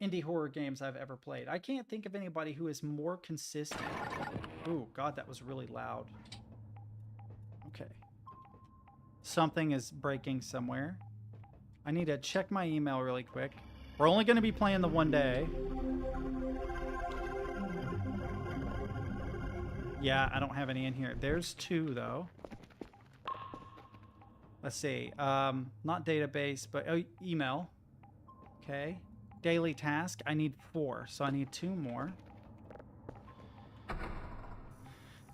indie horror games I've ever played. I can't think of anybody who is more consistent. Ooh, God, that was really loud. Okay. Something is breaking somewhere. I need to check my email really quick. We're only going to be playing the one day. Yeah, I don't have any in here. There's 2, though. Let's see. Not database, but email. Okay. Daily task. I need 4, so I need 2 more.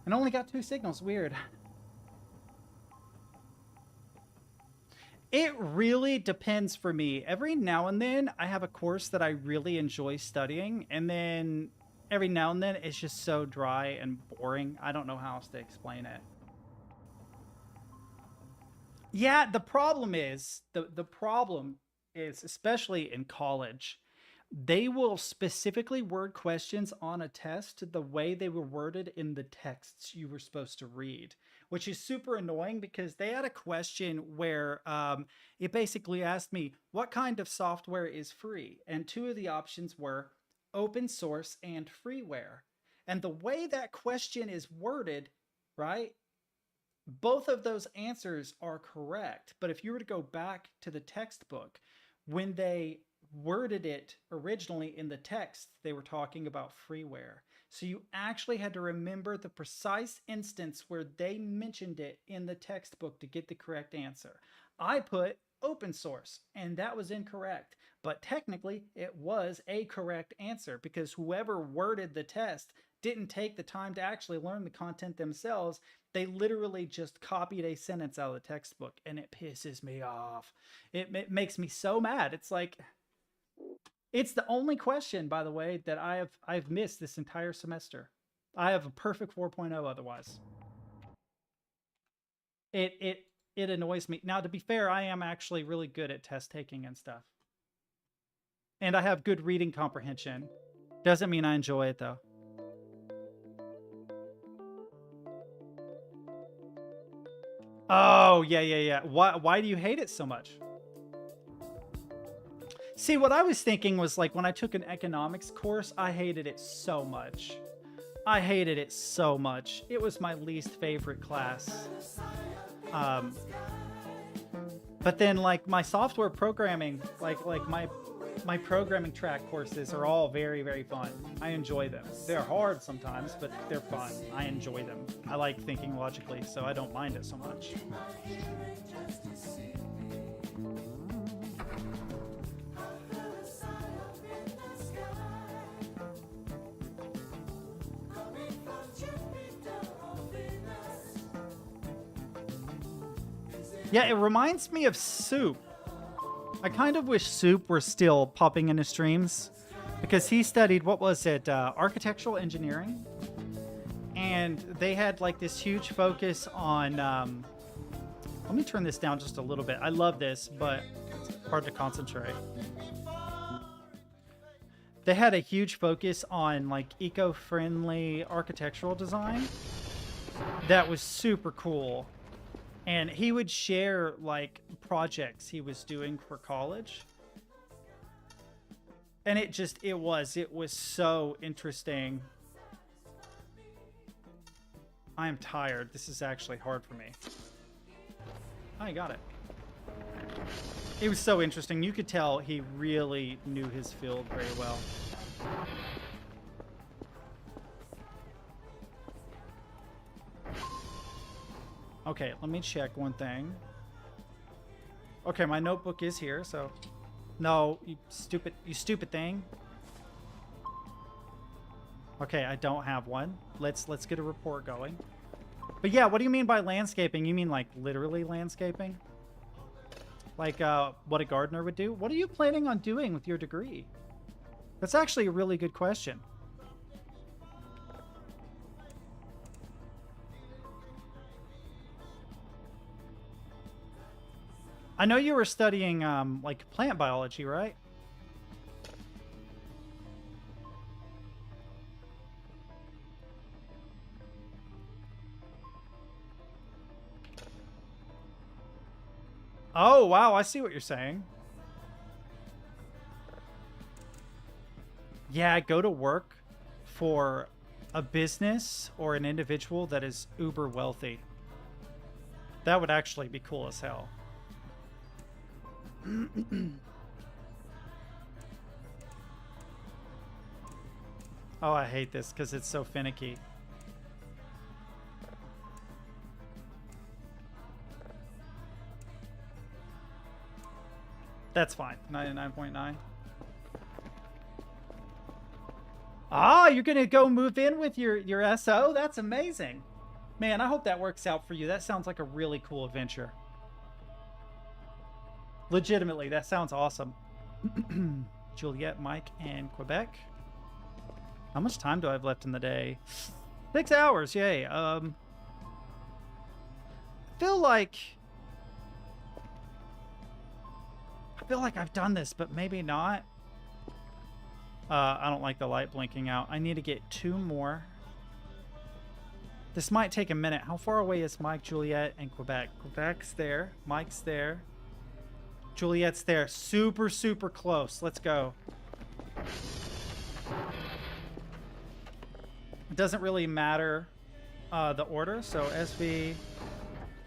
And only got 2 signals. Weird. It really depends for me. Every now and then, I have a course that I really enjoy studying, and then every now and then, it's just so dry and boring. I don't know how else to explain it. Yeah, the problem is, the problem is, especially in college, they will specifically word questions on a test the way they were worded in the texts you were supposed to read, which is super annoying because they had a question where it basically asked me, what kind of software is free? And 2 of the options were open source and freeware. And the way that question is worded, right? both of those answers are correct. But if you were to go back to the textbook, when they worded it originally in the text, they were talking about freeware. So you actually had to remember the precise instance where they mentioned it in the textbook to get the correct answer. I put open source, and that was incorrect. But technically, it was a correct answer because whoever worded the test didn't take the time to actually learn the content themselves. They literally just copied a sentence out of the textbook, and it pisses me off. It makes me so mad. It's like, it's the only question, by the way, that I've missed this entire semester. I have a perfect 4.0 otherwise. It annoys me. Now, to be fair, I am actually really good at test taking and stuff. And I have good reading comprehension. Doesn't mean I enjoy it, though. Oh, yeah. Why do you hate it so much? See, what I was thinking was, like, when I took an economics course, I hated it so much. I hated it so much. It was my least favorite class. But then, like, my software programming, like my programming track courses are all very, very fun. I enjoy them. They're hard sometimes, but they're fun. I enjoy them. I like thinking logically, so I don't mind it so much. Yeah, it reminds me of Soup. I kind of wish Soup were still popping into streams because he studied, what was it, architectural engineering? And they had like this huge focus on, let me turn this down just a little bit. I love this, but it's hard to concentrate. They had a huge focus on like eco-friendly architectural design. That was super cool. And he would share like projects he was doing for college. And it was so interesting. I am tired. This is actually hard for me. I got it. It was so interesting. You could tell he really knew his field very well. Okay, let me check one thing. Okay, my notebook is here, so... No, you stupid thing. Okay, I don't have one. Let's get a report going. But yeah, what do you mean by landscaping? You mean like literally landscaping? Like what a gardener would do? What are you planning on doing with your degree? That's actually a really good question. I know you were studying like plant biology, right? Oh, wow, I see what you're saying. Yeah, go to work for a business or an individual that is uber wealthy. That would actually be cool as hell. Oh, I hate this because it's so finicky. That's fine. 99.9. Ah, you're gonna go move in with your SO? That's amazing. Man, I hope that works out for you. That sounds like a really cool adventure. Legitimately, that sounds awesome. Juliet, Mike, and Quebec. How much time do I have left in the day? 6 hours, yay. I feel like I've done this, but maybe not. I don't like the light blinking out. I need to get 2 more. This might take a minute. How far away is Mike, Juliet, and Quebec? Quebec's there. Mike's there. Juliet's there. Super, super close. Let's go. It doesn't really matter the order. So SV,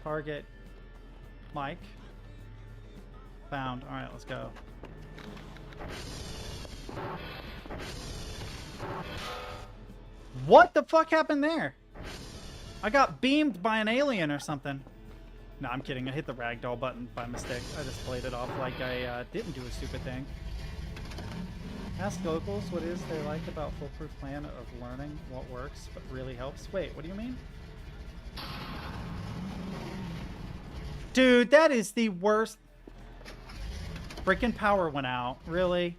Target. Mike. Found. Alright, let's go. What the fuck happened there? I got beamed by an alien or something. No, I'm kidding. I hit the ragdoll button by mistake. I just played it off like I didn't do a stupid thing. Ask locals what is they like about foolproof plan of learning what works but really helps. Wait, what do you mean? Dude, that is the worst. Freaking power went out. Really?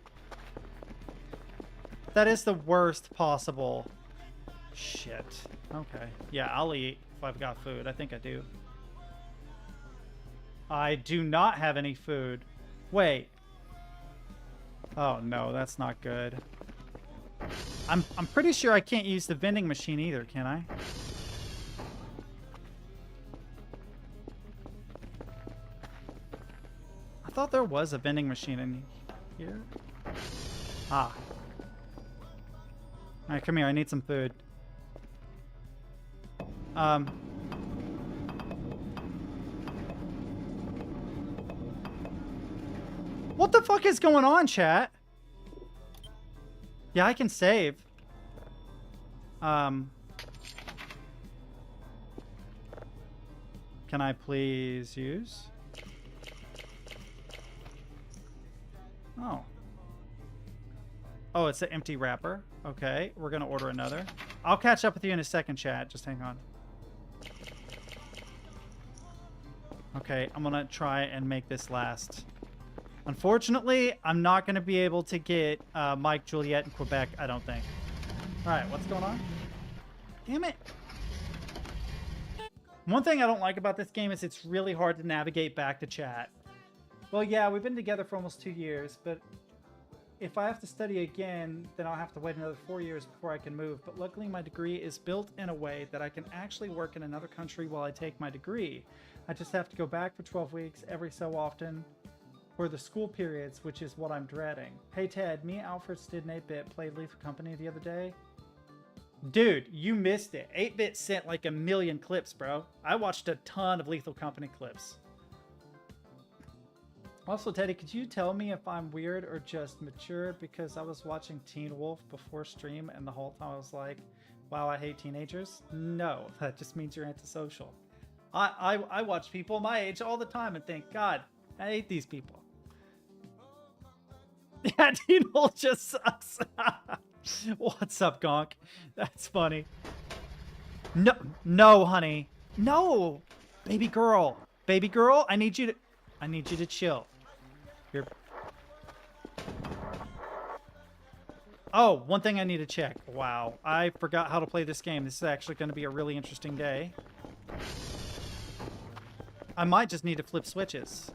That is the worst possible. Shit. Okay. Yeah, I'll eat if I've got food. I think I do. I do not have any food. Wait. Oh no, that's not good. I'm pretty sure I can't use the vending machine either, can I? I thought there was a vending machine in here. Ah. Alright, come here. I need some food. What the fuck is going on, chat? Yeah, I can save. Can I please use? Oh. Oh, it's an empty wrapper. Okay, we're gonna order another. I'll catch up with you in a second, chat. Just hang on. Okay, I'm gonna try and make this last. Unfortunately, I'm not gonna be able to get Mike, Juliet, in Quebec, I don't think. Alright, what's going on? Damn it. One thing I don't like about this game is it's really hard to navigate back to chat. Well, yeah, we've been together for almost 2 years, but if I have to study again, then I'll have to wait another 4 years before I can move. But luckily, my degree is built in a way that I can actually work in another country while I take my degree. I just have to go back for 12 weeks every so often for the school periods, which is what I'm dreading. Hey, Ted, me and Alfred Stid and 8-Bit played Lethal Company the other day. Dude, you missed it. 8-Bit sent like 1 million clips, bro. I watched a ton of Lethal Company clips. Also, Teddy, could you tell me if I'm weird or just mature? Because I was watching Teen Wolf before stream and the whole time I was like, wow, I hate teenagers. No, that just means you're antisocial. I watch people my age all the time and think, God, I hate these people. Yeah, Teen Wolf just sucks. What's up, Gonk? That's funny. No, honey. No, baby girl. Baby girl, I need you to chill. Here. Oh, one thing I need to check. Wow, I forgot how to play this game. This is actually going to be a really interesting day. I might just need to flip switches.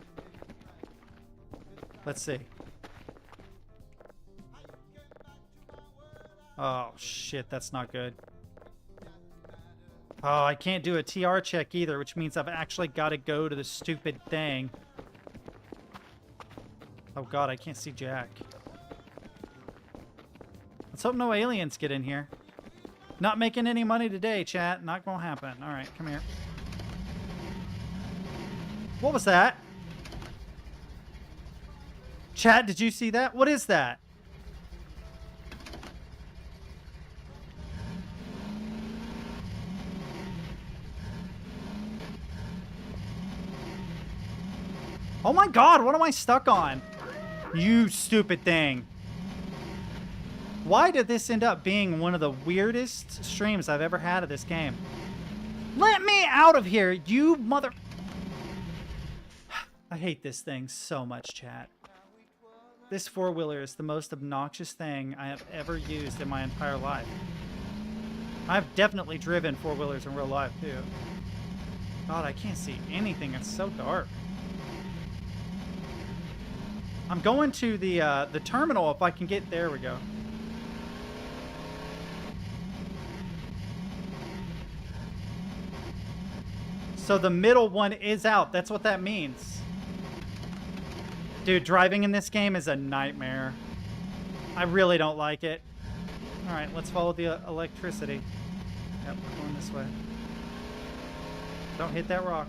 Let's see. Oh, shit, that's not good. Oh, I can't do a TR check either, which means I've actually got to go to the stupid thing. Oh god, I can't see Jack. Let's hope no aliens get in here. Not making any money today, chat. Not gonna happen. Alright, come here. What was that? Chat, did you see that? What is that? Oh my god, what am I stuck on? You stupid thing. Why did this end up being one of the weirdest streams I've ever had of this game? Let me out of here, you mother... I hate this thing so much, chat. This four-wheeler is the most obnoxious thing I have ever used in my entire life. I've definitely driven four-wheelers in real life, too. God, I can't see anything. It's so dark. I'm going to the terminal if I can get... There we go. So the middle one is out. That's what that means. Dude, driving in this game is a nightmare. I really don't like it. Alright, let's follow the electricity. Yep, we're going this way. Don't hit that rock.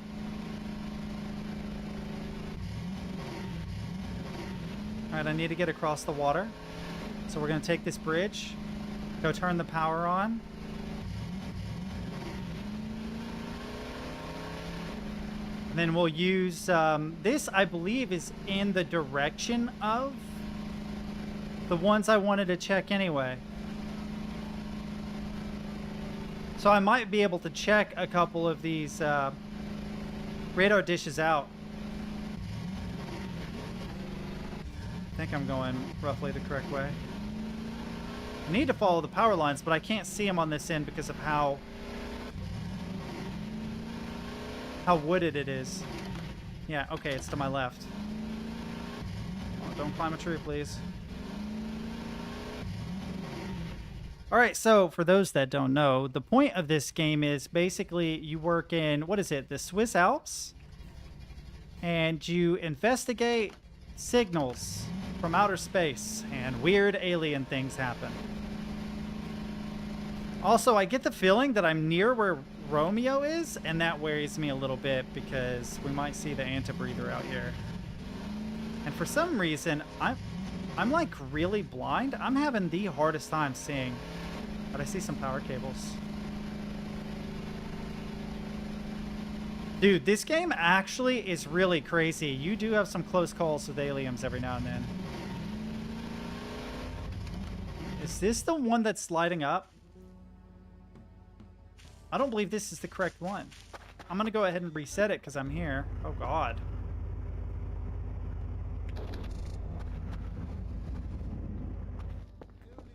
Alright, I need to get across the water. So we're going to take this bridge. Go turn the power on. And then we'll use... this, I believe, is in the direction of the ones I wanted to check anyway. So I might be able to check a couple of these radar dishes out. I think I'm going roughly the correct way. I need to follow the power lines, but I can't see them on this end because of how wooded it is. Yeah, okay, it's to my left. Oh, don't climb a tree, please. Alright, so for those that don't know, the point of this game is basically you work in, what is it, the Swiss Alps? And you investigate signals from outer space, and weird alien things happen. Also, I get the feeling that I'm near where Romeo is, and that worries me a little bit because we might see the antibreather out here. And for some reason, I'm like really blind. I'm having the hardest time seeing. But I see some power cables. Dude, this game actually is really crazy. You do have some close calls with aliens every now and then. Is this the one that's lighting up? I don't believe this is the correct one. I'm gonna go ahead and reset it because I'm here. Oh god.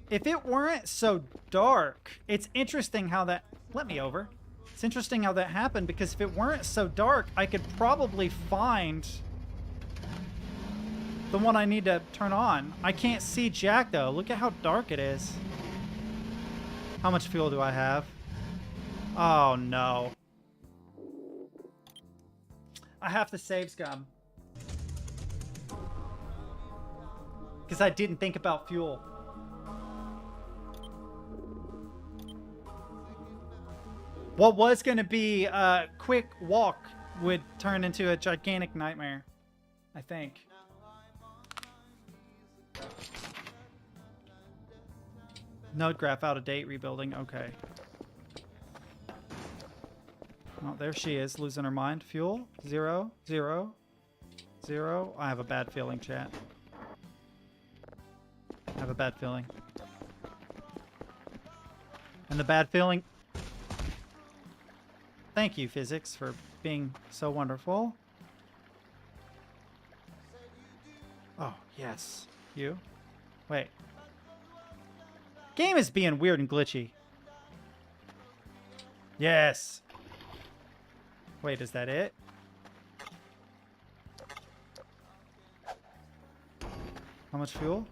If it weren't so dark, it's interesting how that... Let me over. It's interesting how that happened, because if it weren't so dark, I could probably find the one I need to turn on. I can't see Jack, though. Look at how dark it is. How much fuel do I have? Oh, no. I have to save scum. Because I didn't think about fuel. What was going to be a quick walk would turn into a gigantic nightmare, I think. Node graph out of date, rebuilding. Okay. Oh, there she is, losing her mind. Fuel? 0, 0, 0. I have a bad feeling, chat. I have a bad feeling. And the bad feeling... Thank you, physics, for being so wonderful. Oh, yes. You? Wait. Game is being weird and glitchy. Yes. Wait, is that it? How much fuel?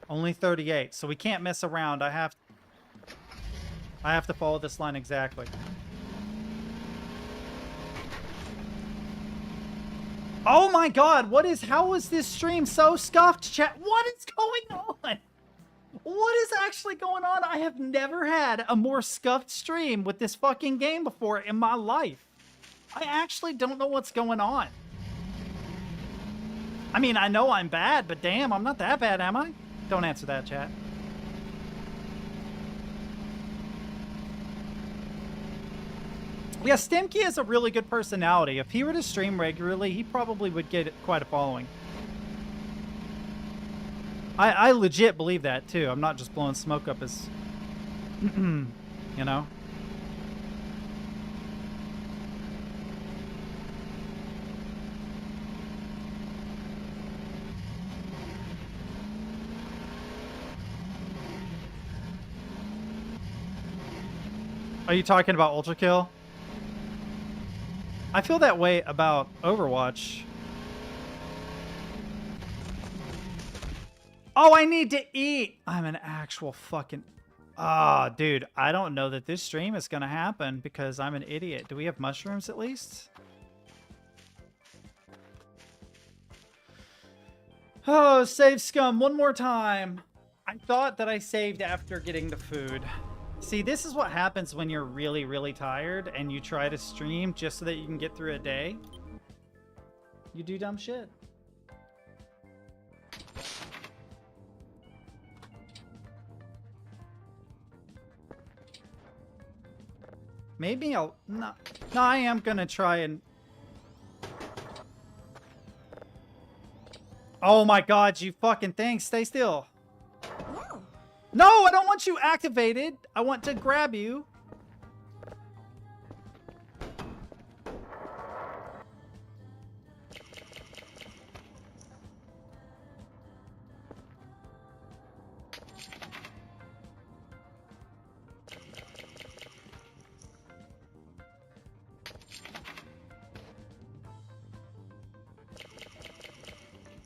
Only 38, so we can't mess around. I have to follow this line exactly. Oh my god, how is this stream so scuffed, chat? What is going on? What is actually going on? I have never had a more scuffed stream with this fucking game before in my life. I actually don't know what's going on. I mean, I know I'm bad, but damn, I'm not that bad, am I? Don't answer that, chat. Yeah, Stemkey has a really good personality. If he were to stream regularly, he probably would get quite a following. I legit believe that, too. I'm not just blowing smoke up his... you know? Are you talking about Ultra Kill? I feel that way about Overwatch. Oh, I need to eat! I'm an actual fucking... Ah, dude, I don't know that this stream is gonna happen because I'm an idiot. Do we have mushrooms at least? Oh, save scum one more time. I thought that I saved after getting the food. See, this is what happens when you're really, really tired and you try to stream just so that you can get through a day. You do dumb shit. Maybe I'll... No, I am gonna try and... Oh my god, you fucking thing. Stay still. No, I don't want you activated. I want to grab you.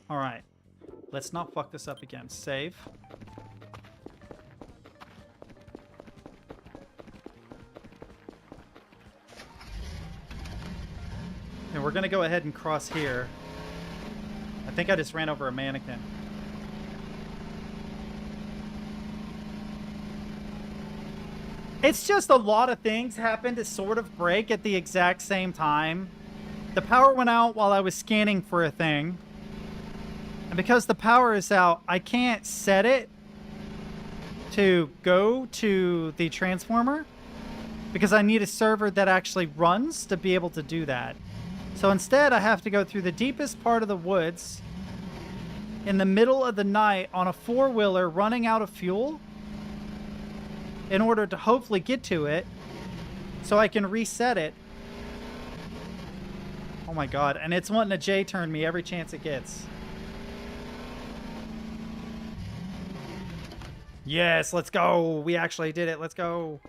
All right. Let's not fuck this up again. Save. And we're gonna go ahead and cross here. I think I just ran over a mannequin. It's just a lot of things happened to sort of break at the exact same time. The power went out while I was scanning for a thing. And because the power is out, I can't set it to go to the transformer because I need a server that actually runs to be able to do that. So instead, I have to go through the deepest part of the woods in the middle of the night on a four-wheeler running out of fuel in order to hopefully get to it so I can reset it. Oh my god, and it's wanting to J-turn me every chance it gets. Yes, let's go. We actually did it. Let's go.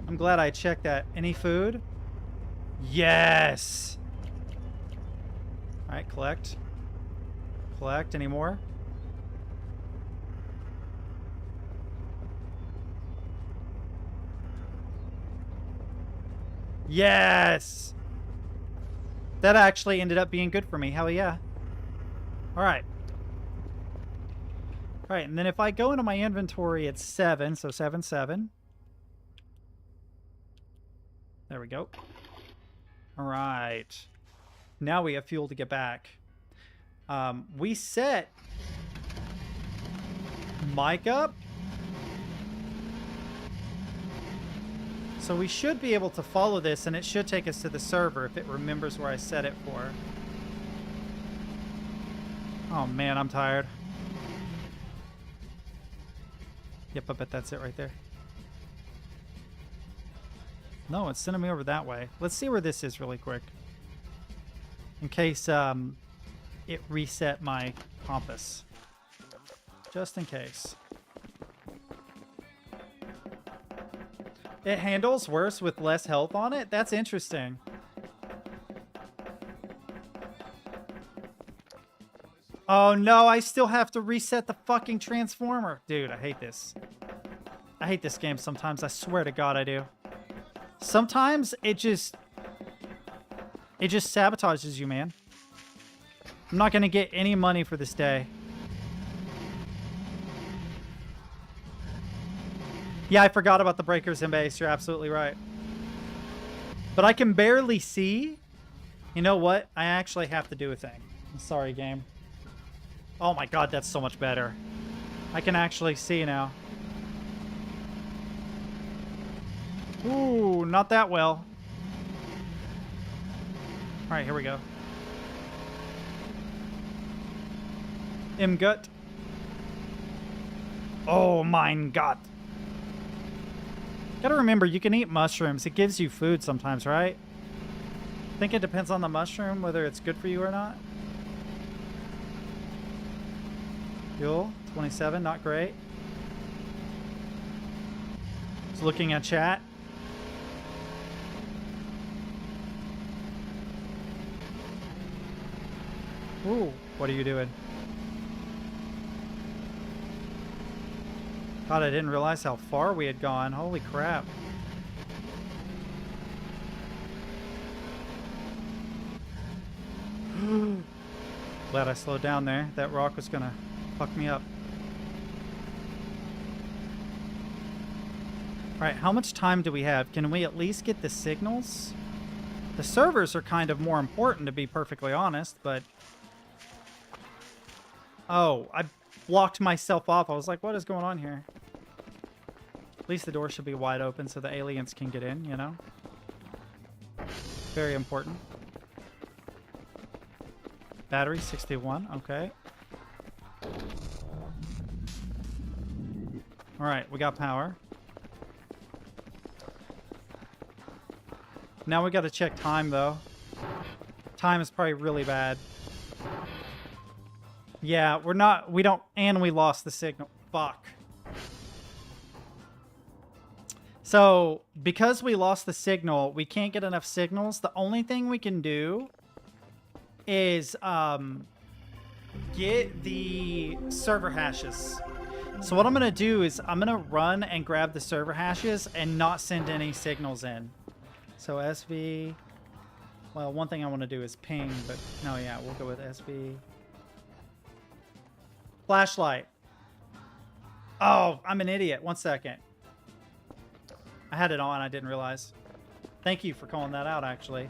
I'm glad I checked that. Any food? Yes. All right, collect. Collect. Any more? Yes. That actually ended up being good for me. Hell yeah. All right. All right, and then if I go into my inventory, it's 7, so 7, 7. There we go. All right. Now we have fuel to get back. We set Mike up. So we should be able to follow this, and it should take us to the server if it remembers where I set it for. Oh man, I'm tired. Yep, I bet that's it right there. No, it's sending me over that way. Let's see where this is really quick. In case it reset my compass. Just in case. It handles worse with less health on it? That's interesting. Oh no, I still have to reset the fucking transformer. Dude, I hate this. I hate this game sometimes. I swear to God I do. Sometimes it just sabotages you, man. I'm not gonna get any money for this day. Yeah, I forgot about the breakers in base. You're absolutely right. But I can barely see. You know what? I actually have to do a thing. I'm sorry, game. Oh my god, that's so much better. I can actually see now. Ooh, not that well. Alright, here we go. Im-gut. Oh mein Gott. Gotta remember, you can eat mushrooms. It gives you food sometimes, right? I think it depends on the mushroom, whether it's good for you or not. Fuel, 27, not great. Just looking at chat. Ooh, what are you doing? God, I didn't realize how far we had gone. Holy crap. Glad I slowed down there. That rock was gonna fuck me up. Alright, how much time do we have? Can we at least get the signals? The servers are kind of more important, to be perfectly honest, but... Oh, I blocked myself off. I was like, what is going on here? At least the door should be wide open so the aliens can get in, you know? Very important. Battery 61, okay. Alright, we got power. Now we gotta check time, though. Time is probably really bad. Yeah, we don't, and we lost the signal. Fuck. So, because we lost the signal, we can't get enough signals. The only thing we can do is, get the server hashes. So what I'm gonna do is I'm gonna run and grab the server hashes and not send any signals in. So SV, well, one thing I want to do is ping, but no, yeah, we'll go with SV. Flashlight. Oh, I'm an idiot. 1 second. I had it on, I didn't realize. Thank you for calling that out, actually.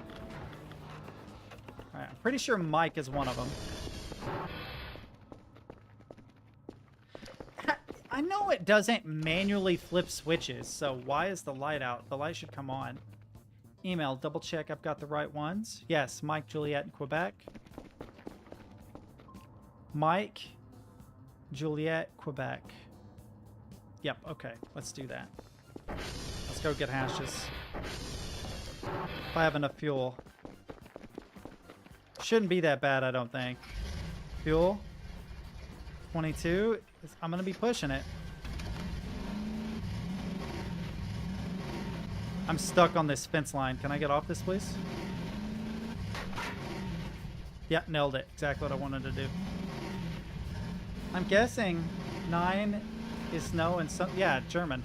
All right, I'm pretty sure Mike is one of them. I know it doesn't manually flip switches, so why is the light out? The light should come on. Email, double check I've got the right ones. Yes, Mike, Juliet in Quebec. Mike, Juliet, Quebec. Yep, okay, let's do that. Let's go get hashes. If I have enough fuel. Shouldn't be that bad, I don't think. Fuel. 22. I'm going to be pushing it. I'm stuck on this fence line. Can I get off this, please? Yeah, nailed it. Exactly what I wanted to do. I'm guessing 9 is no and some... Yeah, German.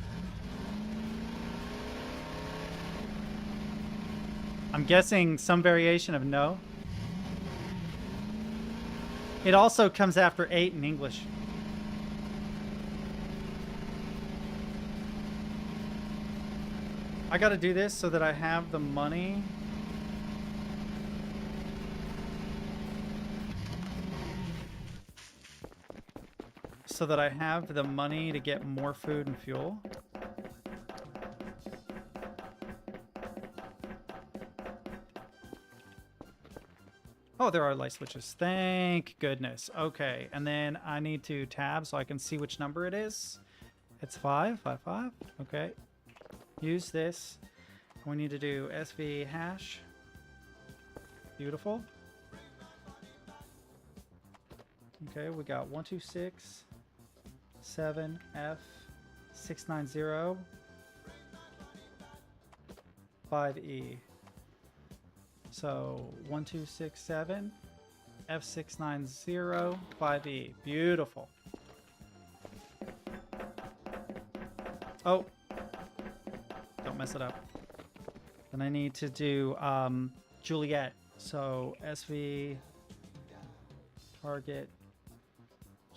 I'm guessing some variation of no. It also comes after 8 in English. I gotta do this so that I have the money. So that I have the money to get more food and fuel. Oh, there are light switches. Thank goodness. Okay, and then I need to tab so I can see which number it is. It's 5, 5, 5. Okay. Use this. We need to do SV hash. Beautiful. Okay, we got 126 7 F 690 5E. So 1267 F690 5E. Beautiful. Oh. Don't mess it up. Then I need to do Juliet. So SV target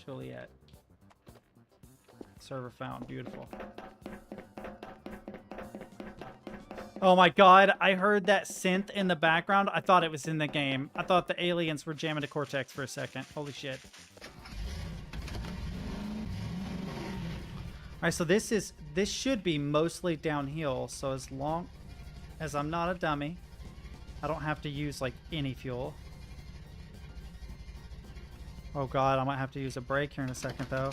Juliet. Server found. Beautiful. Oh my god, I heard that synth in the background. I thought it was in the game. I thought the aliens were jamming to Cortex for a second. Holy shit. Alright, so this should be mostly downhill, so as long as I'm not a dummy, I don't have to use like any fuel. Oh god, I might have to use a brake here in a second though.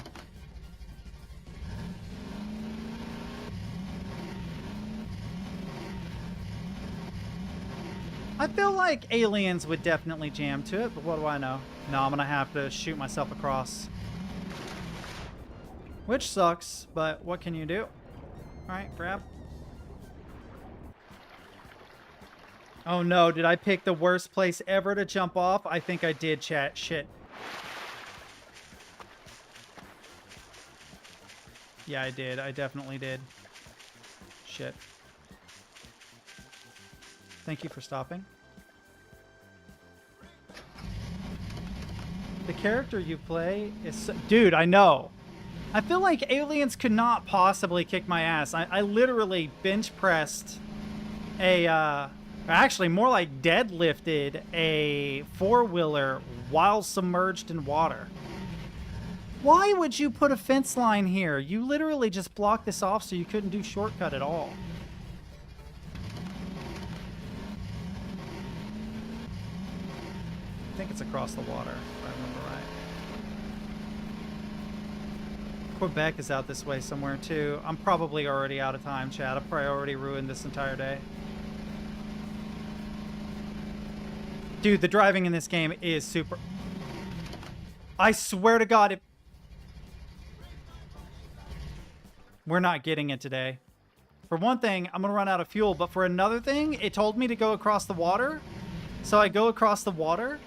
I feel like aliens would definitely jam to it, but what do I know? No, I'm gonna have to shoot myself across. Which sucks, but what can you do? Alright, grab. Oh no, did I pick the worst place ever to jump off? I think I did, chat. Shit. Yeah, I did. I definitely did. Shit. Thank you for stopping. The character you play is... So dude, I know. I feel like aliens could not possibly kick my ass. I literally bench pressed a... actually, more like deadlifted a four-wheeler while submerged in water. Why would you put a fence line here? You literally just blocked this off so you couldn't do shortcut at all. I think it's across the water, if I remember right. Quebec is out this way somewhere too. I'm probably already out of time, Chad. I've probably already ruined this entire day. Dude, the driving in this game is super... I swear to God, if... We're not getting it today. For one thing, I'm going to run out of fuel, but for another thing, it told me to go across the water. So I go across the water.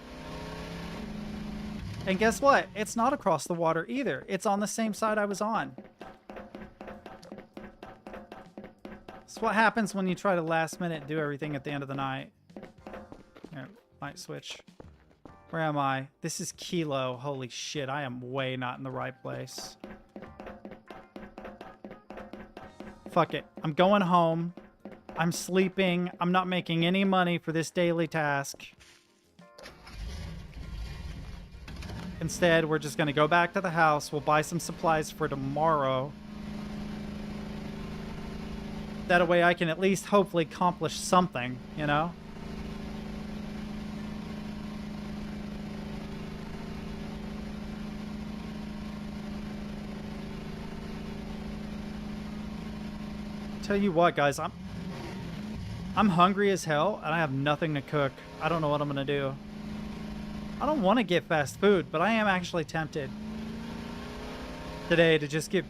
And guess what? It's not across the water either. It's on the same side I was on. That's what happens when you try to last minute do everything at the end of the night. Here, light switch. Where am I? This is Kilo. Holy shit, I am way not in the right place. Fuck it. I'm going home. I'm sleeping. I'm not making any money for this daily task. Instead, we're just going to go back to the house. We'll buy some supplies for tomorrow. That way I can at least hopefully accomplish something, you know? Tell you what, guys, I'm hungry as hell and I have nothing to cook. I don't know what I'm gonna do. I don't want to get fast food, but I am actually tempted today to just get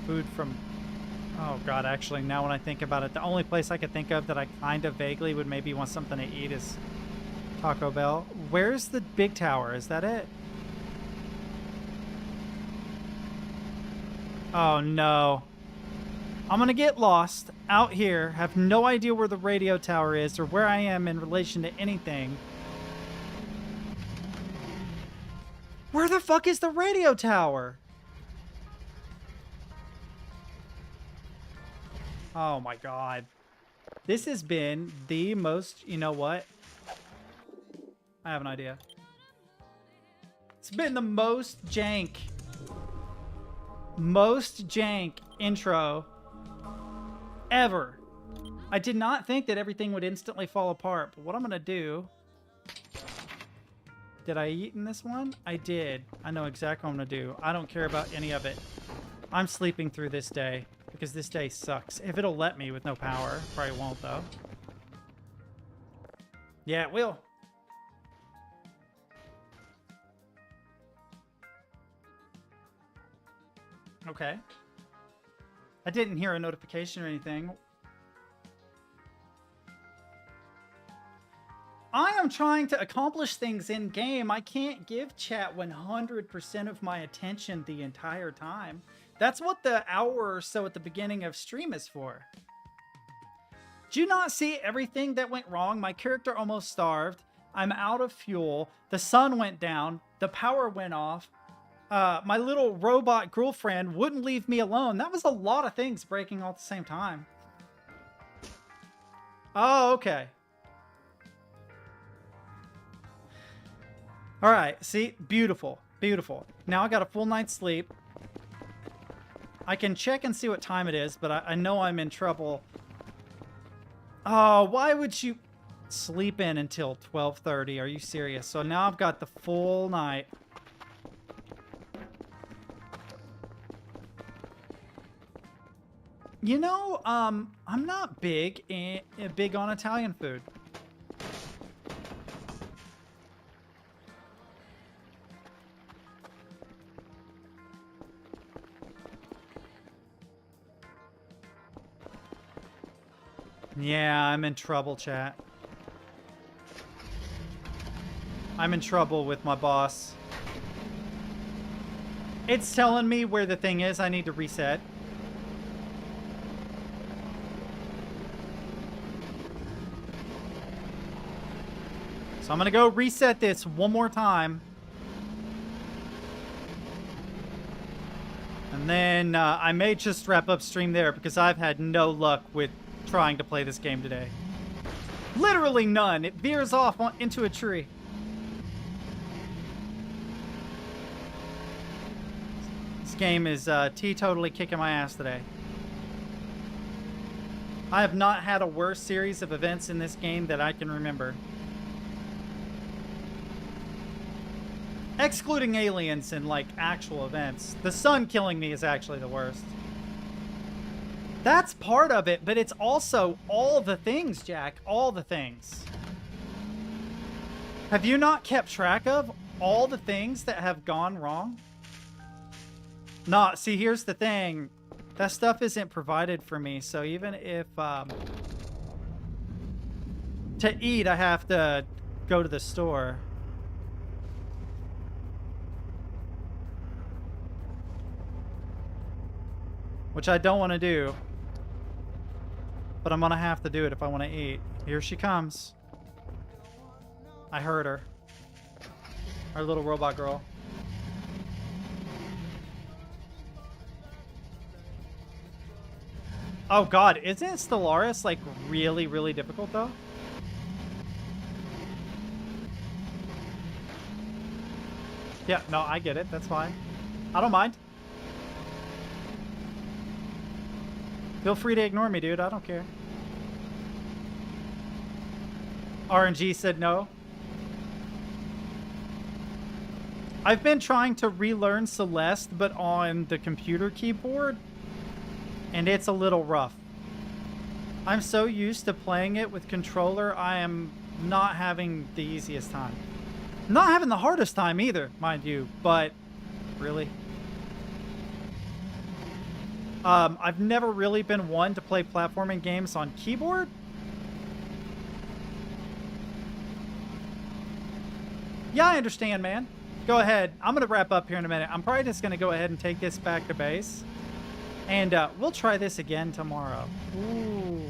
food from... Oh god, actually, now when I think about it, the only place I could think of that I kind of vaguely would maybe want something to eat is Taco Bell. Where's the big tower? Is that it? Oh no. I'm gonna get lost out here, have no idea where the radio tower is or where I am in relation to anything. Where the fuck is the radio tower? Oh my god. This has been the most, you know what? I have an idea. It's been the most jank intro ever. I did not think that everything would instantly fall apart, but what I'm gonna do... Did I eat in this one? I did. I know exactly what I'm gonna do. I don't care about any of it. I'm sleeping through this day, because this day sucks. If it'll let me with no power. Probably won't, though. Yeah, it will. Okay. I didn't hear a notification or anything. I am trying to accomplish things in game. I can't give chat 100% of my attention the entire time. That's what the hour or so at the beginning of stream is for. Do you not see everything that went wrong? My character almost starved. I'm out of fuel. The sun went down. The power went off. My little robot girlfriend wouldn't leave me alone. That was a lot of things breaking all at the same time. Oh, okay. All right, see? Beautiful, beautiful. Now I got a full night's sleep. I can check and see what time it is, but I know I'm in trouble. Oh, why would you sleep in until 12:30? Are you serious? So now I've got the full night. You know, I'm not big on Italian food. Yeah, I'm in trouble, chat. I'm in trouble with my boss. It's telling me where the thing is I need to reset. So I'm gonna go reset this one more time. And then I may just wrap up stream there because I've had no luck with trying to play this game today. Literally none. It veers off into a tree. game is teetotally kicking my ass today. I have not had a worse series of events in this game that I can remember. Excluding aliens and, like, actual events. The sun killing me is actually the worst. That's part of it, but it's also all the things, Jack. All the things. Have you not kept track of all the things that have gone wrong? Nah, see, here's the thing. That stuff isn't provided for me, so even if, to eat, I have to go to the store. Which I don't want to do. But I'm gonna have to do it if I want to eat. Here she comes. I heard her. Our little robot girl. Oh god, isn't Stellaris like really, really difficult though? Yeah, no, I get it. That's fine. I don't mind. Feel free to ignore me, dude. I don't care. RNG said no. I've been trying to relearn Celeste, but on the computer keyboard, and it's a little rough. I'm so used to playing it with controller, I am not having the easiest time. Not having the hardest time either, mind you, but really. I've never really been one to play platforming games on keyboard. Yeah, I understand, man. Go ahead. I'm going to wrap up here in a minute. I'm probably just going to go ahead and take this back to base. And we'll try this again tomorrow. Ooh.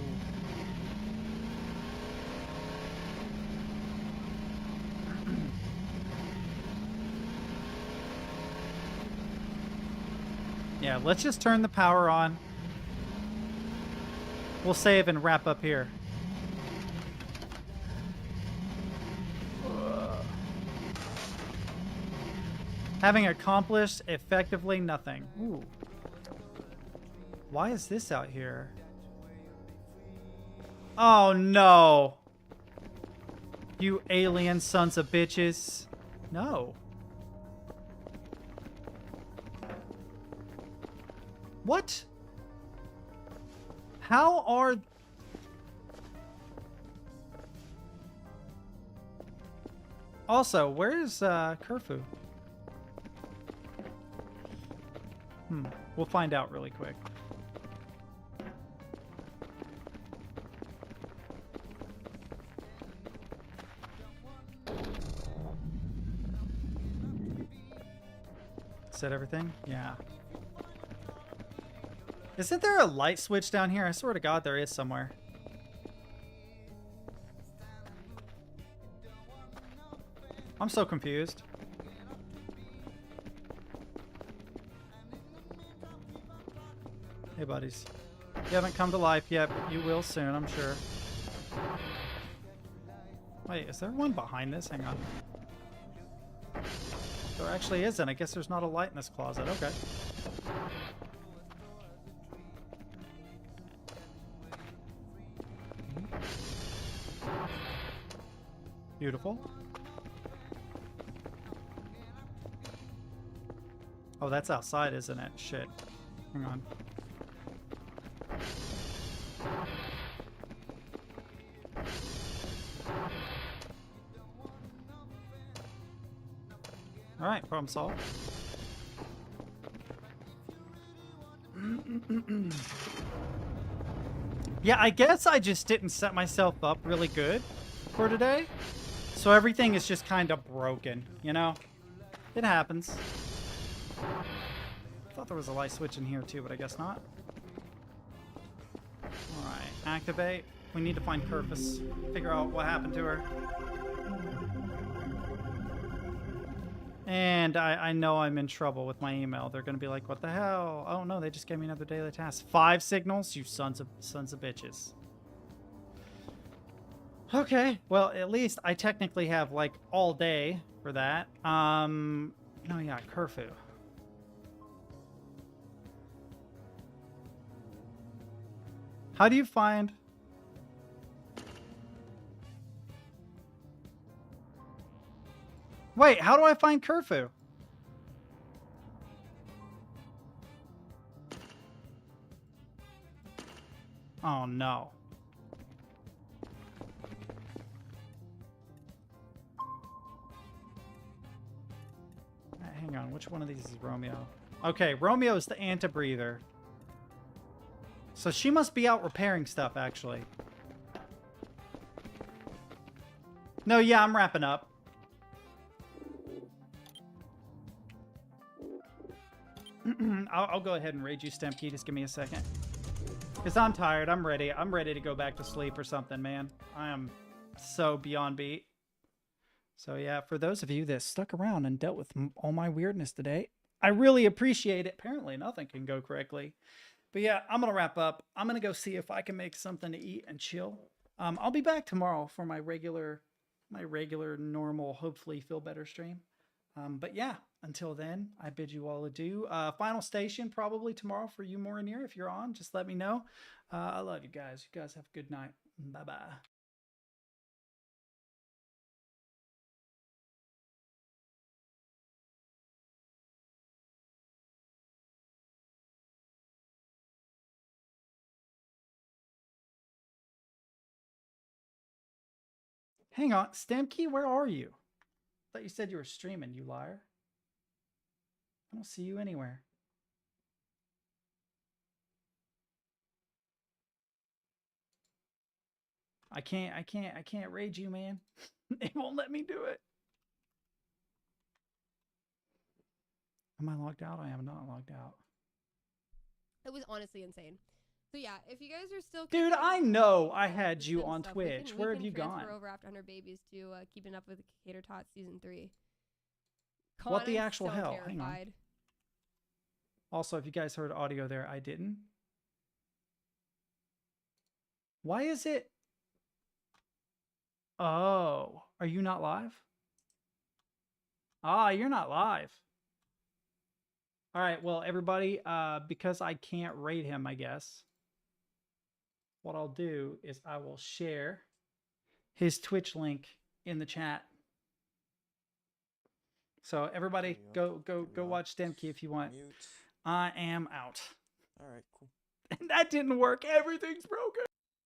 Yeah, let's just turn the power on. We'll save and wrap up here. Having accomplished effectively nothing. Ooh. Why is this out here? Oh no. You alien sons of bitches. No. What? How are... Also, where's Kerfu? We'll find out really quick. Set everything? Yeah. Isn't there a light switch down here? I swear to God there is somewhere. I'm so confused. Hey, buddies. You haven't come to life yet, but you will soon, I'm sure. Wait, is there one behind this? Hang on. There actually isn't. I guess there's not a light in this closet. Okay. Beautiful. Oh, that's outside, isn't it? Shit. Hang on. All right, problem solved. Yeah, I guess I just didn't set myself up really good for today. So everything is just kind of broken, you know? It happens. I thought there was a light switch in here too, but I guess not. Alright, activate. We need to find Kerfus. Figure out what happened to her. And I know I'm in trouble with my email. They're going to be like, what the hell? Oh no, they just gave me another daily task. 5 signals? You sons of bitches. Okay, well, at least I technically have, like, all day for that. No, yeah, Kerfu. How do you find... Wait, how do I find Kerfu? Oh no. Hang on, which one of these is Romeo? Okay, Romeo is the anti-breather. So she must be out repairing stuff, actually. No, yeah, I'm wrapping up. I'll go ahead and raid you, Stemkey. Just give me a second. Because I'm tired. I'm ready. I'm ready to go back to sleep or something, man. I am so beyond beat. So yeah, for those of you that stuck around and dealt with all my weirdness today, I really appreciate it. Apparently nothing can go correctly. But yeah, I'm going to wrap up. I'm going to go see if I can make something to eat and chill. I'll be back tomorrow for my regular, normal, hopefully feel better stream. But yeah, until then, I bid you all adieu. Final station probably tomorrow for you, Morinir. If you're on, just let me know. I love you guys. You guys have a good night. Bye-bye. Hang on, Stemkey, where are you? I thought you said you were streaming, you liar. I don't see you anywhere. I can't raid you, man. It won't let me do it. Am I logged out? I am not logged out. It was honestly insane. So yeah, if you guys are still... Dude, I know I had you on Twitch. Where have you gone? Transfer over after 100 Babies to Keeping Up with the Cater Tots Season 3. What the actual so hell? Terrified. Hang on. Also, if you guys heard audio there, I didn't. Why is it... Oh, are you not live? Ah, you're not live. All right, well, everybody, because I can't raid him, I guess, what I'll do is I will share his Twitch link in the chat. So everybody, go watch Stemkey if you want. I am out. All right, cool. And that didn't work. Everything's broken.